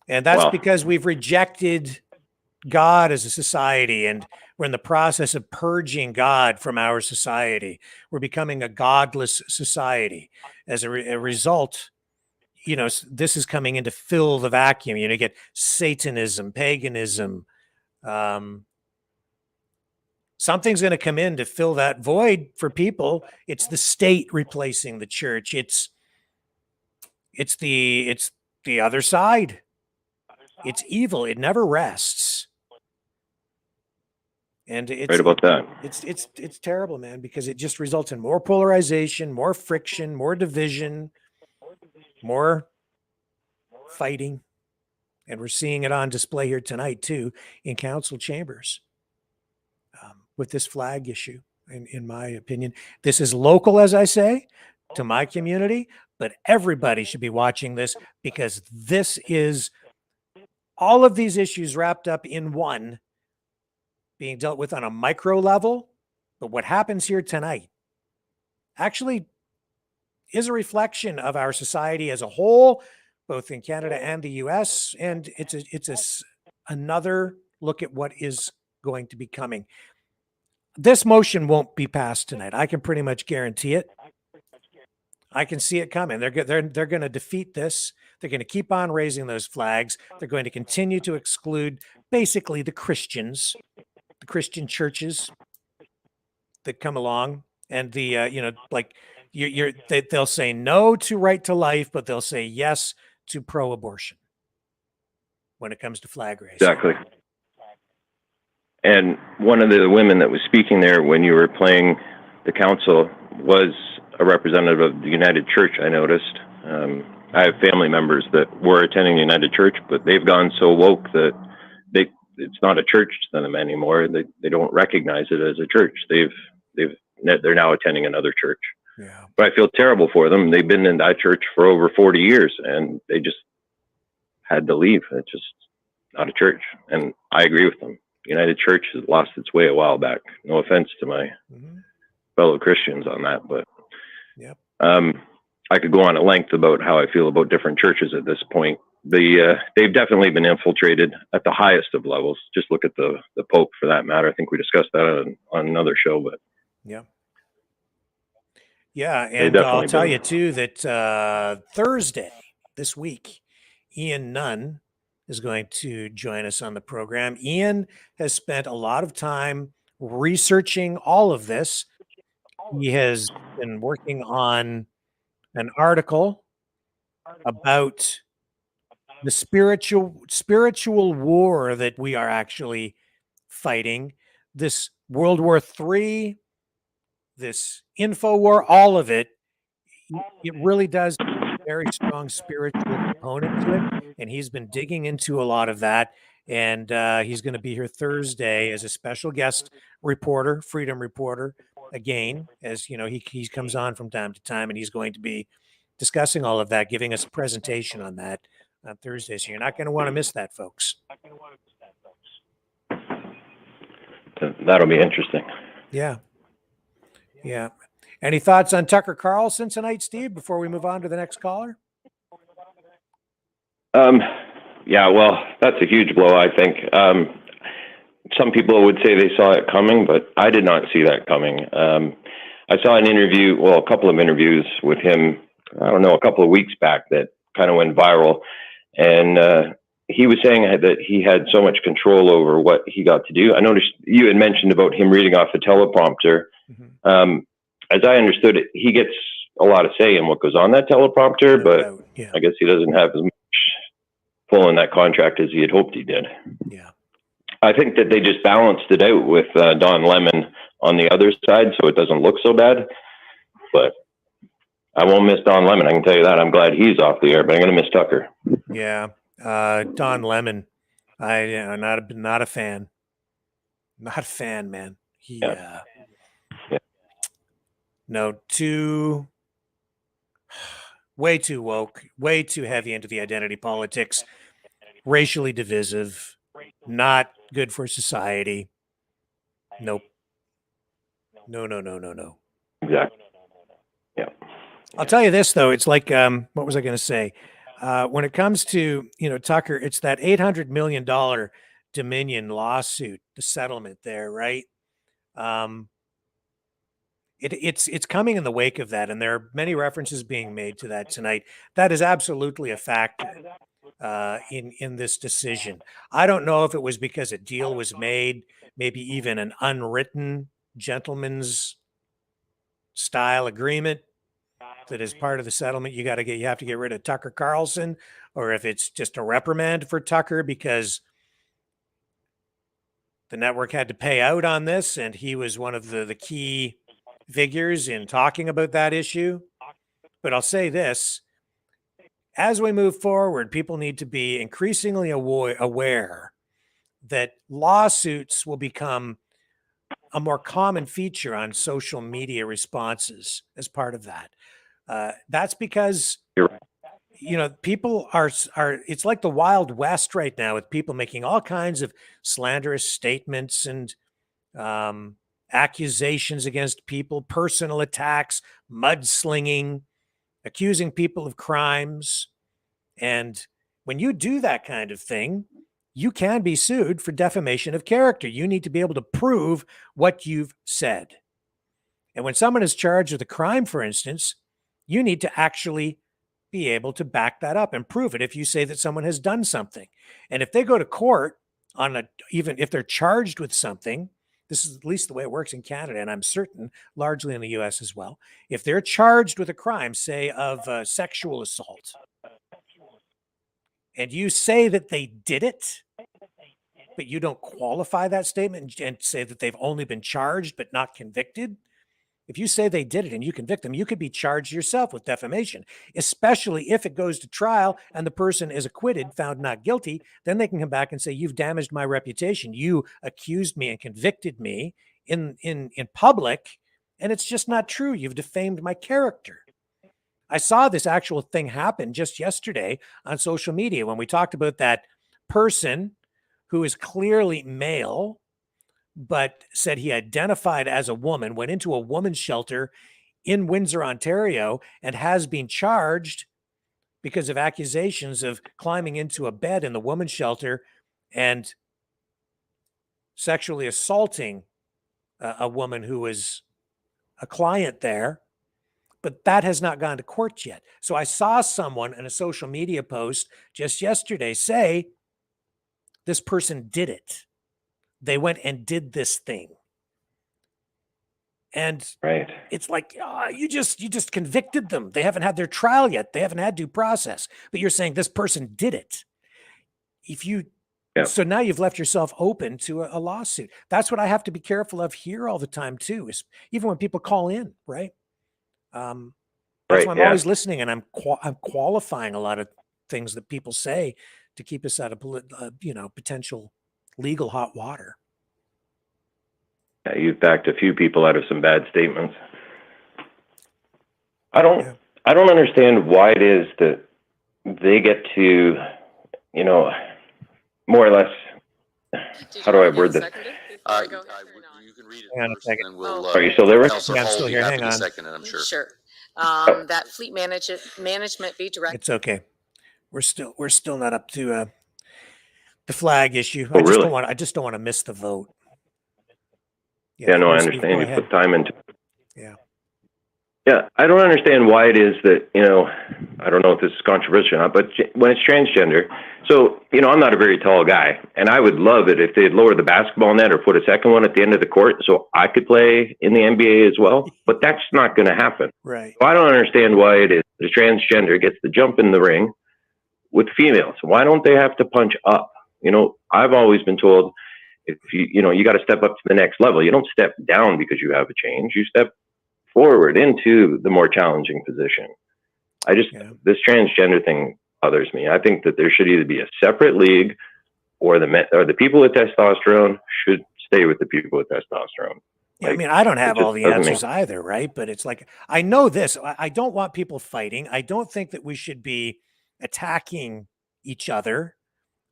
And that's because we've rejected God as a society, and we're in the process of purging God from our society. We're becoming a godless society. As a result, you know, this is coming in to fill the vacuum. You know, you get Satanism, paganism. Something's going to come in to fill that void for people. It's the state replacing the church. It's the other side. It's evil. It never rests. And it's right about that. It's terrible, man, because it just results in more polarization, more friction, more division, more fighting. And we're seeing it on display here tonight too, in council chambers, with this flag issue. In my opinion, this is local, as I say, to my community, but everybody should be watching this, because this is all of these issues wrapped up in one, being dealt with on a micro level. But what happens here tonight actually is a reflection of our society as a whole, both in Canada and the US. And it's another look at what is going to be coming. This motion won't be passed tonight. I can pretty much guarantee it. I can see it coming. They're going to defeat this. They're going to keep on raising those flags. They're going to continue to exclude basically the Christians, the Christian churches that come along, and the they'll say no to right to life, but they'll say yes to pro-abortion when it comes to flag raising. Exactly. And one of the women that was speaking there when you were playing the council was a representative of the United Church, I noticed. I have family members that were attending the United Church, but they've gone so woke that it's not a church to them anymore. They don't recognize it as a church. They're now attending another church. Yeah. But I feel terrible for them. They've been in that church for over 40 years, and they just had to leave. It's just not a church. And I agree with them. United Church has lost its way a while back. No offense to my fellow Christians on that, but yep. I could go on at length about how I feel about different churches at this point. They've definitely been infiltrated at the highest of levels. Just look at the Pope, for that matter. I think we discussed that on another show, but yeah, and I'll tell you too that Thursday this week, Ian Nunn is going to join us on the program. Ian has spent a lot of time researching all of this. He has been working on an article about the spiritual war that we are actually fighting, this World War III, this info war, all of it, it really does have a very strong spiritual component to it. And he's been digging into a lot of that. And he's going to be here Thursday as a special guest reporter, freedom reporter, again, as you know, he comes on from time to time, and he's going to be discussing all of that, giving us a presentation on that on Thursday. So you're not going to want to miss that, folks. That'll be interesting. Yeah. Yeah. Any thoughts on Tucker Carlson tonight, Steve, before we move on to the next caller? Yeah, well, that's a huge blow, I think. Some people would say they saw it coming, but I did not see that coming. I saw an interview, well, a couple of interviews with him, I don't know, a couple of weeks back that kind of went viral. And he was saying that he had so much control over what he got to do. I noticed you had mentioned about him reading off a teleprompter. Mm-hmm. As I understood it, he gets a lot of say in what goes on that teleprompter, but I guess he doesn't have as much pull in that contract as he had hoped he did. Yeah. I think that they just balanced it out with Don Lemon on the other side, so it doesn't look so bad. But I won't miss Don Lemon, I can tell you that. I'm glad he's off the air, but I'm going to miss Tucker. Yeah. Don Lemon, I'm not a fan. Not a fan, man. He, no, way too woke, way too heavy into the identity politics, racially divisive, not good for society. Nope. No. Exactly. Yeah. I'll tell you this, though. It's like, what was I going to say? When it comes to, Tucker, it's that $800 million Dominion lawsuit, the settlement there, right? It's coming in the wake of that, and there are many references being made to that tonight. That is absolutely a factor in this decision. I don't know if it was because a deal was made, maybe even an unwritten gentleman's style agreement that is part of the settlement. You have to get rid of Tucker Carlson, or if it's just a reprimand for Tucker because the network had to pay out on this, and he was one of the key figures in talking about that issue. But I'll say this, as we move forward, people need to be increasingly aware that lawsuits will become a more common feature on social media responses as part of that. That's because, people are, it's like the Wild West right now with people making all kinds of slanderous statements and accusations against people, personal attacks, mudslinging, accusing people of crimes. And when you do that kind of thing, you can be sued for defamation of character. You need to be able to prove what you've said. And when someone is charged with a crime, for instance, you need to actually be able to back that up and prove it if you say that someone has done something. And if they go to court even if they're charged with something, this is at least the way it works in Canada, and I'm certain largely in the US as well. If they're charged with a crime, say of sexual assault, and you say that they did it, but you don't qualify that statement and say that they've only been charged but not convicted, if you say they did it and you convict them, you could be charged yourself with defamation, especially if it goes to trial and the person is acquitted, found not guilty. Then they can come back and say, you've damaged my reputation. You accused me and convicted me in public, and it's just not true. You've defamed my character. I saw this actual thing happen just yesterday on social media when we talked about that person who is clearly male, but said he identified as a woman, went into a woman's shelter in Windsor, Ontario, and has been charged because of accusations of climbing into a bed in the woman's shelter and sexually assaulting a woman who was a client there. But that has not gone to court yet. So I saw someone in a social media post just yesterday say, this person did it. They went and did this thing. And it's like, you just convicted them. They haven't had their trial yet. They haven't had due process. But you're saying this person did it. if you, Yeah. so now you've left yourself open to a lawsuit. That's what I have to be careful of here all the time too, is even when people call in, right? That's Right, why I'm yeah. always listening, and I'm qualifying a lot of things that people say to keep us out of potential legal hot water. Yeah, you've backed a few people out of some bad statements. I don't understand why it is that they get to, more or less, how do I word this? You can read it Hang on a first, second. and then we'll. Are you still there, Rick? Counselor Yeah, I'm Hall still will be here. happy Hang to on. second it, I'm sure. Sure. That fleet management be directed. It's okay. We're still not up to the flag issue. Oh, I really? just don't want to miss the vote. Yeah, no, I Steve, understand. go You ahead. put time into it. Yeah. Yeah, I don't understand why it is that, I don't know if this is controversial or not, but when it's transgender, so, I'm not a very tall guy, and I would love it if they'd lower the basketball net or put a second one at the end of the court so I could play in the NBA as well, but that's not going to happen. Right. So I don't understand why it is that a transgender gets to jump in the ring with females. Why don't they have to punch up? I've always been told if you got to step up to the next level. You don't step down because you have a change. You step forward into the more challenging position. This transgender thing bothers me. I think that there should either be a separate league, or the people with testosterone should stay with the people with testosterone. Yeah, I mean, I don't have all the answers either, right? But it's like, I know this. I don't want people fighting. I don't think that we should be attacking each other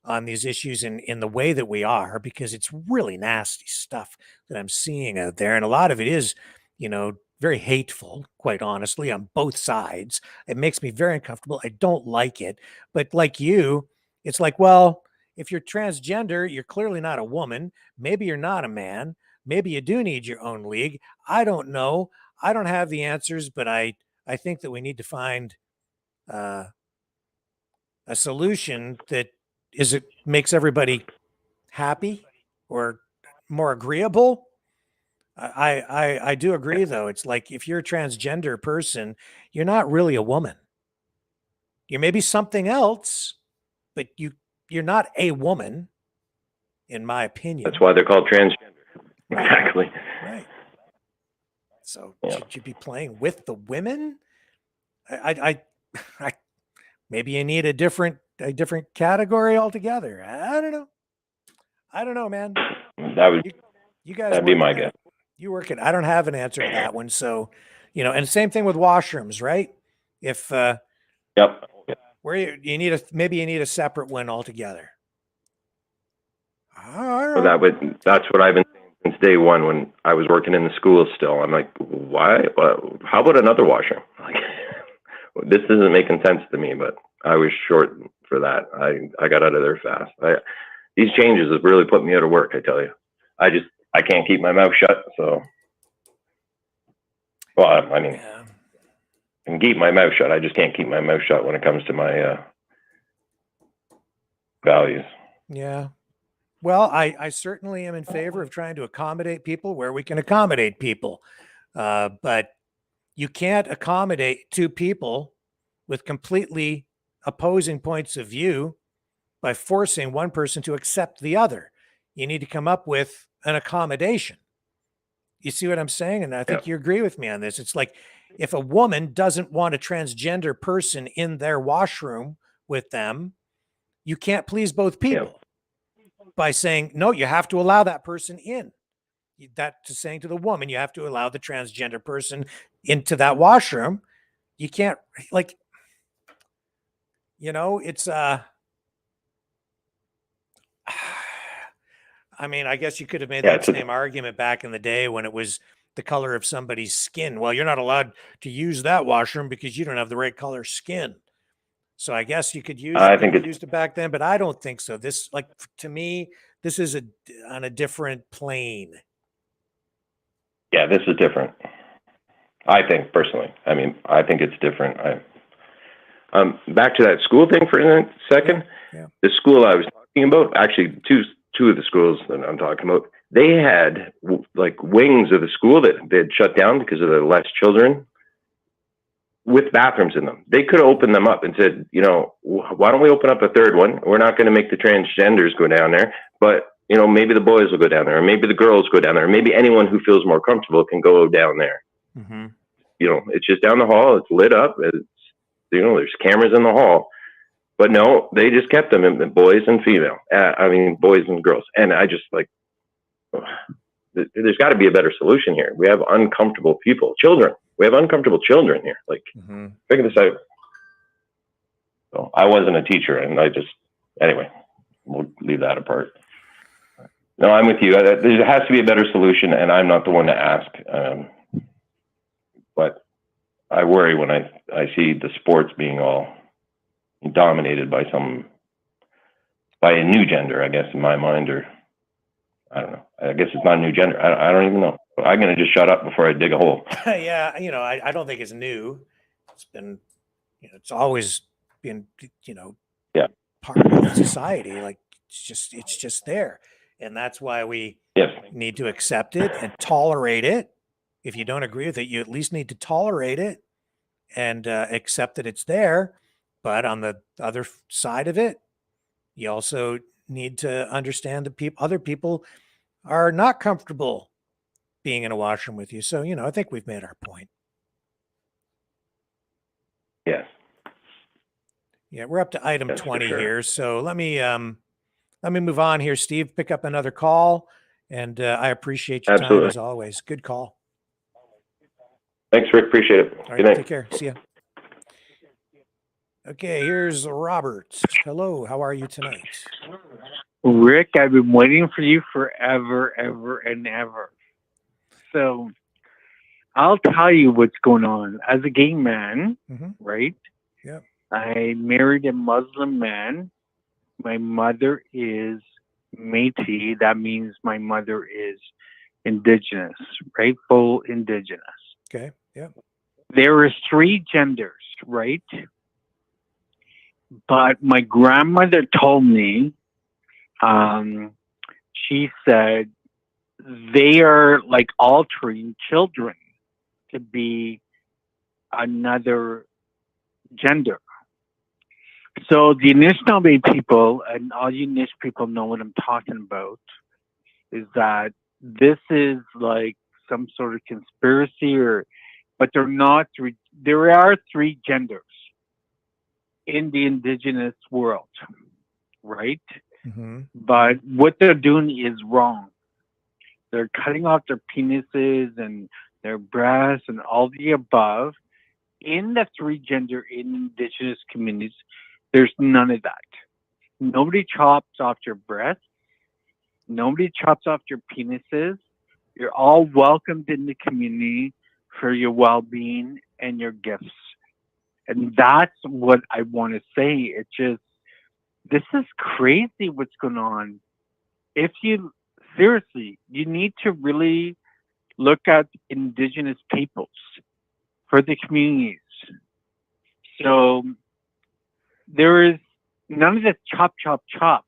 on these issues in the way that we are, because it's really nasty stuff that I'm seeing out there. And a lot of it is, very hateful, quite honestly, on both sides. It makes me very uncomfortable. I don't like it. But like you, it's like, well, if you're transgender, you're clearly not a woman. Maybe you're not a man. Maybe you do need your own league. I don't know. I don't have the answers, but I think that we need to find a solution that makes everybody happy or more agreeable. I do agree, though. It's like, if you're a transgender person, you're not really a woman. You're maybe something else, but you're not a woman, in my opinion. That's why they're called transgender. Exactly. Right. So should you be playing with the women? I maybe you need a different category altogether. I don't know, man. You guys, that'd be my guess. You work it. I don't have an answer to that one. So, and same thing with washrooms, right? If yep, where you need maybe you need a separate one altogether. Well, that's what I've been saying since day one when I was working in the schools still. I'm like, why? How about another washroom? Like, this isn't making sense to me, but I was short for that. I got out of there fast. These changes have really put me out of work, I tell you. I can't keep my mouth shut, so. Well, I mean, I can keep my mouth shut. I just can't keep my mouth shut when it comes to my values. Yeah. Well, I certainly am in favor of trying to accommodate people where we can accommodate people. But you can't accommodate two people with completely opposing points of view by forcing one person to accept the other. You need to come up with an accommodation. You see what I'm saying? And I think you agree with me on this. It's like, if a woman doesn't want a transgender person in their washroom with them, you can't please both people by saying, no, you have to allow that person in. That to saying to the woman, you have to allow the transgender person into that washroom. You can't, like, it's I mean, I guess you could have made that same argument back in the day when it was the color of somebody's skin. Well, you're not allowed to use that washroom because you don't have the right color skin. So I guess you could use used it back then, but I don't think so. This, like, to me, this is on a different plane. Yeah, this is different. I think personally. I mean, I think it's different. Back to that school thing for a second. Yeah. The school I was talking about, actually, two of the schools that I'm talking about, they had like wings of the school that they had shut down because of the less children with bathrooms in them. They could have opened them up and said, you know, why don't we open up a third one? We're not going to make the transgenders go down there, but you know, maybe the boys will go down there, or maybe the girls go down there, or maybe anyone who feels more comfortable can go down there. Mm-hmm. You know, it's just down the hall. It's lit up. It's, you know, there's cameras in the hall. But no, they just kept them in boys and female. I mean, boys and girls. And I just like, there's got to be a better solution here. We have uncomfortable people, children. We have uncomfortable children here. Like, figure this out. So I wasn't a teacher, and anyway, we'll leave that apart. No, I'm with you. There has to be a better solution, and I'm not the one to ask. But I worry when I see the sports being all dominated by a new gender, I guess, in my mind, or I don't know. I guess it's not a new gender. I don't even know. I'm going to just shut up before I dig a hole. Yeah, you know, I don't think it's new. It's been, you know, it's always been, you know, part of society. Like it's just there. And that's why we need to accept it and tolerate it. If you don't agree with it, you at least need to tolerate it and accept that it's there. But on the other side of it, you also need to understand that other people are not comfortable being in a washroom with you. So, you know, I think we've made our point. Yes. Yeah, we're up to item 20 here. So let me move on here, Steve. Pick up another call, and I appreciate your time as always. Good call. Thanks, Rick. Appreciate it. All right, good night. Take care. See ya. Okay, here's Robert. Hello, how are you tonight? Rick, I've been waiting for you forever, ever, and ever. So I'll tell you what's going on. As a gay man, right? Yeah. I married a Muslim man. My mother is Métis. That means my mother is indigenous, right? Full indigenous. Okay. Yeah. There is 3 genders, right? But my grandmother told me, she said they are like altering children to be another gender. So the Anishinaabe people, and all you Nish people know what I'm talking about, is that this is like some sort of conspiracy, but they're not 3. There are 3 genders in the indigenous world, right? But what they're doing is wrong. They're cutting off their penises and their breasts and all the above. In the 3 gender in indigenous communities, there's none of that. Nobody chops off your breasts. Nobody chops off your penises. You're all welcomed in the community for your well-being and your gifts. And that's what I want to say. It's just, this is crazy what's going on. Seriously, you need to really look at indigenous peoples for the communities. So there is none of the chop, chop, chop,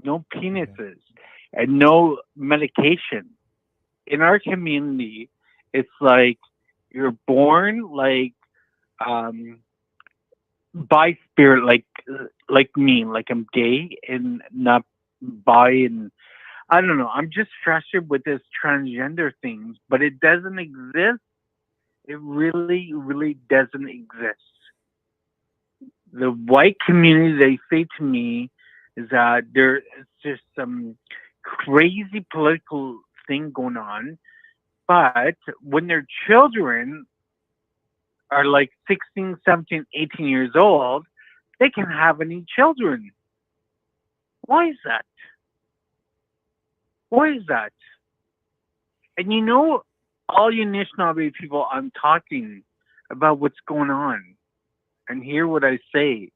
no penises and no medication. In our community, it's like you're born like by spirit, like me, like I'm gay and not bi, and I don't know. I'm just frustrated with this transgender thing, but it doesn't exist. It really, really doesn't exist. The white community, they say to me, is that there's just some crazy political thing going on. But when their children are like 16, 17, 18 years old, they can have any children. Why is that? Why is that? And you know, all you Anishinaabe people, I'm talking about what's going on. And hear what I say.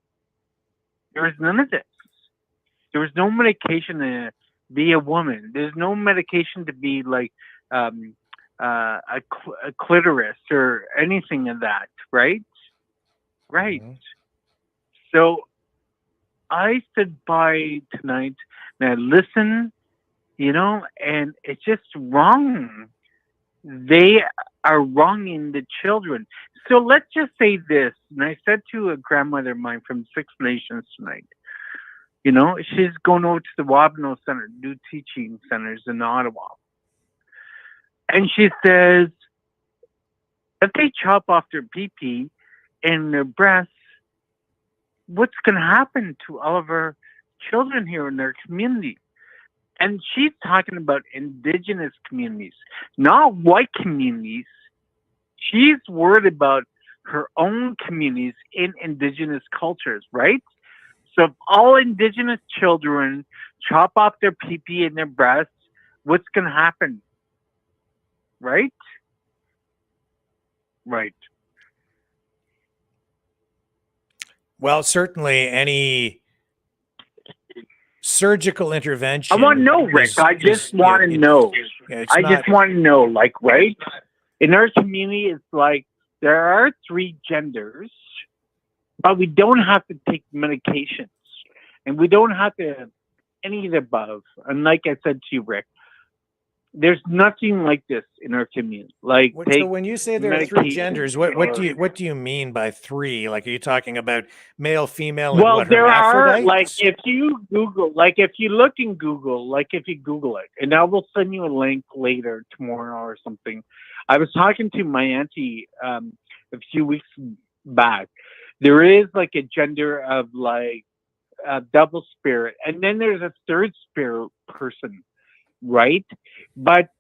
There is none of this. There is no medication to be a woman. There's no medication to be like a clitoris or anything of that, right? Right. So I stood by tonight and I listened, you know, and it's just wrong. they are wronging the children. So let's just say this, and I said to a grandmother of mine from Six Nations tonight, you know, she's going over to the Wabno Center, new teaching centers in Ottawa. And she says, if they chop off their pee-pee and their breasts, what's going to happen to all of our children here in their community? And she's talking about Indigenous communities, not white communities. She's worried about her own communities in Indigenous cultures, right? So if all Indigenous children chop off their pee-pee and their breasts, what's going to happen? Right? Right. Well, certainly any surgical intervention. I want to know, Rick. I just want to know. I just want to know, like, right? In our community, it's like there are 3 genders, but we don't have to take medications. And we don't have to any of the above. And like I said to you, Rick, there's nothing like this in our community. Like, so when you say there are 3 genders, what do you mean by 3? Like, are you talking about male, female, and well, what, there are, hermaphrodites? like, if you look in Google, like if you Google it, and I will send you a link later tomorrow or something. I was talking to my auntie a few weeks back. There is like a gender of like a double spirit, and then there's a third spirit person, right? But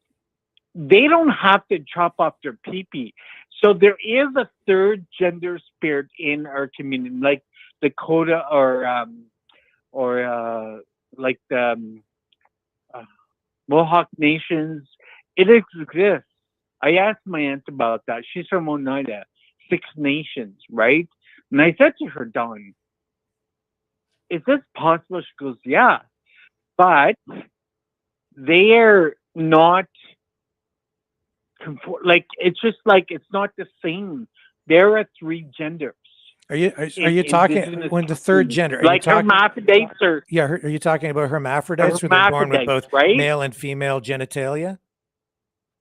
they don't have to chop off their pee-pee. So there is a third gender spirit in our community, like Dakota or like the Mohawk Nations. It exists. I asked my aunt about that. She's from Oneida, Six Nations, right? And I said to her, Dawn, is this possible? She goes, yeah. But they're not, like, it's just like, it's not the same. There are 3 genders. Are you talking when the third gender? Are like you talking, hermaphrodites or... Yeah, are you talking about hermaphrodites, where they're born with both right? male and female genitalia?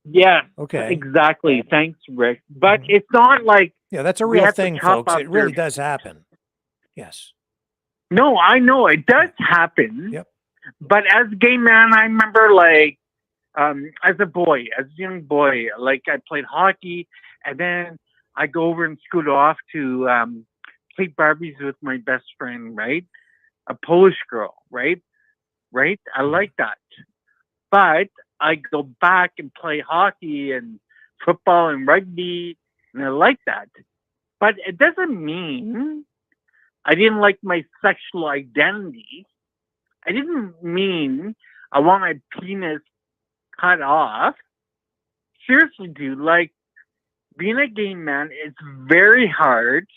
Yeah. Okay. Exactly. Thanks, Rick. But it's not like... Yeah, that's a real thing, folks. It really does happen. Yes. No, I know it does happen. Yep. But as a gay man, I remember, like, as a young boy, like, I played hockey, and then I go over and scoot off to play Barbies with my best friend, right? A Polish girl, right? Right? I like that. But I go back and play hockey and football and rugby, and I like that. But it doesn't mean I didn't like my sexual identity. I didn't mean I want my penis cut off. Seriously, dude, like, being a gay man, it's very hard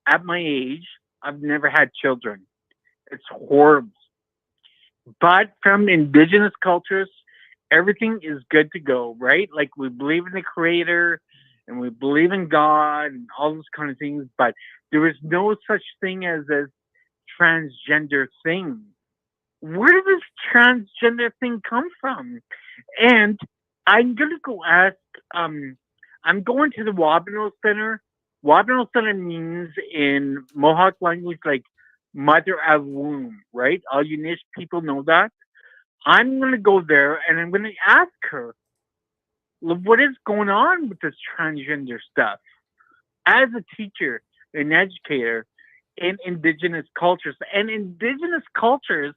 at my age. I've never had children. It's horrible. But from Indigenous cultures, everything is good to go, right? Like, we believe in the Creator and we believe in God and all those kind of things, but there is no such thing as a transgender thing. Where did this transgender thing come from? And I'm going to go ask, I'm going to the Wabno Center. Wabno Center means in Mohawk language, like mother of womb, right? All you Nish people know that. I'm going to go there and I'm going to ask her, what is going on with this transgender stuff? As a teacher, an educator in Indigenous cultures, and Indigenous cultures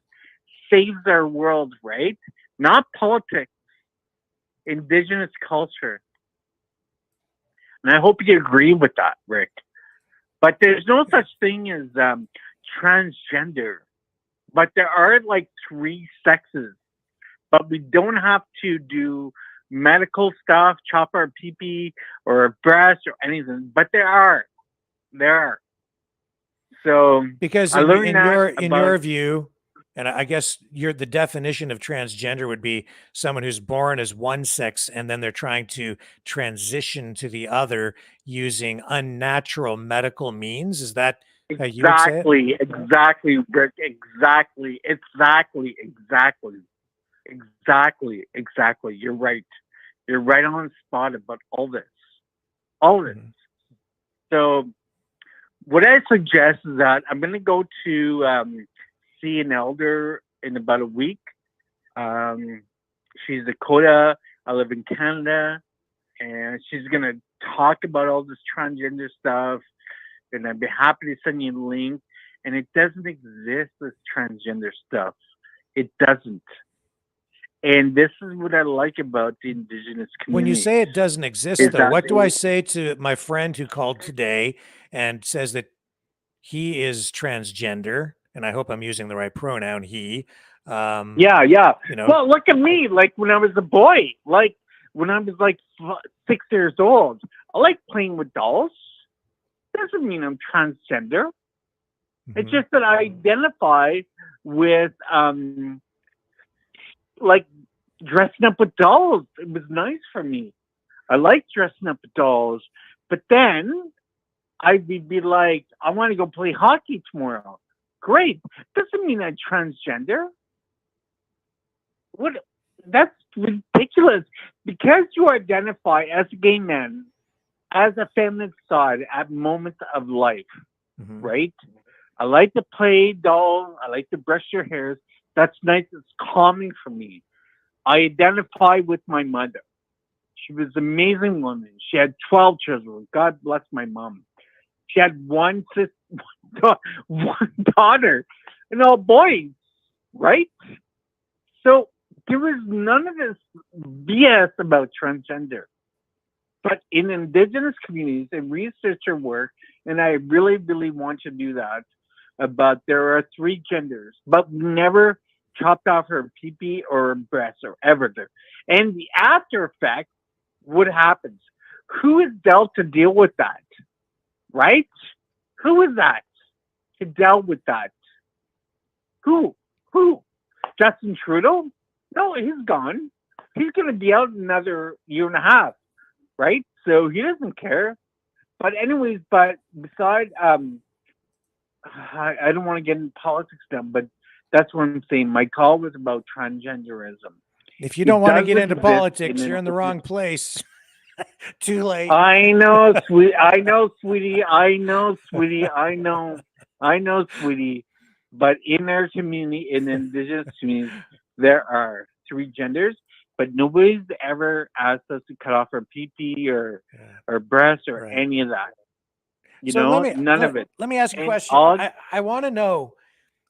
saves our world, right? Not politics, Indigenous culture. And I hope you agree with that, Rick. But there's no such thing as transgender. But there are like 3 sexes. But we don't have to do medical stuff, chop our pee-pee or our breast or anything. But there are. So because I learned in your view, and I guess the definition of transgender would be someone who's born as one sex and then they're trying to transition to the other using unnatural medical means. Is that how you would say it? Exactly, Rick. Exactly. You're right. You're right on the spot about all this. All this. So what I suggest is that I'm going to go to see an elder in about a week. She's Dakota. I live in Canada. And she's going to talk about all this transgender stuff. And I'd be happy to send you a link. And it doesn't exist, this transgender stuff. It doesn't. And this is what I like about the Indigenous community. When you say it doesn't exist, though, what do I say to my friend who called today and says that he is transgender? And I hope I'm using the right pronoun, he. Yeah. You know, Well, look at me. Like when I was a boy, like when I was like 6 years old, I like playing with dolls. Doesn't mean I'm transgender. It's just that I identify with like dressing up with dolls. It was nice for me. I like dressing up with dolls. But then I'd be like, I want to go play hockey tomorrow. Great. Doesn't mean I'm transgender. What? That's ridiculous. Because you identify as a gay man, as a feminine side at moments of life, right? I like to play doll. I like to brush your hairs. That's nice. It's calming for me. I identify with my mother. She was an amazing woman. She had 12 children. God bless my mom. She had one daughter and all boys, right? So there was none of this BS about transgender. But in Indigenous communities and researcher work, and I really, really want to do that, but there are 3 genders, but we never chopped off her pee-pee or her breast or everything. And the after effect, what happens? Who is dealt to deal with that? Right? Who is that to deal with that? Who? Justin Trudeau? No, he's gone. He's going to be out another year and a half, right? So he doesn't care. But anyways, beside, I don't want to get into politics now, but that's what I'm saying. My call was about transgenderism. If you don't want to get into politics, you're in the wrong place. Too late. I know, sweetie. I know, sweetie. I know, sweetie. But in our community, in Indigenous communities, there are 3 genders, but nobody's ever asked us to cut off our pee-pee or breast or any of that. None of it. Let me ask you a question. I want to know,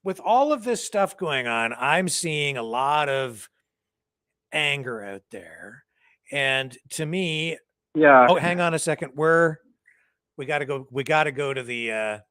with all of this stuff going on, I'm seeing a lot of anger out there. And to me, oh, hang on a second. We got to go to the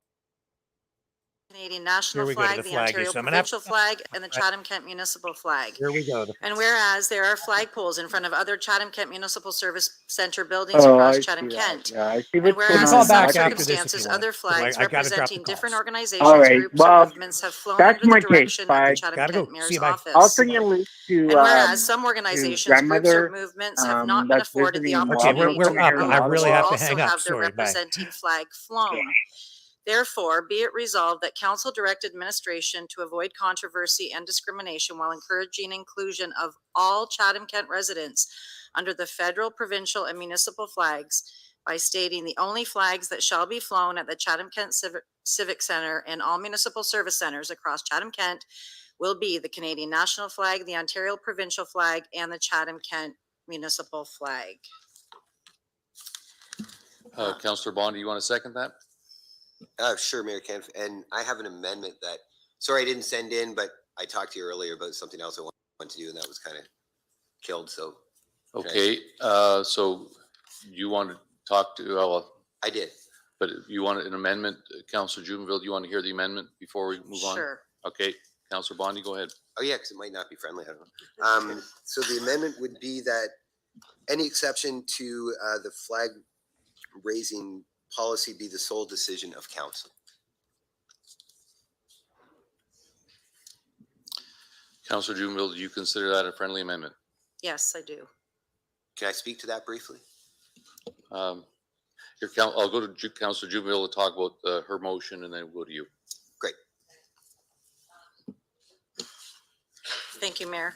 Canadian national flag, the Ontario provincial flag, and the Chatham-Kent municipal flag. Here we go. And whereas there are flagpoles in front of other Chatham-Kent Municipal Service Center buildings across Chatham-Kent, and whereas in some circumstances other flags representing different organizations, groups, or movements have flown under the direction of the Chatham-Kent Mayor's office. I'll send you a link to, and whereas some organizations, groups, or movements have not been afforded the opportunity to also have their representing flag flown. Therefore, be it resolved that Council direct administration to avoid controversy and discrimination while encouraging inclusion of all Chatham-Kent residents under the federal, provincial, and municipal flags by stating the only flags that shall be flown at the Chatham-Kent Civic Centre and all municipal service centres across Chatham-Kent will be the Canadian national flag, the Ontario provincial flag, and the Chatham-Kent municipal flag. Councillor Bondi, you want to second that? Sure, Mayor Kempf. And I have an amendment that, sorry, I didn't send in, but I talked to you earlier about something else I wanted to do, and that was kind of killed. So, okay. So you want to talk to, I did. But you want an amendment, Councillor Jubenville, do you want to hear the amendment before we move on? Sure. Okay. Councillor Bondi, go ahead. Oh, yeah, because it might not be friendly. I don't know. So the amendment would be that any exception to the flag raising policy be the sole decision of council. Councillor Jubenville, do you consider that a friendly amendment? Yes, I do. Can I speak to that briefly? I'll go to Councillor Jubenville to talk about her motion, and then we'll go to you. Great. Thank you, Mayor.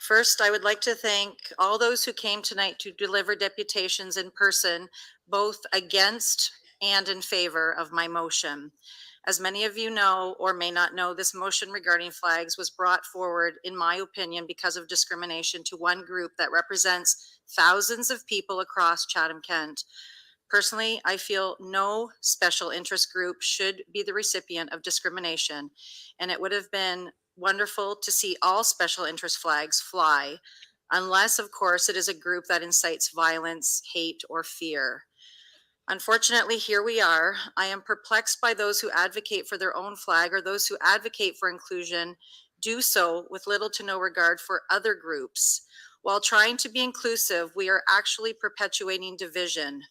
First, I would like to thank all those who came tonight to deliver deputations in person, both against and in favor of my motion. As many of you know or may not know, this motion regarding flags was brought forward, in my opinion, because of discrimination to one group that represents thousands of people across Chatham-Kent. Personally, I feel no special interest group should be the recipient of discrimination, and it would have been wonderful to see all special interest flags fly, unless, of course, it is a group that incites violence, hate, or fear. Unfortunately, here we are. I am perplexed by those who advocate for their own flag, or those who advocate for inclusion do so with little to no regard for other groups. While trying to be inclusive, we are actually perpetuating division.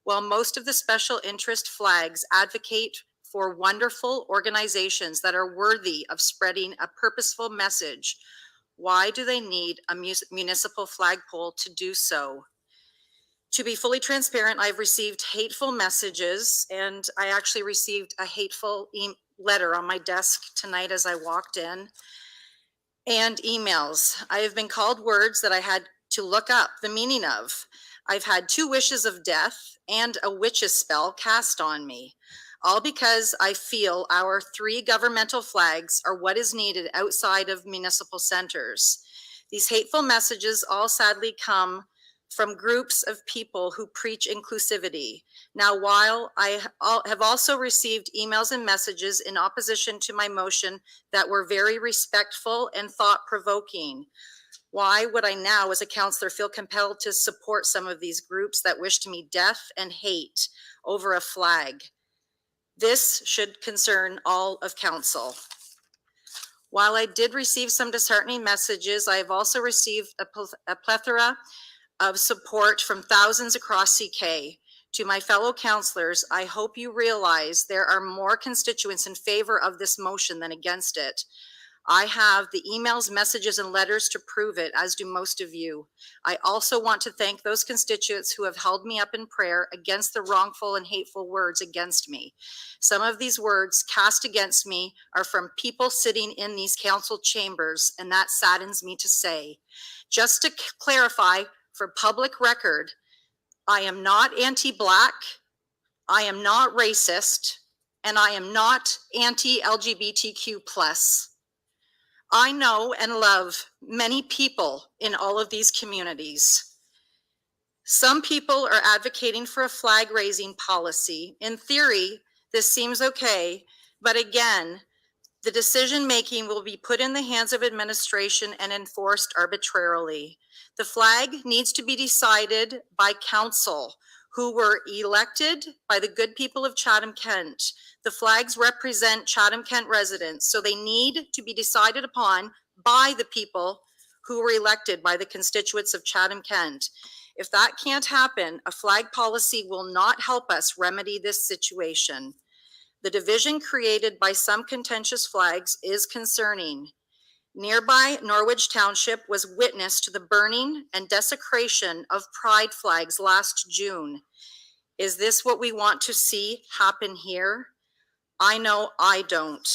While most of the special interest flags advocate for wonderful organizations that are worthy of spreading a purposeful message, why do they need a municipal flagpole to do so? To be fully transparent, I've received hateful messages, and I actually received a hateful letter on my desk tonight as I walked in, and emails. I have been called words that I had to look up the meaning of. I've had 2 wishes of death and a witch's spell cast on me, all because I feel our 3 governmental flags are what is needed outside of municipal centers. These hateful messages all sadly come from groups of people who preach inclusivity. Now, while I have also received emails and messages in opposition to my motion that were very respectful and thought-provoking, why would I now, as a councillor, feel compelled to support some of these groups that wish to me death and hate over a flag? This should concern all of council. While I did receive some disheartening messages, I have also received a plethora of support from thousands across CK. To my fellow councillors, I hope you realize there are more constituents in favor of this motion than against it. I have the emails, messages, and letters to prove it, as do most of you. I also want to thank those constituents who have held me up in prayer against the wrongful and hateful words against me. Some of these words cast against me are from people sitting in these council chambers, and that saddens me to say. Just to clarify, for public record, I am not anti-Black, I am not racist, and I am not anti-LGBTQ+. I know and love many people in all of these communities. Some people are advocating for a flag raising policy. In theory, this seems okay, but again, the decision making will be put in the hands of administration and enforced arbitrarily. The flag needs to be decided by council, who were elected by the good people of Chatham-Kent. The flags represent Chatham-Kent residents, so they need to be decided upon by the people who were elected by the constituents of Chatham-Kent. If that can't happen, a flag policy will not help us remedy this situation. The division created by some contentious flags is concerning. Nearby Norwich Township was witness to the burning and desecration of pride flags last June. Is this what we want to see happen here? I know I don't.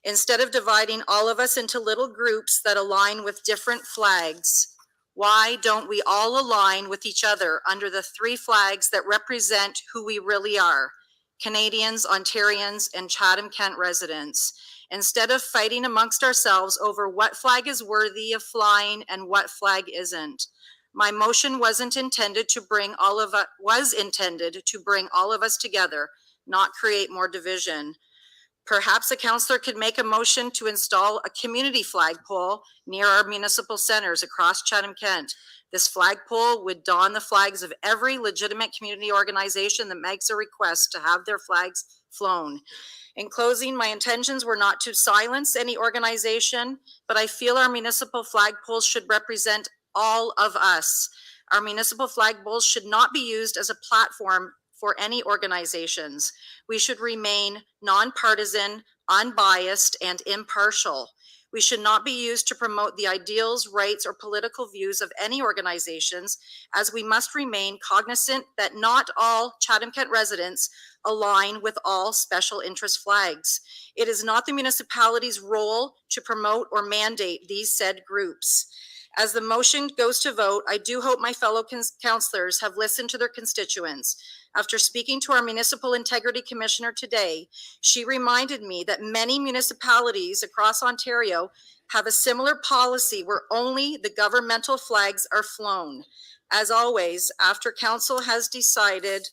Instead of dividing all of us into little groups that align with different flags, why don't we all align with each other under the 3 flags that represent who we really are? Canadians, Ontarians, and Chatham-Kent residents, instead of fighting amongst ourselves over what flag is worthy of flying and what flag isn't. My motion was intended to bring all of us together, not create more division. Perhaps a councillor could make a motion to install a community flagpole near our municipal centers across Chatham-Kent. This flagpole would don the flags of every legitimate community organization that makes a request to have their flags flown. In closing, my intentions were not to silence any organization, but I feel our municipal flagpoles should represent all of us. Our municipal flagpoles should not be used as a platform for any organizations. We should remain nonpartisan, unbiased, and impartial. We should not be used to promote the ideals, rights, or political views of any organizations, as we must remain cognizant that not all Chatham-Kent residents align with all special interest flags. It is not the municipality's role to promote or mandate these said groups. As the motion goes to vote, I do hope my fellow councillors have listened to their constituents. After speaking to our Municipal Integrity Commissioner today, she reminded me that many municipalities across Ontario have a similar policy where only the governmental flags are flown. As always, after council has decided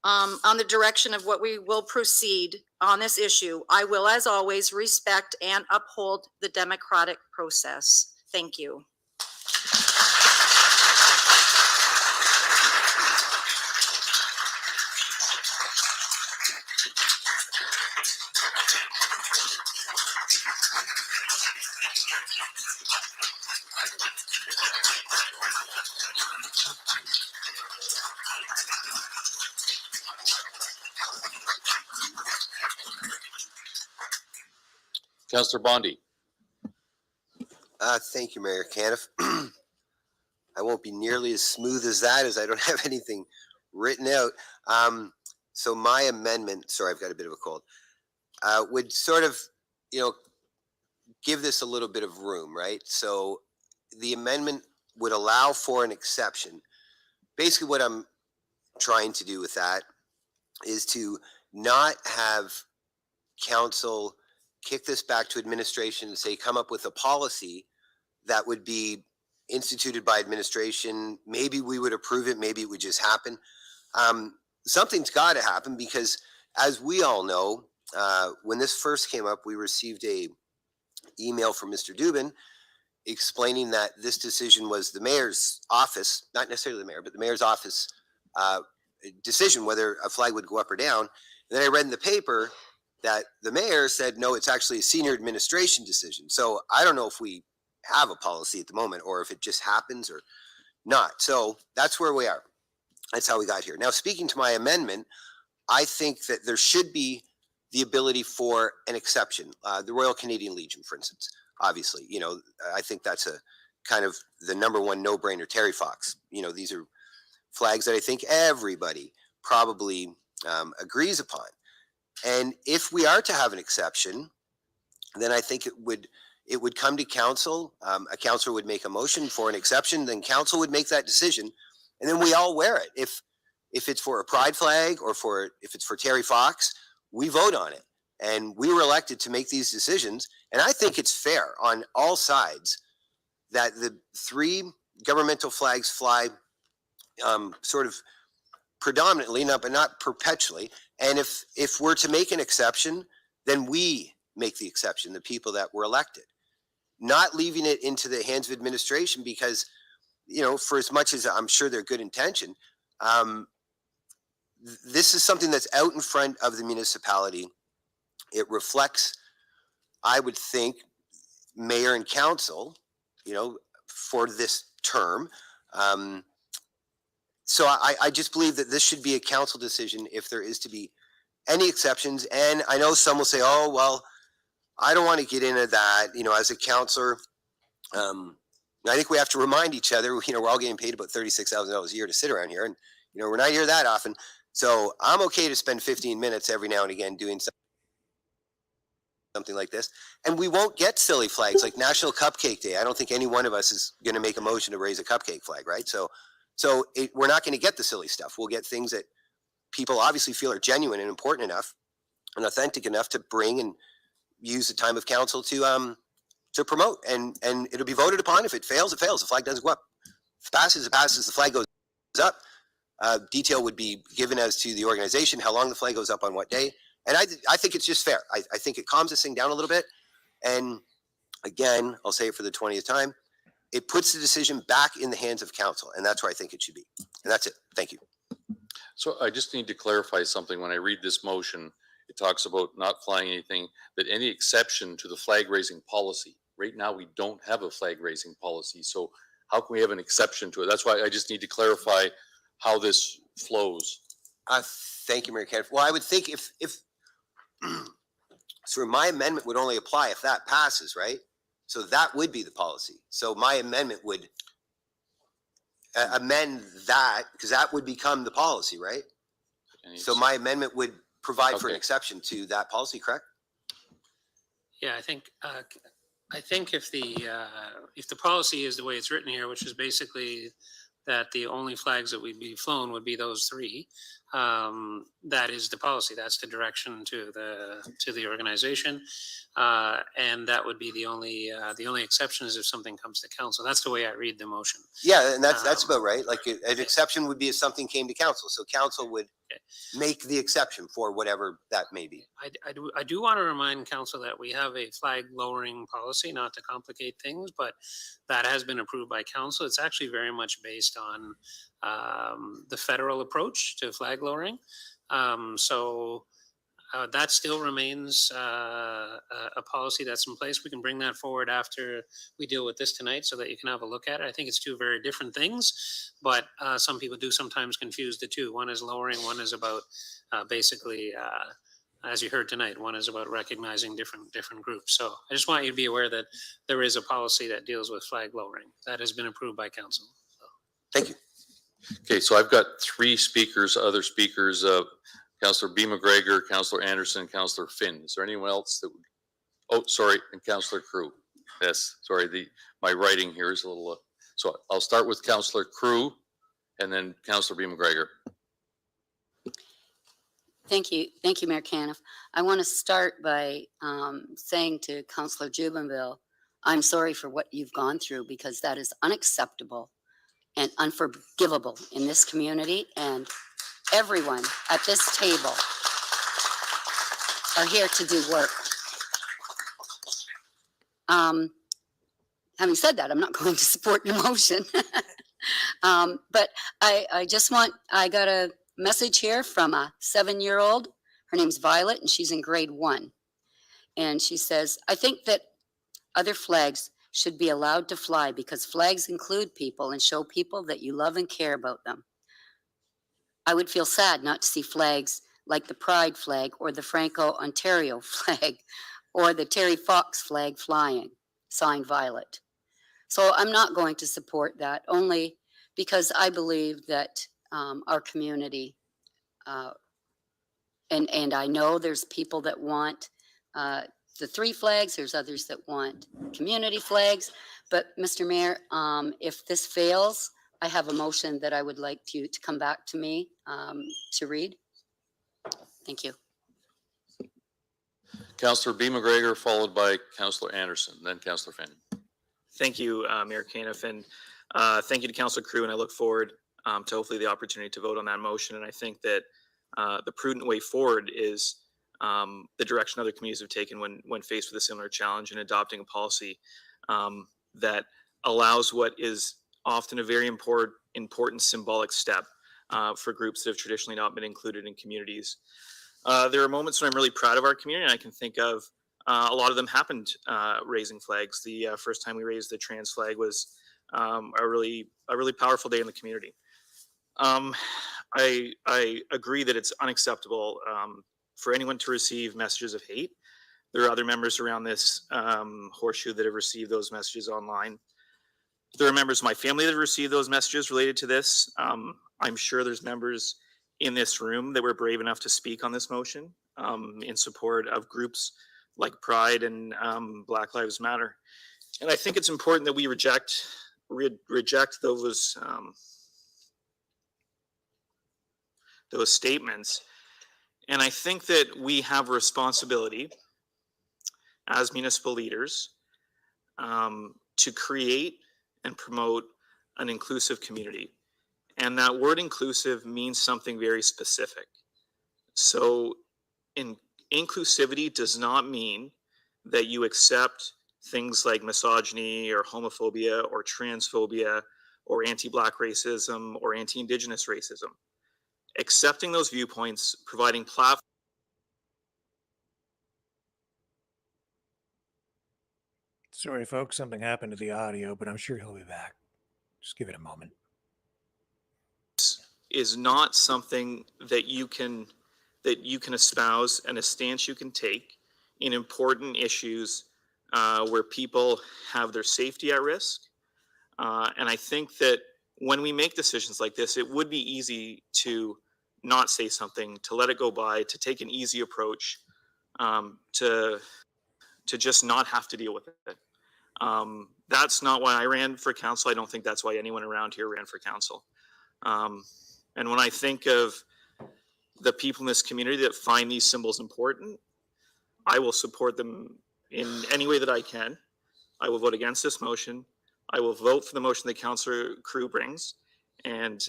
on the direction of what we will proceed on this issue, I will, as always, respect and uphold the democratic process. Thank you. Councillor Bondi. Thank you, Mayor Caniff. I won't be nearly as smooth as that, as I don't have anything written out. So my amendment, sorry, I've got a bit of a cold, would sort of, give this a little bit of room, right? So the amendment would allow for an exception. Basically what I'm trying to do with that is to not have council kick this back to administration and say, come up with a policy that would be instituted by administration. Maybe we would approve it. Maybe it would just happen. Something's got to happen because, as we all know, when this first came up, we received a email from Mr. Dubin explaining that this decision was the mayor's office, not necessarily the mayor, but the mayor's office decision whether a flag would go up or down. And then I read in the paper that the mayor said, no, it's actually a senior administration decision. So I don't know if we have a policy at the moment or if it just happens or not. So that's where we are. That's how we got here. Now, speaking to my amendment, I think that there should be the ability for an exception. The Royal Canadian Legion, for instance, obviously, I think that's a kind of the number one no-brainer. Terry Fox, these are flags that I think everybody probably agrees upon. And if we are to have an exception, then I think it would come to council. A councillor would make a motion for an exception, then council would make that decision, and then we all wear it. If it's for a pride flag or if it's for Terry Fox, we vote on it. And we were elected to make these decisions. And I think it's fair on all sides that the three governmental flags fly sort of predominantly, but not perpetually. And if we're to make an exception, then we make the exception, the people that were elected, not leaving it into the hands of administration because, for as much as I'm sure they're good intention, this is something that's out in front of the municipality. It reflects, I would think, mayor and council, for this term. So I just believe that this should be a council decision if there is to be any exceptions. And I know some will say, oh, well, I don't want to get into that. As a councillor, I think we have to remind each other, we're all getting paid about $36,000 a year to sit around here. And, we're not here that often. So I'm okay to spend 15 minutes every now and again doing something like this. And we won't get silly flags like National Cupcake Day. I don't think any one of us is going to make a motion to raise a cupcake flag, right? So we're not going to get the silly stuff. We'll get things that people obviously feel are genuine and important enough and authentic enough to bring and use the time of council to promote. And it'll be voted upon. If it fails, it fails. The flag doesn't go up. If it passes, it passes. The flag goes up. Detail would be given as to the organization, how long the flag goes up on what day. And I think it's just fair. I think it calms this thing down a little bit. And again, I'll say it for the 20th time, it puts the decision back in the hands of council. And that's where I think it should be. And that's it. Thank you. So I just need to clarify something. When I read this motion, it talks about not flying anything, that any exception to the flag raising policy. Right now, we don't have a flag raising policy. So how can we have an exception to it? That's why I just need to clarify how this flows. Thank you, Mayor Kenneth. Well, I would think if so my amendment would only apply if that passes, right? So that would be the policy. So my amendment would amend that because that would become the policy, right? So my amendment would provide for an exception to that policy, correct? Yeah, I think I think if the policy is the way it's written here, which is basically that the only flags that would be flown would be those three, that is the policy. That's the direction to the organization, and that would be the only exception is if something comes to council. That's the way I read the motion. Yeah, and that's about right. Like an exception would be if something came to council, so council would make the exception for whatever that may be. I do want to remind council that we have a flag lowering policy, not to complicate things, but that has been approved by council. It's actually very much based on the federal approach to flag lowering. So that still remains a policy that's in place. We can bring that forward after we deal with this tonight so that you can have a look at it. I think it's two very different things, but some people do sometimes confuse the two. One is lowering, one is about basically, as you heard tonight, one is about recognizing different groups. So I just want you to be aware that there is a policy that deals with flag lowering that has been approved by council. So. Thank you. Okay, so I've got three speakers, other speakers, Councillor B. McGregor, Councillor Anderson, Councillor Finn. Is there anyone else that would, oh, sorry, and Councillor Crew. Yes, sorry, my writing here is a little, so I'll start with Councillor Crew and then Councillor B. McGregor. Thank you, Mayor Caniff. I want to start by saying to Councillor Jubenville, I'm sorry for what you've gone through because that is unacceptable and unforgivable in this community, and everyone at this table are here to do work. Having said that, I'm not going to support your motion. But I got a message here from a 7-year-old. Her name's Violet, and she's in grade 1. And she says, I think that other flags should be allowed to fly because flags include people and show people that you love and care about them. I would feel sad not to see flags like the Pride flag or the Franco Ontario flag or the Terry Fox flag flying, signed Violet. So I'm not going to support that, only because I believe that our community, and I know there's people that want the 3 flags, there's others that want community flags, but Mr. Mayor, if this fails, I have a motion that I would like you to come back to me to read. Thank you. Councillor B. McGregor, followed by Councillor Anderson, then Councillor Finn. Thank you, Mayor Caniff, and thank you to Councillor Crew, and I look forward to hopefully the opportunity to vote on that motion. And I think that the prudent way forward is the direction other communities have taken when faced with a similar challenge and adopting a policy that allows what is often a very important symbolic step for groups that have traditionally not been included in communities. There are moments when I'm really proud of our community, and I can think of a lot of them happened raising flags. The first time we raised the trans flag was a really powerful day in the community. I agree that it's unacceptable for anyone to receive messages of hate. There are other members around this horseshoe that have received those messages online. There are members of my family that have received those messages related to this. I'm sure there's members in this room that were brave enough to speak on this motion in support of groups like Pride and Black Lives Matter. And I think it's important that we reject those statements. And I think that we have a responsibility as municipal leaders to create and promote an inclusive community. And that word inclusive means something very specific. So inclusivity does not mean that you accept things like misogyny or homophobia or transphobia or anti-Black racism or anti-Indigenous racism. Accepting those viewpoints, providing platforms. Sorry, folks, something happened to the audio, but I'm sure he'll be back. Just give it a moment. Is not something that you can espouse and a stance you can take in important issues where people have their safety at risk. And I think that when we make decisions like this, it would be easy to not say something, to let it go by, to take an easy approach, to just not have to deal with it. That's not why I ran for council. I don't think that's why anyone around here ran for council. And when I think of the people in this community that find these symbols important, I will support them in any way that I can. I will vote against this motion. I will vote for the motion that Councillor Crew brings. And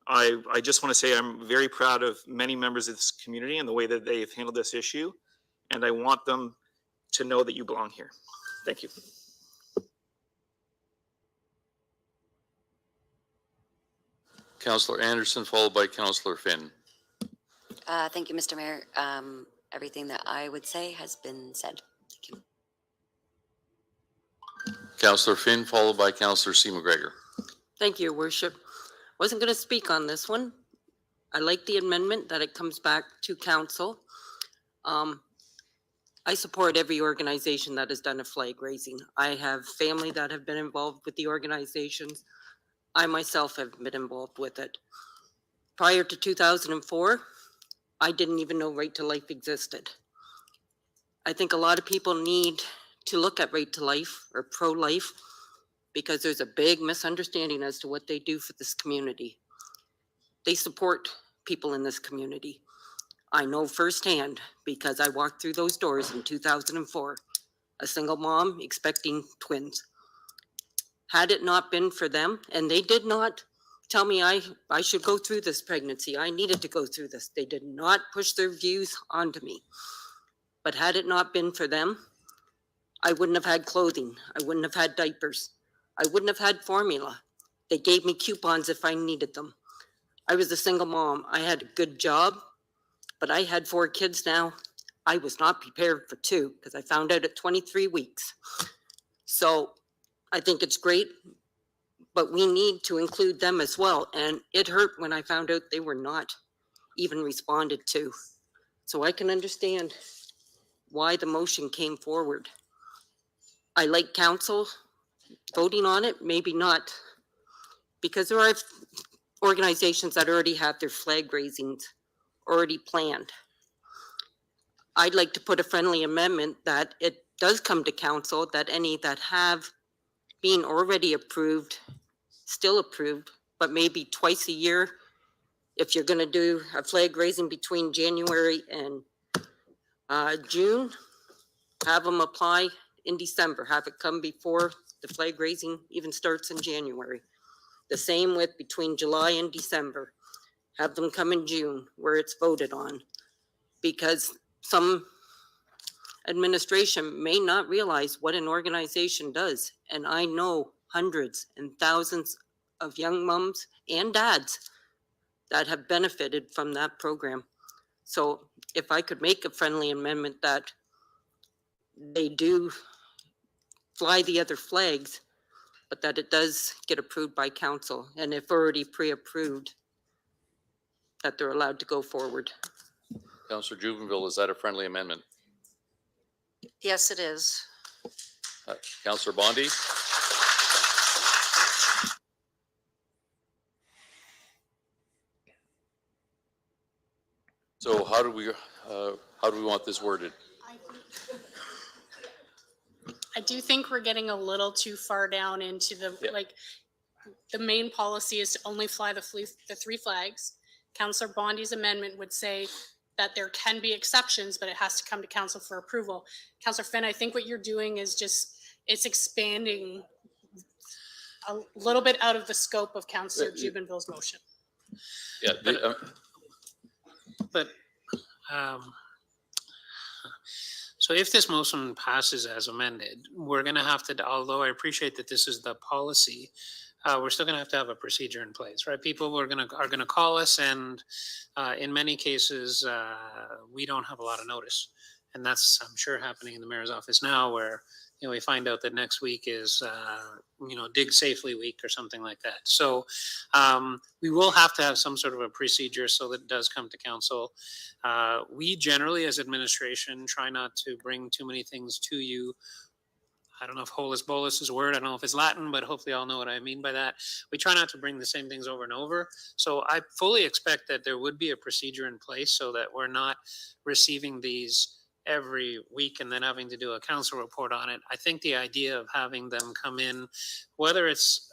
I just want to say I'm very proud of many members of this community and the way that they've handled this issue. And I want them to know that you belong here. Thank you. Councillor Anderson, followed by Councillor Finn. Thank you, Mr. Mayor. Everything that I would say has been said. Thank you. Councillor Finn, followed by Councillor C. McGregor. Thank you, Your Worship. Wasn't going to speak on this one. I like the amendment that it comes back to council. I support every organization that has done a flag raising. I have family that have been involved with the organizations. I myself have been involved with it. Prior to 2004, I didn't even know Right to Life existed. I think a lot of people need to look at Right to Life or pro-life because there's a big misunderstanding as to what they do for this community. They support people in this community. I know firsthand because I walked through those doors in 2004, a single mom expecting twins. Had it not been for them, and they did not tell me I should go through this pregnancy, I needed to go through this. They did not push their views onto me. But had it not been for them, I wouldn't have had clothing. I wouldn't have had diapers. I wouldn't have had formula. They gave me coupons if I needed them. I was a single mom. I had a good job, but I had 4 kids now. I was not prepared for 2 because I found out at 23 weeks. So I think it's great, but we need to include them as well. And it hurt when I found out they were not even responded to. So I can understand why the motion came forward. I like council voting on it, maybe not, because there are organizations that already have their flag raisings already planned. I'd like to put a friendly amendment that it does come to council, that any that have been already approved, still approved, but maybe twice a year. If you're going to do a flag raising between January and June, have them apply in December, have it come before the flag raising even starts in January. The same with between July and December, have them come in June where it's voted on, because some administration may not realize what an organization does. And I know hundreds and thousands of young moms and dads that have benefited from that program. So if I could make a friendly amendment that they do fly the other flags, but that it does get approved by council, and if already pre-approved, that they're allowed to go forward. Councillor Jubenville, is that a friendly amendment? Yes, it is. Councillor Bondi? So how do we want this worded? I do think we're getting a little too far down into the, like, the main policy is to only fly the 3 flags. Councillor Bondi's amendment would say that there can be exceptions, but it has to come to council for approval. Councillor Finn, I think what you're doing is just, it's expanding a little bit out of the scope of Councillor Jubenville's motion. Yeah, so if this motion passes as amended, we're going to have to, although I appreciate that this is the policy, we're still going to have a procedure in place, right? People are going to call us, and in many cases, we don't have a lot of notice, and that's, I'm sure, happening in the mayor's office now, where we find out that next week is dig safely week or something like that. So we will have to have some sort of a procedure so that it does come to council. We generally, as administration, try not to bring too many things to you. I don't know if holus bolus is a word. I don't know if it's Latin, but hopefully I'll know what I mean by that. We try not to bring the same things over and over. So I fully expect that there would be a procedure in place so that we're not receiving these every week and then having to do a council report on it. I think the idea of having them come in, whether it's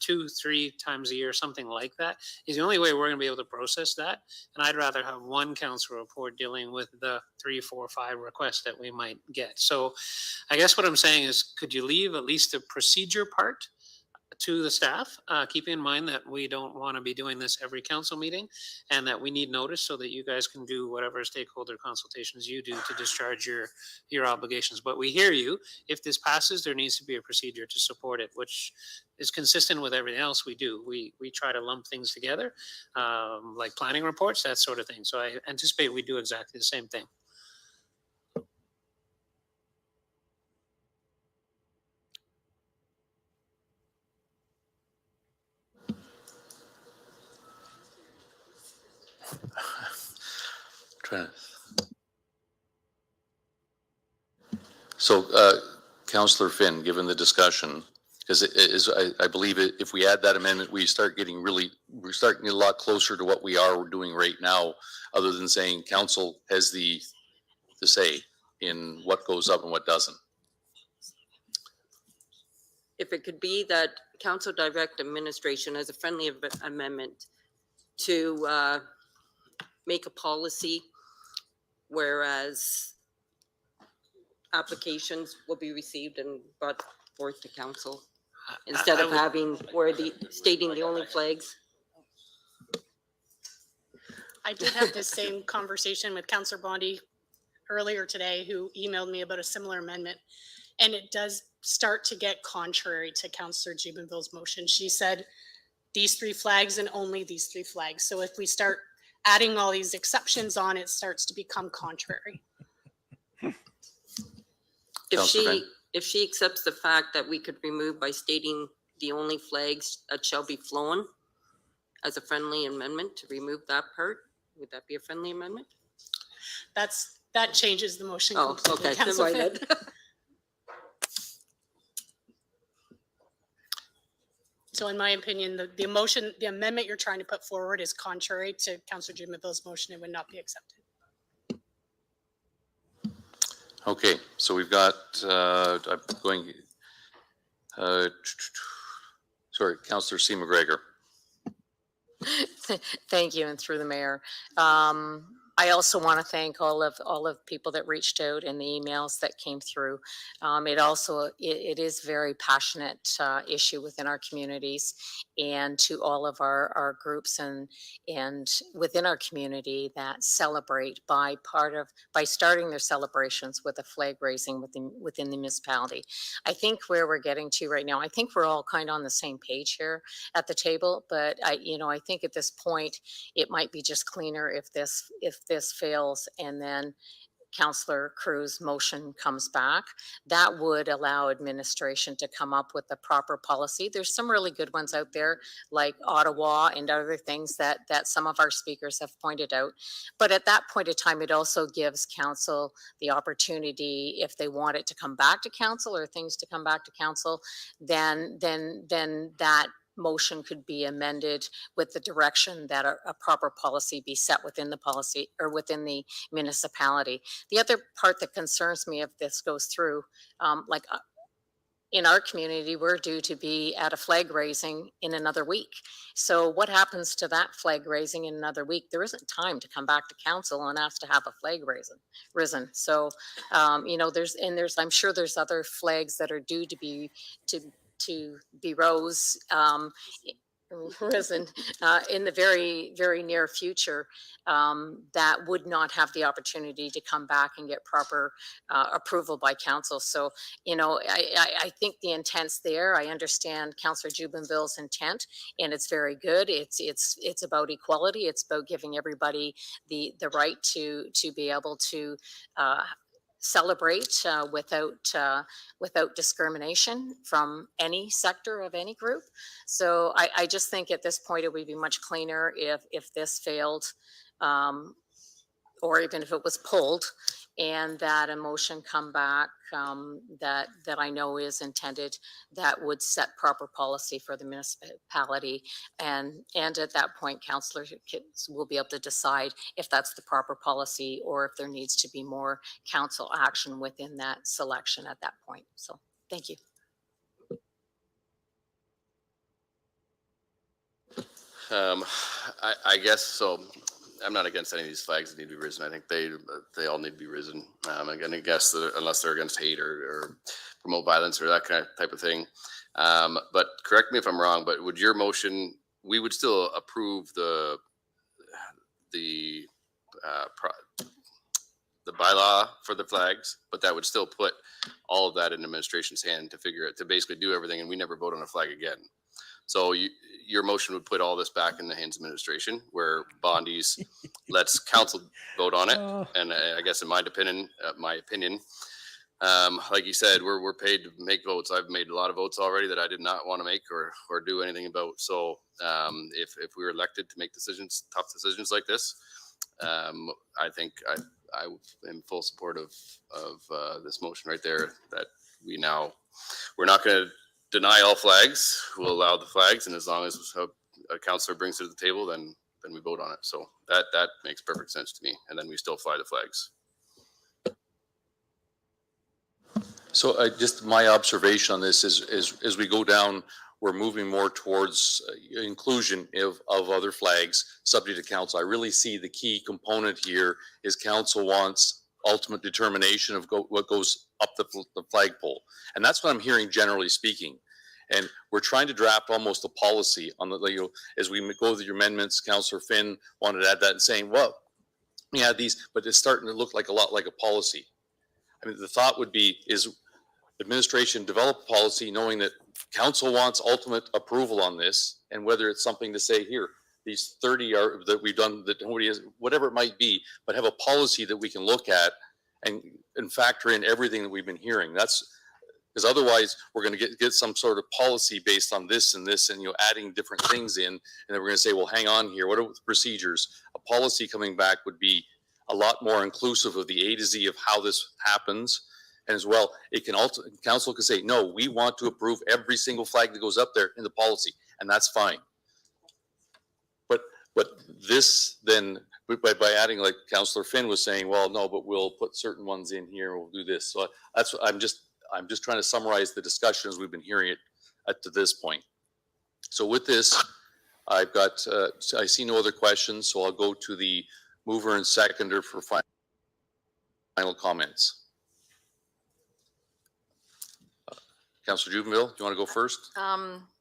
2-3 times a year, something like that, is the only way we're going to be able to process that. And I'd rather have one council report dealing with the 3, 4, 5 requests that we might get. So I guess what I'm saying is, could you leave at least the procedure part to the staff, keeping in mind that we don't want to be doing this every council meeting and that we need notice so that you guys can do whatever stakeholder consultations you do to discharge your obligations. But we hear you. If this passes, there needs to be a procedure to support it, which is consistent with everything else we do. We try to lump things together, like planning reports, that sort of thing. So I anticipate we do exactly the same thing. So, Councillor Finn, given the discussion, because I believe if we add that amendment, we're starting to get a lot closer to what we are doing right now, other than saying council has the say in what goes up and what doesn't. If it could be that council direct administration as a friendly amendment to make a policy, whereas applications will be received and brought forth to council instead of having where stating the only flags. I did have this same conversation with Councillor Bondi earlier today, who emailed me about a similar amendment, and it does start to get contrary to Councillor Jubenville's motion. She said these 3 flags and only these 3 flags. So if we start adding all these exceptions on, it starts to become contrary. If she accepts the fact that we could remove by stating the only flags that shall be flown as a friendly amendment, to remove that part, would that be a friendly amendment? That changes the motion. Oh, okay. So in my opinion, the amendment you're trying to put forward is contrary to Councillor Jubenville's motion and would not be accepted. Okay, so we've got, I'm going, sorry, Councillor C. McGregor. Thank you, and through the mayor. I also want to thank all of people that reached out and the emails that came through. It is very passionate issue within our communities, and to all of our groups and within our community that celebrate by starting their celebrations with a flag raising within the municipality. I think where we're getting to right now, I think we're all kind of on the same page here at the table, but I think at this point it might be just cleaner if this fails and then Councillor Crew's motion comes back. That would allow administration to come up with the proper policy. There's some really good ones out there, like Ottawa and other things that some of our speakers have pointed out. But at that point of time, it also gives council the opportunity, if they want it to come back to council or things to come back to council, then that motion could be amended with the direction that a proper policy be set within the policy or within the municipality. The other part that concerns me if this goes through, in our community, we're due to be at a flag raising in another week. So what happens to that flag raising in another week? There isn't time to come back to council and ask to have a flag risen. So, I'm sure there's other flags that are due to be risen in the very, very near future that would not have the opportunity to come back and get proper approval by council. So, I think the intent's there. I understand Councillor Jubenville's intent, and it's very good. It's about equality. It's about giving everybody the right to be able to celebrate without discrimination from any sector of any group. So I just think at this point it would be much cleaner if this failed or even if it was pulled, and that a motion come back that I know is intended, that would set proper policy for the municipality, and at that point, councillors will be able to decide if that's the proper policy or if there needs to be more council action within that selection at that point. So, thank you. I guess so. I'm not against any of these flags that need to be risen. I think they all need to be risen. I'm going to guess that unless they're against hate or promote violence or that kind of type of thing. But correct me if I'm wrong, but would your motion, we would still approve the bylaw for the flags, but that would still put all of that in administration's hand to basically do everything, and we never vote on a flag again. So your motion would put all this back in the hands of administration, where Bondi's lets council vote on it. And I guess in my opinion, like you said, we're paid to make votes. I've made a lot of votes already that I did not want to make or do anything about. So if we were elected to make decisions, tough decisions like this, I think I am full support of this motion right there, that we're not going to deny all flags. We'll allow the flags, and as long as a councillor brings it to the table, then we vote on it. So that makes perfect sense to me. And then we still fly the flags. So just my observation on this is as we go down, we're moving more towards inclusion of other flags subject to council. I really see the key component here is council wants ultimate determination of what goes up the flagpole. And that's what I'm hearing generally speaking. And we're trying to draft almost a policy on the, as we go through your amendments, Councillor Finn wanted to add that and saying, well, we have these, but it's starting to look like a lot like a policy. I mean, the thought would be, is administration develop a policy knowing that council wants ultimate approval on this, and whether it's something to say here, these 30 are that we've done, that nobody has, whatever it might be, but have a policy that we can look at and factor in everything that we've been hearing. That's because otherwise we're going to get some sort of policy based on this and this, and adding different things in, and then we're going to say, well, hang on here, what are the procedures? A policy coming back would be a lot more inclusive of the A to Z of how this happens. And as well, it can also, council can say, no, we want to approve every single flag that goes up there in the policy, and that's fine. But this then, by adding, like Councillor Finn was saying, well, no, but we'll put certain ones in here, we'll do this. So that's what I'm just trying to summarize the discussion as we've been hearing it up to this point. So with this, I've got, I see no other questions, so I'll go to the mover and seconder for final comments. Councillor Jubenville, do you want to go first?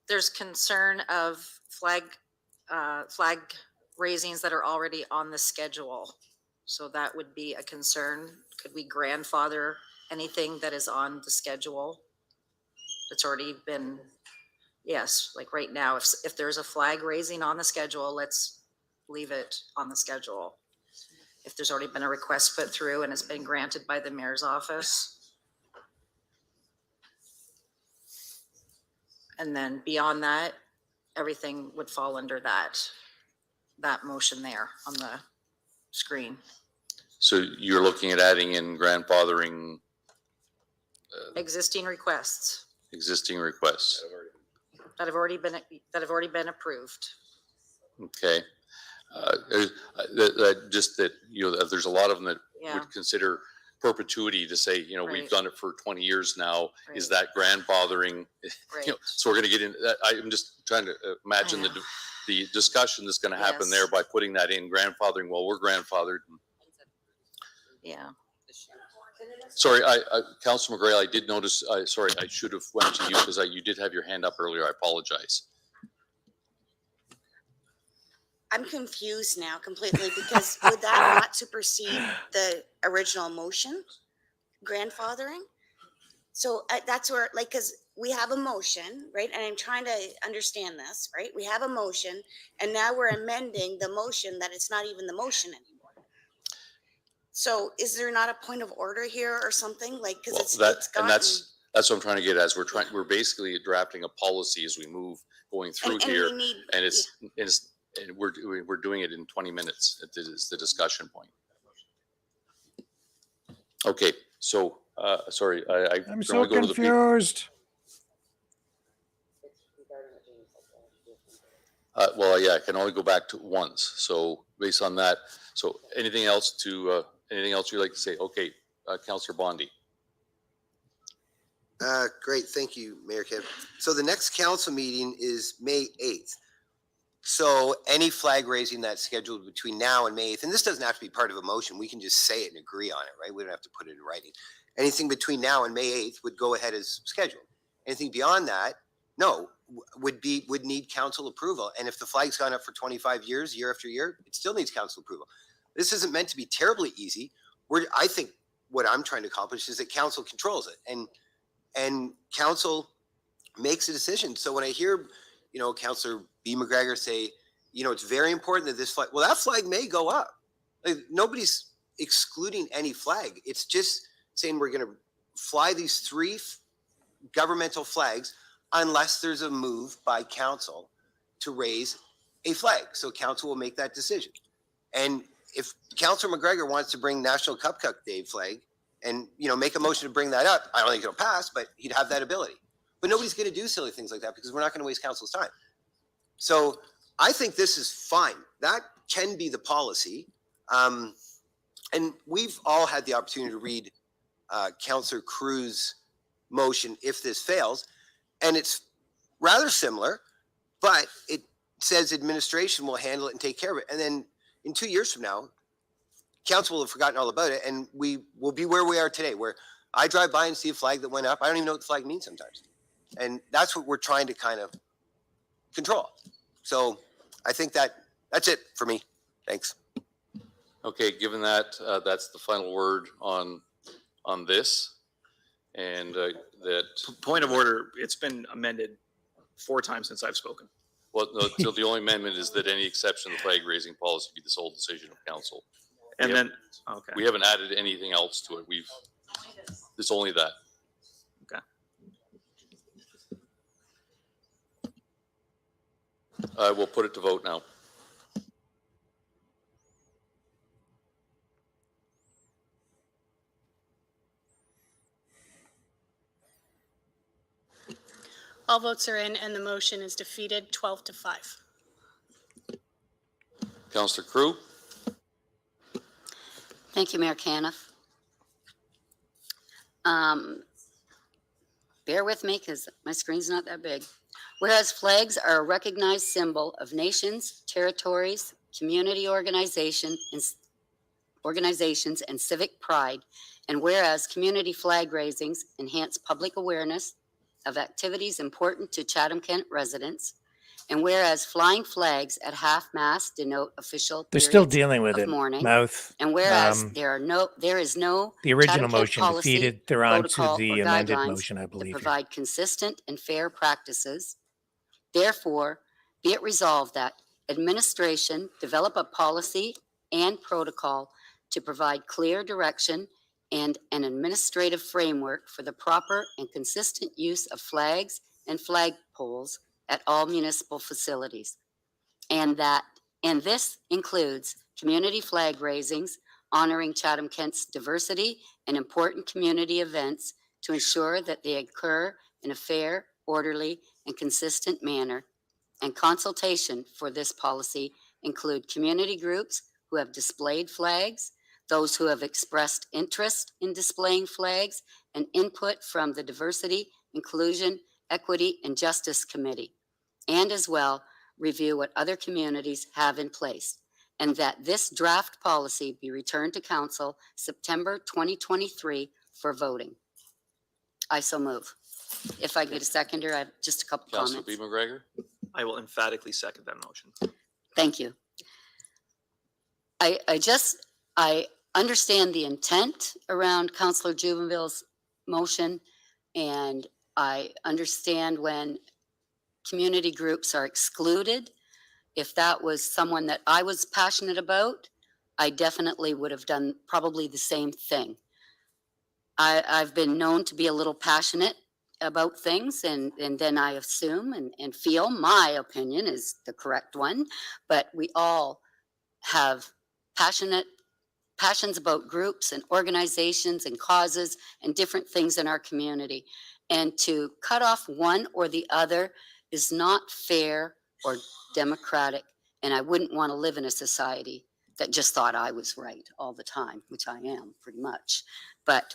There's concern of flag raisings that are already on the schedule. So that would be a concern. Could we grandfather anything that is on the schedule? It's already been, yes, like right now, if there's a flag raising on the schedule, let's leave it on the schedule. If there's already been a request put through and it's been granted by the mayor's office. And then beyond that, everything would fall under that motion there on the screen. So you're looking at adding in grandfathering existing requests. Existing requests That have already been approved. Okay. Just that, there's a lot of them that would consider perpetuity to say, we've done it for 20 years now. Right. Is that grandfathering? Right. So we're going to get into that. I'm just trying to imagine the discussion that's going to happen there by putting that in grandfathering. Well, we're grandfathered. Yeah. Sorry, Councilor McGrail, I did notice, sorry, I should have went to you because you did have your hand up earlier. I apologize. I'm confused now completely because would that not supersede the original motion, grandfathering? So that's where, like, because we have a motion, right? And I'm trying to understand this, right? We have a motion and now we're amending the motion that it's not even the motion anymore. So is there not a point of order here or something? Like, because it's gotten... And that's what I'm trying to get at. We're basically drafting a policy as we move going through here, and we're doing it in 20 minutes. It is the discussion point. Okay, so, sorry, I I'm can so only go to the people. confused. Well, yeah, I can only go back to once. So based on that, so anything else you'd like to say? Okay, Councillor Bondi. Great, thank you, Mayor Kim. So the next council meeting is May 8th. So any flag raising that's scheduled between now and May 8th, and this doesn't have to be part of a motion, we can just say it and agree on it, right? We don't have to put it in writing. Anything between now and May 8th would go ahead as scheduled. Anything beyond that, no, would need council approval. And if the flag's gone up for 25 years, year after year, it still needs council approval. This isn't meant to be terribly easy. I think what I'm trying to accomplish is that council controls it and council makes a decision. So when I hear, Councillor B. McGregor say, it's very important that this flag, well, that flag may go up. Like, nobody's excluding any flag. It's just saying we're going to fly these three governmental flags unless there's a move by council to raise a flag. So council will make that decision. And if Councillor McGregor wants to bring National Cupcake Day flag and, make a motion to bring that up, I don't think it'll pass, but he'd have that ability. But nobody's going to do silly things like that because we're not going to waste council's time. So I think this is fine. That can be the policy. And we've all had the opportunity to read Councillor Cruz's motion if this fails. And it's rather similar, but it says administration will handle it and take care of it. And then in 2 years from now, council will have forgotten all about it. And we will be where we are today, where I drive by and see a flag that went up. I don't even know what the flag means sometimes. And that's what we're trying to kind of control. So I think that's it for me. Thanks. Okay, given that, that's the final word on this. And that point of order, it's been amended 4 times since I've spoken. Well, no, so the only amendment is that any exception to the flag raising policy be the sole decision of council. And then, okay, we haven't added anything else to it. It's only that. Okay. We'll put it to vote now. All votes are in and the motion is defeated 12-5. Councillor Crew. Thank you, Mayor Caniff. Bear with me because my screen's not that big. Whereas flags are a recognized symbol of nations, territories, community organizations, and civic pride, and whereas community flag raisings enhance public awareness of activities important to Chatham-Kent residents, and whereas flying flags at half-mast denote official They're still periods dealing with of it. mourning, Mouth. and whereas there is no The original Chatham-Kent motion policy, defeated. They're on to protocol, the or amended guidelines motion, I that believe. Here. provide consistent and fair practices. Therefore, be it resolved that administration develop a policy and protocol to provide clear direction and an administrative framework for the proper and consistent use of flags and flagpoles at all municipal facilities. And this includes community flag raisings, honoring Chatham-Kent's diversity and important community events to ensure that they occur in a fair, orderly, and consistent manner. And consultation for this policy include community groups who have displayed flags, those who have expressed interest in displaying flags, and input from the Diversity, Inclusion, Equity, and Justice Committee, and as well review what other communities have in place, and that this draft policy be returned to Council September 2023 for voting. I so move. If I get a seconder, I have just a couple Councillor comments. B. McGregor. I will emphatically second that motion. Thank you. I understand the intent around Councillor Jubenville's motion, and I understand when community groups are excluded. If that was someone that I was passionate about, I definitely would have done probably the same thing. I've been known to be a little passionate about things, and then I assume and feel my opinion is the correct one, but we all have passionate passions about groups and organizations and causes and different things in our community. And to cut off one or the other is not fair or democratic. And I wouldn't want to live in a society that just thought I was right all the time, which I am pretty much. But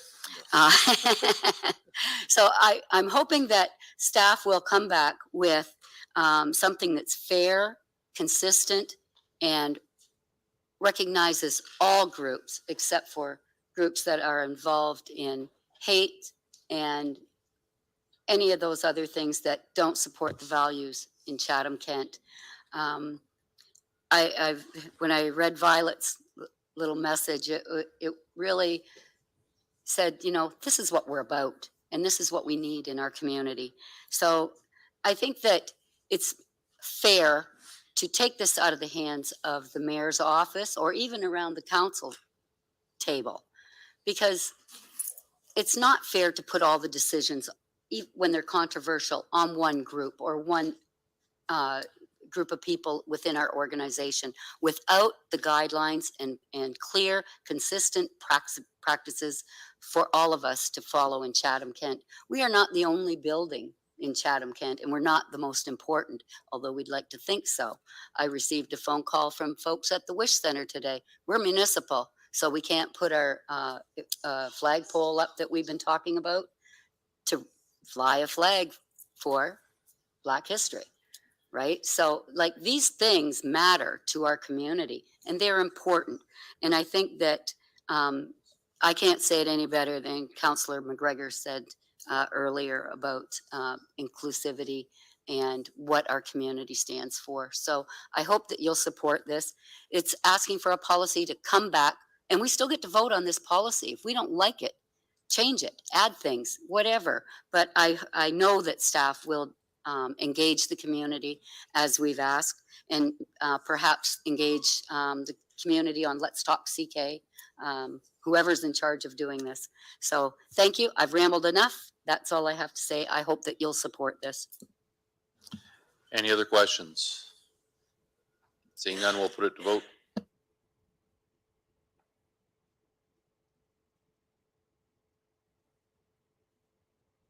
so I'm hoping that staff will come back with something that's fair, consistent, and recognizes all groups except for groups that are involved in hate and any of those other things that don't support the values in Chatham-Kent. When I read Violet's little message, it really said, you know, this is what we're about and this is what we need in our community. So I think that it's fair to take this out of the hands of the mayor's office or even around the council table, because it's not fair to put all the decisions, when they're controversial, on one group or one group of people within our organization without the guidelines and clear, consistent practices for all of us to follow in Chatham-Kent. We are not the only building in Chatham-Kent, and we're not the most important, although we'd like to think so. I received a phone call from folks at the Wish Center today. We're municipal, so we can't put our flagpole up that we've been talking about to fly a flag for Black history, right? So like these things matter to our community and they're important. And I think that I can't say it any better than Councillor McGregor said earlier about inclusivity and what our community stands for. So I hope that you'll support this. It's asking for a policy to come back, and we still get to vote on this policy. If we don't like it, change it, add things, whatever. But I know that staff will engage the community as we've asked, and perhaps engage the community on Let's Talk CK, whoever's in charge of doing this. So thank you. I've rambled enough. That's all I have to say. I hope that you'll support this. Any other questions? Seeing none, we'll put it to vote.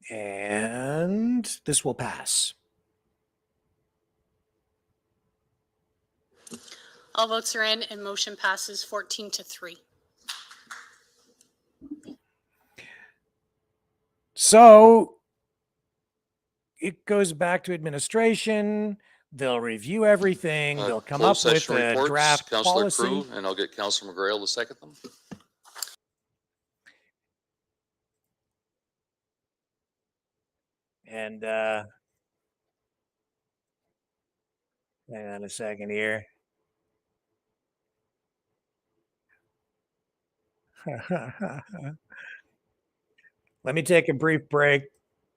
And this will pass. All votes are in and motion passes 14-3. So it goes back to administration. They'll review everything. They'll come up with a draft Councillor policy. Crew, and I'll get Councillor McGrail to second them. And hang on a second here. Let me take a brief break.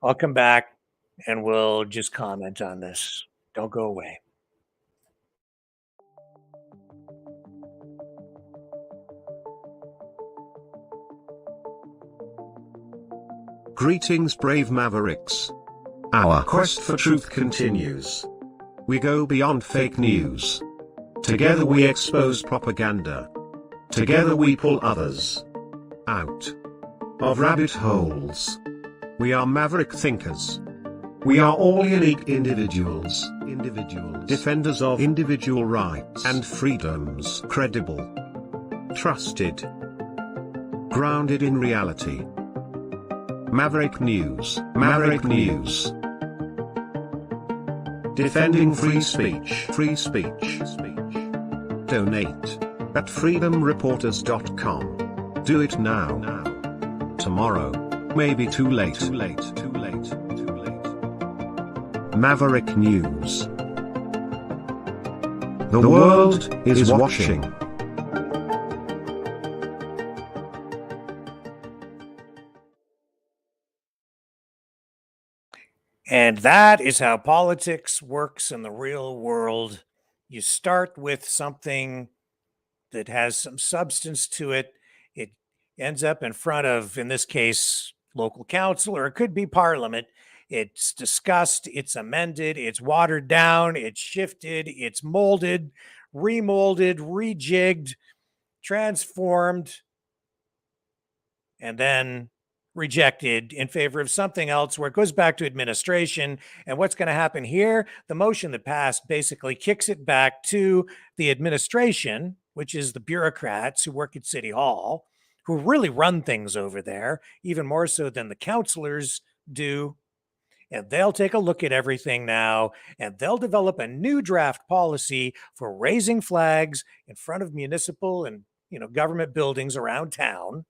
I'll come back and we'll just comment on this. Don't go away. Greetings, brave Mavericks. Our quest for truth continues. We go beyond fake news. Together we expose propaganda. Together we pull others out of rabbit holes. We are maverick thinkers. We are all unique individuals, defenders of individual rights and freedoms, credible, trusted, grounded in reality. Maverick News, Maverick News. Defending free speech, free speech. Donate at freedomreporters.com. Do it now. Tomorrow may be too late. Maverick News. The world is watching. And that is how politics works in the real world. You start with something that has some substance to it. It ends up in front of, in this case, local council, or it could be parliament. It's discussed, it's amended, it's watered down, it's shifted, it's molded, remolded, rejigged, transformed, and then rejected in favor of something else where it goes back to administration. And what's going to happen here? The motion that passed basically kicks it back to the administration, which is the bureaucrats who work at City Hall, who really run things over there, even more so than the councilors do. And they'll take a look at everything now, and they'll develop a new draft policy for raising flags in front of municipal and government buildings around town.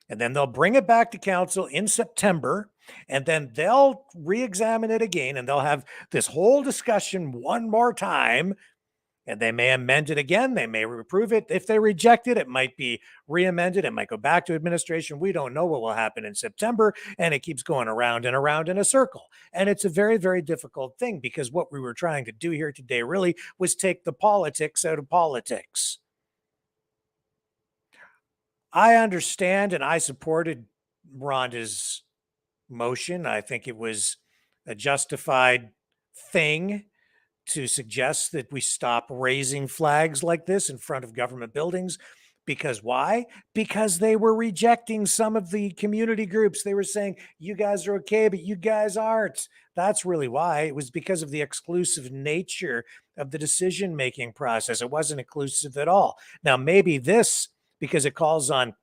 And then they'll bring it back to council in September, and then they'll re-examine it again, and they'll have this whole discussion one more time, and they may amend it again. They may approve it. If they reject it, it might be re-amended. It might go back to administration. We don't know what will happen in September, and it keeps going around and around in a circle. And it's a very, very difficult thing, because what we were trying to do here today really was take the politics out of politics. I understand, and I supported Rhonda's motion. I think it was a justified thing to suggest that we stop raising flags like this in front of government buildings. Because why? Because they were rejecting some of the community groups. They were saying, you guys are okay, but you guys aren't. That's really why. It was because of the exclusive nature of the decision-making process. It wasn't inclusive at all. Now, maybe this, because it calls on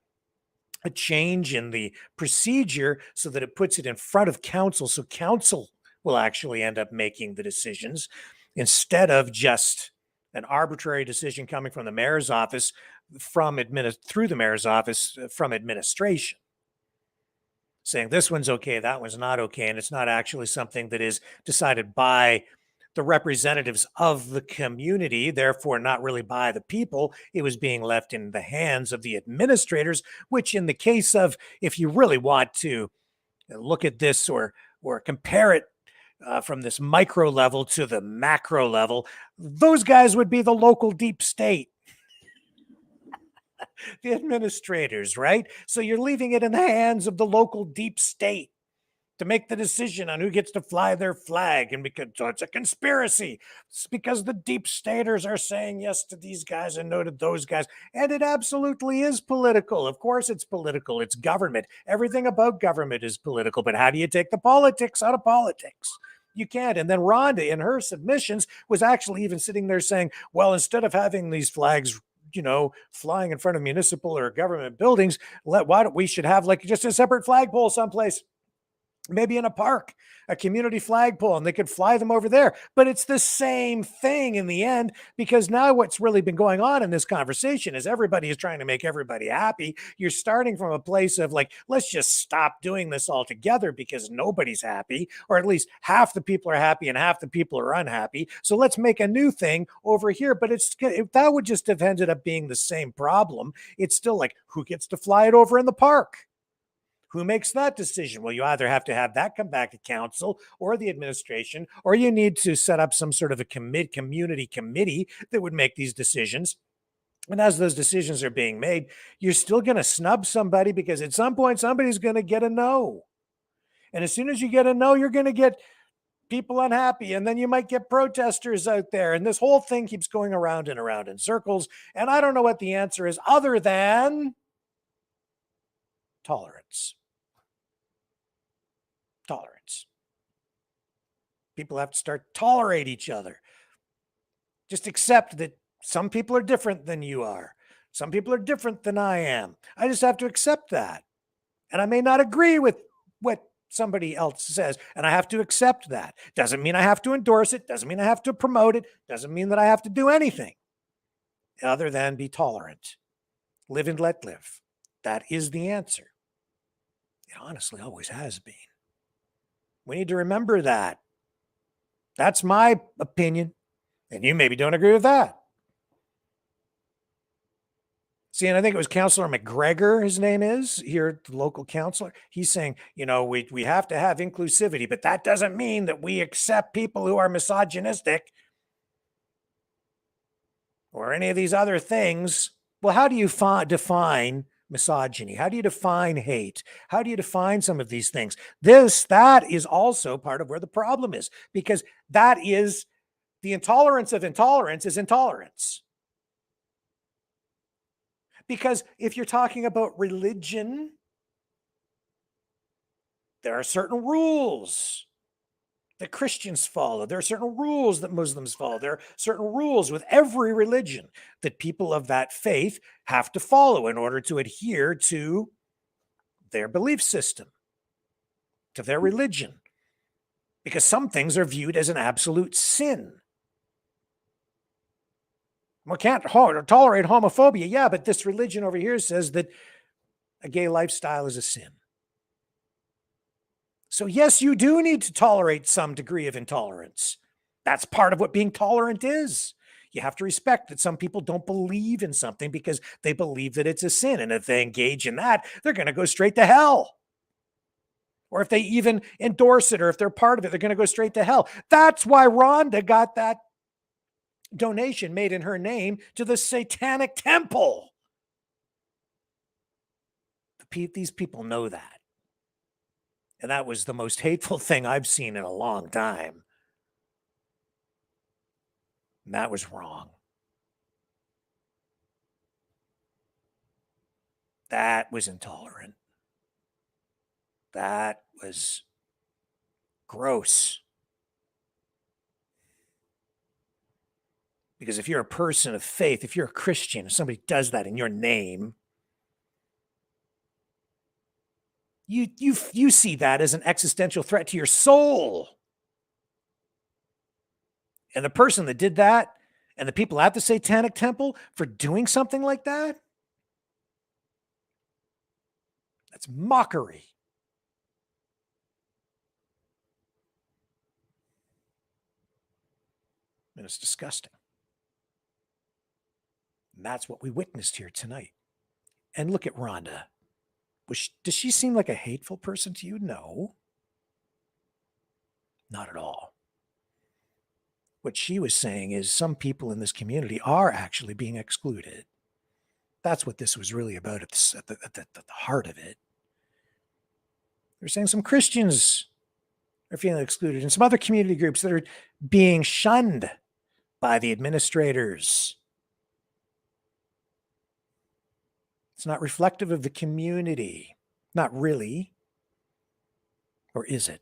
a change in the procedure so that it puts it in front of council, so council will actually end up making the decisions instead of just an arbitrary decision coming from the mayor's office through the mayor's office from administration, saying this one's okay, that one's not okay, and it's not actually something that is decided by the representatives of the community, therefore not really by the people. It was being left in the hands of the administrators, which in the case of, if you really want to look at this or compare it from this micro level to the macro level, those guys would be the local deep state. The administrators, right? So you're leaving it in the hands of the local deep state to make the decision on who gets to fly their flag. And because it's a conspiracy, it's because the deep staters are saying yes to these guys and no to those guys. And it absolutely is political. Of course it's political. It's government. Everything about government is political. But how do you take the politics out of politics? You can't. And then Rhonda, in her submissions, was actually even sitting there saying, well, instead of having these flags flying in front of municipal or government buildings, why don't we should have like just a separate flagpole someplace, maybe in a park, a community flagpole, and they could fly them over there. But it's the same thing in the end, because now what's really been going on in this conversation is everybody is trying to make everybody happy. You're starting from a place of like, let's just stop doing this altogether because nobody's happy, or at least half the people are happy and half the people are unhappy. So let's make a new thing over here. But that would just have ended up being the same problem. It's still like, who gets to fly it over in the park? Who makes that decision? Well, you either have to have that come back to council or the administration, or you need to set up some sort of a community committee that would make these decisions. And as those decisions are being made, you're still going to snub somebody, because at some point somebody's going to get a no. And as soon as you get a no, you're going to get people unhappy, and then you might get protesters out there. And this whole thing keeps going around and around in circles. And I don't know what the answer is other than tolerance. Tolerance. People have to start tolerate each other. Just accept that some people are different than you are. Some people are different than I am. I just have to accept that. And I may not agree with what somebody else says, and I have to accept that. Doesn't mean I have to endorse it. Doesn't mean I have to promote it. Doesn't mean that I have to do anything other than be tolerant. Live and let live. That is the answer. It honestly always has been. We need to remember that. That's my opinion. And you maybe don't agree with that. See, and I think it was Councillor McGregor, his name is, here, the local councillor. He's saying, we have to have inclusivity, but that doesn't mean that we accept people who are misogynistic or any of these other things. Well, how do you define misogyny? How do you define hate? How do you define some of these things? That is also part of where the problem is, because that is the intolerance of intolerance is intolerance. Because if you're talking about religion, there are certain rules that Christians follow. There are certain rules that Muslims follow. There are certain rules with every religion that people of that faith have to follow in order to adhere to their belief system, to their religion. Because some things are viewed as an absolute sin. We can't tolerate homophobia. Yeah, but this religion over here says that a gay lifestyle is a sin. So yes, you do need to tolerate some degree of intolerance. That's part of what being tolerant is. You have to respect that some people don't believe in something because they believe that it's a sin. And if they engage in that, they're going to go straight to hell. Or if they even endorse it, or if they're part of it, they're going to go straight to hell. That's why Rhonda got that donation made in her name to the Satanic Temple. These people know that. And that was the most hateful thing I've seen in a long time. And that was wrong. That was intolerant. That was gross. Because if you're a person of faith, if you're a Christian, if somebody does that in your name, you see that as an existential threat to your soul. And the person that did that, and the people at the Satanic Temple for doing something like that, that's mockery. And it's disgusting. And that's what we witnessed here tonight. And look at Rhonda. Does she seem like a hateful person to you? No. Not at all. What she was saying is some people in this community are actually being excluded. That's what this was really about at the heart of it. They're saying some Christians are feeling excluded and some other community groups that are being shunned by the administrators. It's not reflective of the community. Not really. Or is it?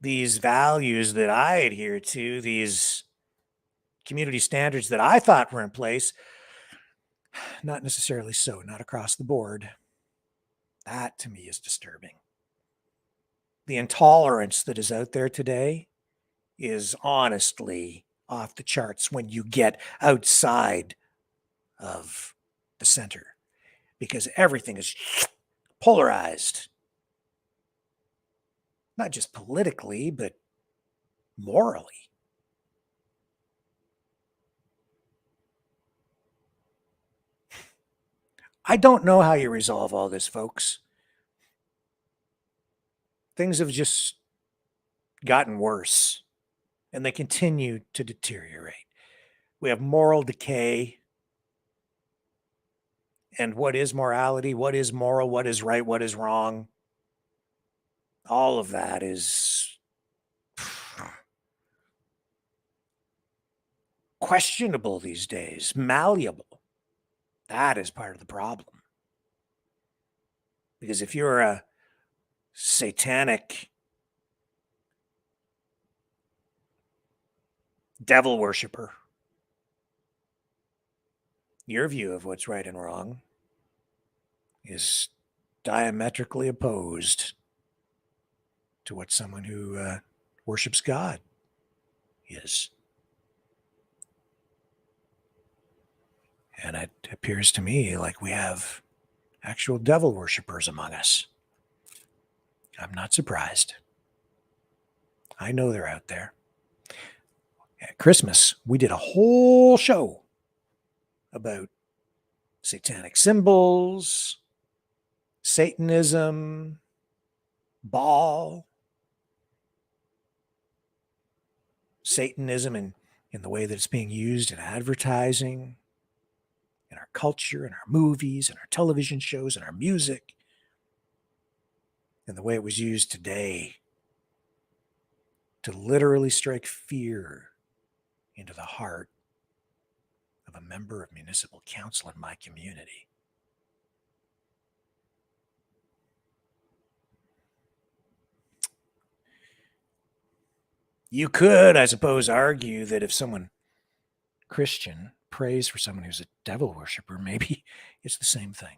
These values that I adhere to, these community standards that I thought were in place, not necessarily so, not across the board. That to me is disturbing. The intolerance that is out there today is honestly off the charts when you get outside of the center, because everything is polarized. Not just politically, but morally. I don't know how you resolve all this, folks. Things have just gotten worse, and they continue to deteriorate. We have moral decay. And what is morality? What is moral? What is right? What is wrong? All of that is questionable these days, malleable. That is part of the problem. Because if you're a satanic devil worshiper, your view of what's right and wrong is diametrically opposed to what someone who worships God is. And it appears to me like we have actual devil worshipers among us. I'm not surprised. I know they're out there. At Christmas, we did a whole show about satanic symbols, Satanism, Baal, Satanism in the way that it's being used in advertising, in our culture, in our movies, in our television shows, in our music, and the way it was used today to literally strike fear into the heart of a member of municipal council in my community. You could, I suppose, argue that if someone Christian prays for someone who's a devil worshiper, maybe it's the same thing.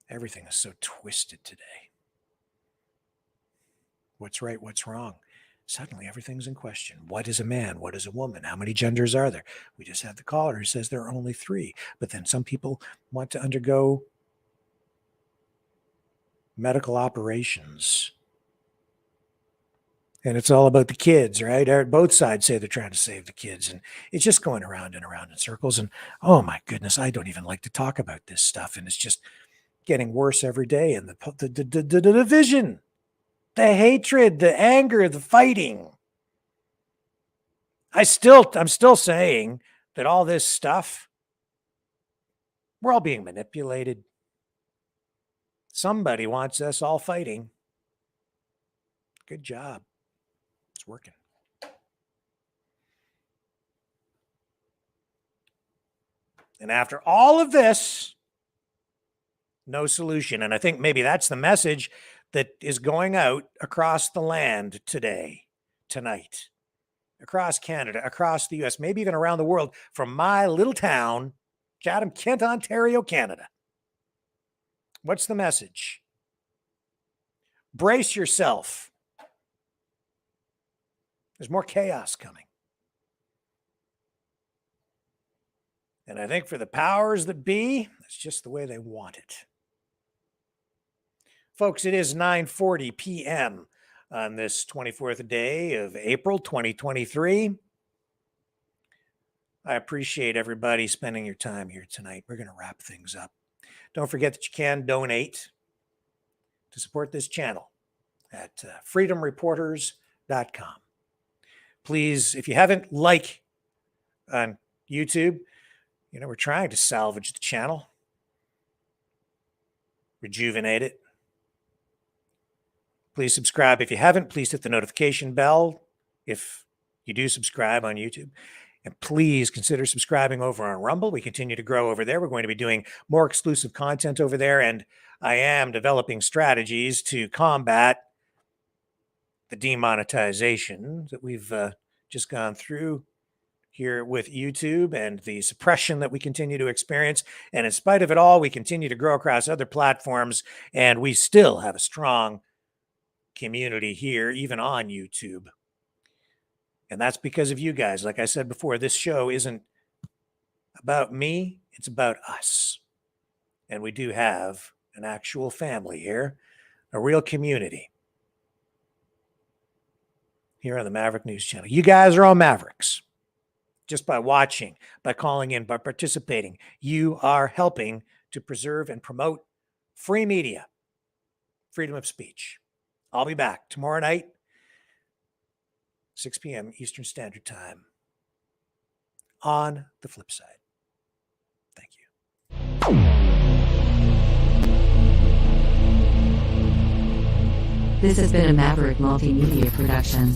Everything is so twisted today. What's right? What's wrong? Suddenly everything's in question. What is a man? What is a woman? How many genders are there? We just had the caller who says there are only 3. But then some people want to undergo medical operations. And it's all about the kids, right? Both sides say they're trying to save the kids. And it's just going around and around in circles. And oh my goodness, I don't even like to talk about this stuff. And it's just getting worse every day. And the division, the hatred, the anger, the fighting. I'm still saying that all this stuff, we're all being manipulated. Somebody wants us all fighting. Good job. It's working. And after all of this, no solution. And I think maybe that's the message that is going out across the land today, tonight, across Canada, across the US, maybe even around the world, from my little town, Chatham-Kent, Ontario, Canada. What's the message? Brace yourself. There's more chaos coming. And I think for the powers that be, that's just the way they want it. Folks, it is 9:40 p.m. on this 24th day of April 2023. I appreciate everybody spending your time here tonight. We're going to wrap things up. Don't forget that you can donate to support this channel at freedomreporters.com. Please, if you haven't, like on YouTube, we're trying to salvage the channel, rejuvenate it. Please subscribe. If you haven't, please hit the notification bell if you do subscribe on YouTube. And please consider subscribing over on Rumble. We continue to grow over there. We're going to be doing more exclusive content over there. And I am developing strategies to combat the demonetization that we've just gone through here with YouTube and the suppression that we continue to experience. And in spite of it all, we continue to grow across other platforms. And we still have a strong community here, even on YouTube. And that's because of you guys. Like I said before, this show isn't about me, it's about us. And we do have an actual family here, a real community here on the Maverick News Channel. You guys are all Mavericks. Just by watching, by calling in, by participating, you are helping to preserve and promote free media, freedom of speech. I'll be back tomorrow night, 6 p.m. Eastern Standard Time, on the flip side. Thank you. This has been a Maverick Multimedia production.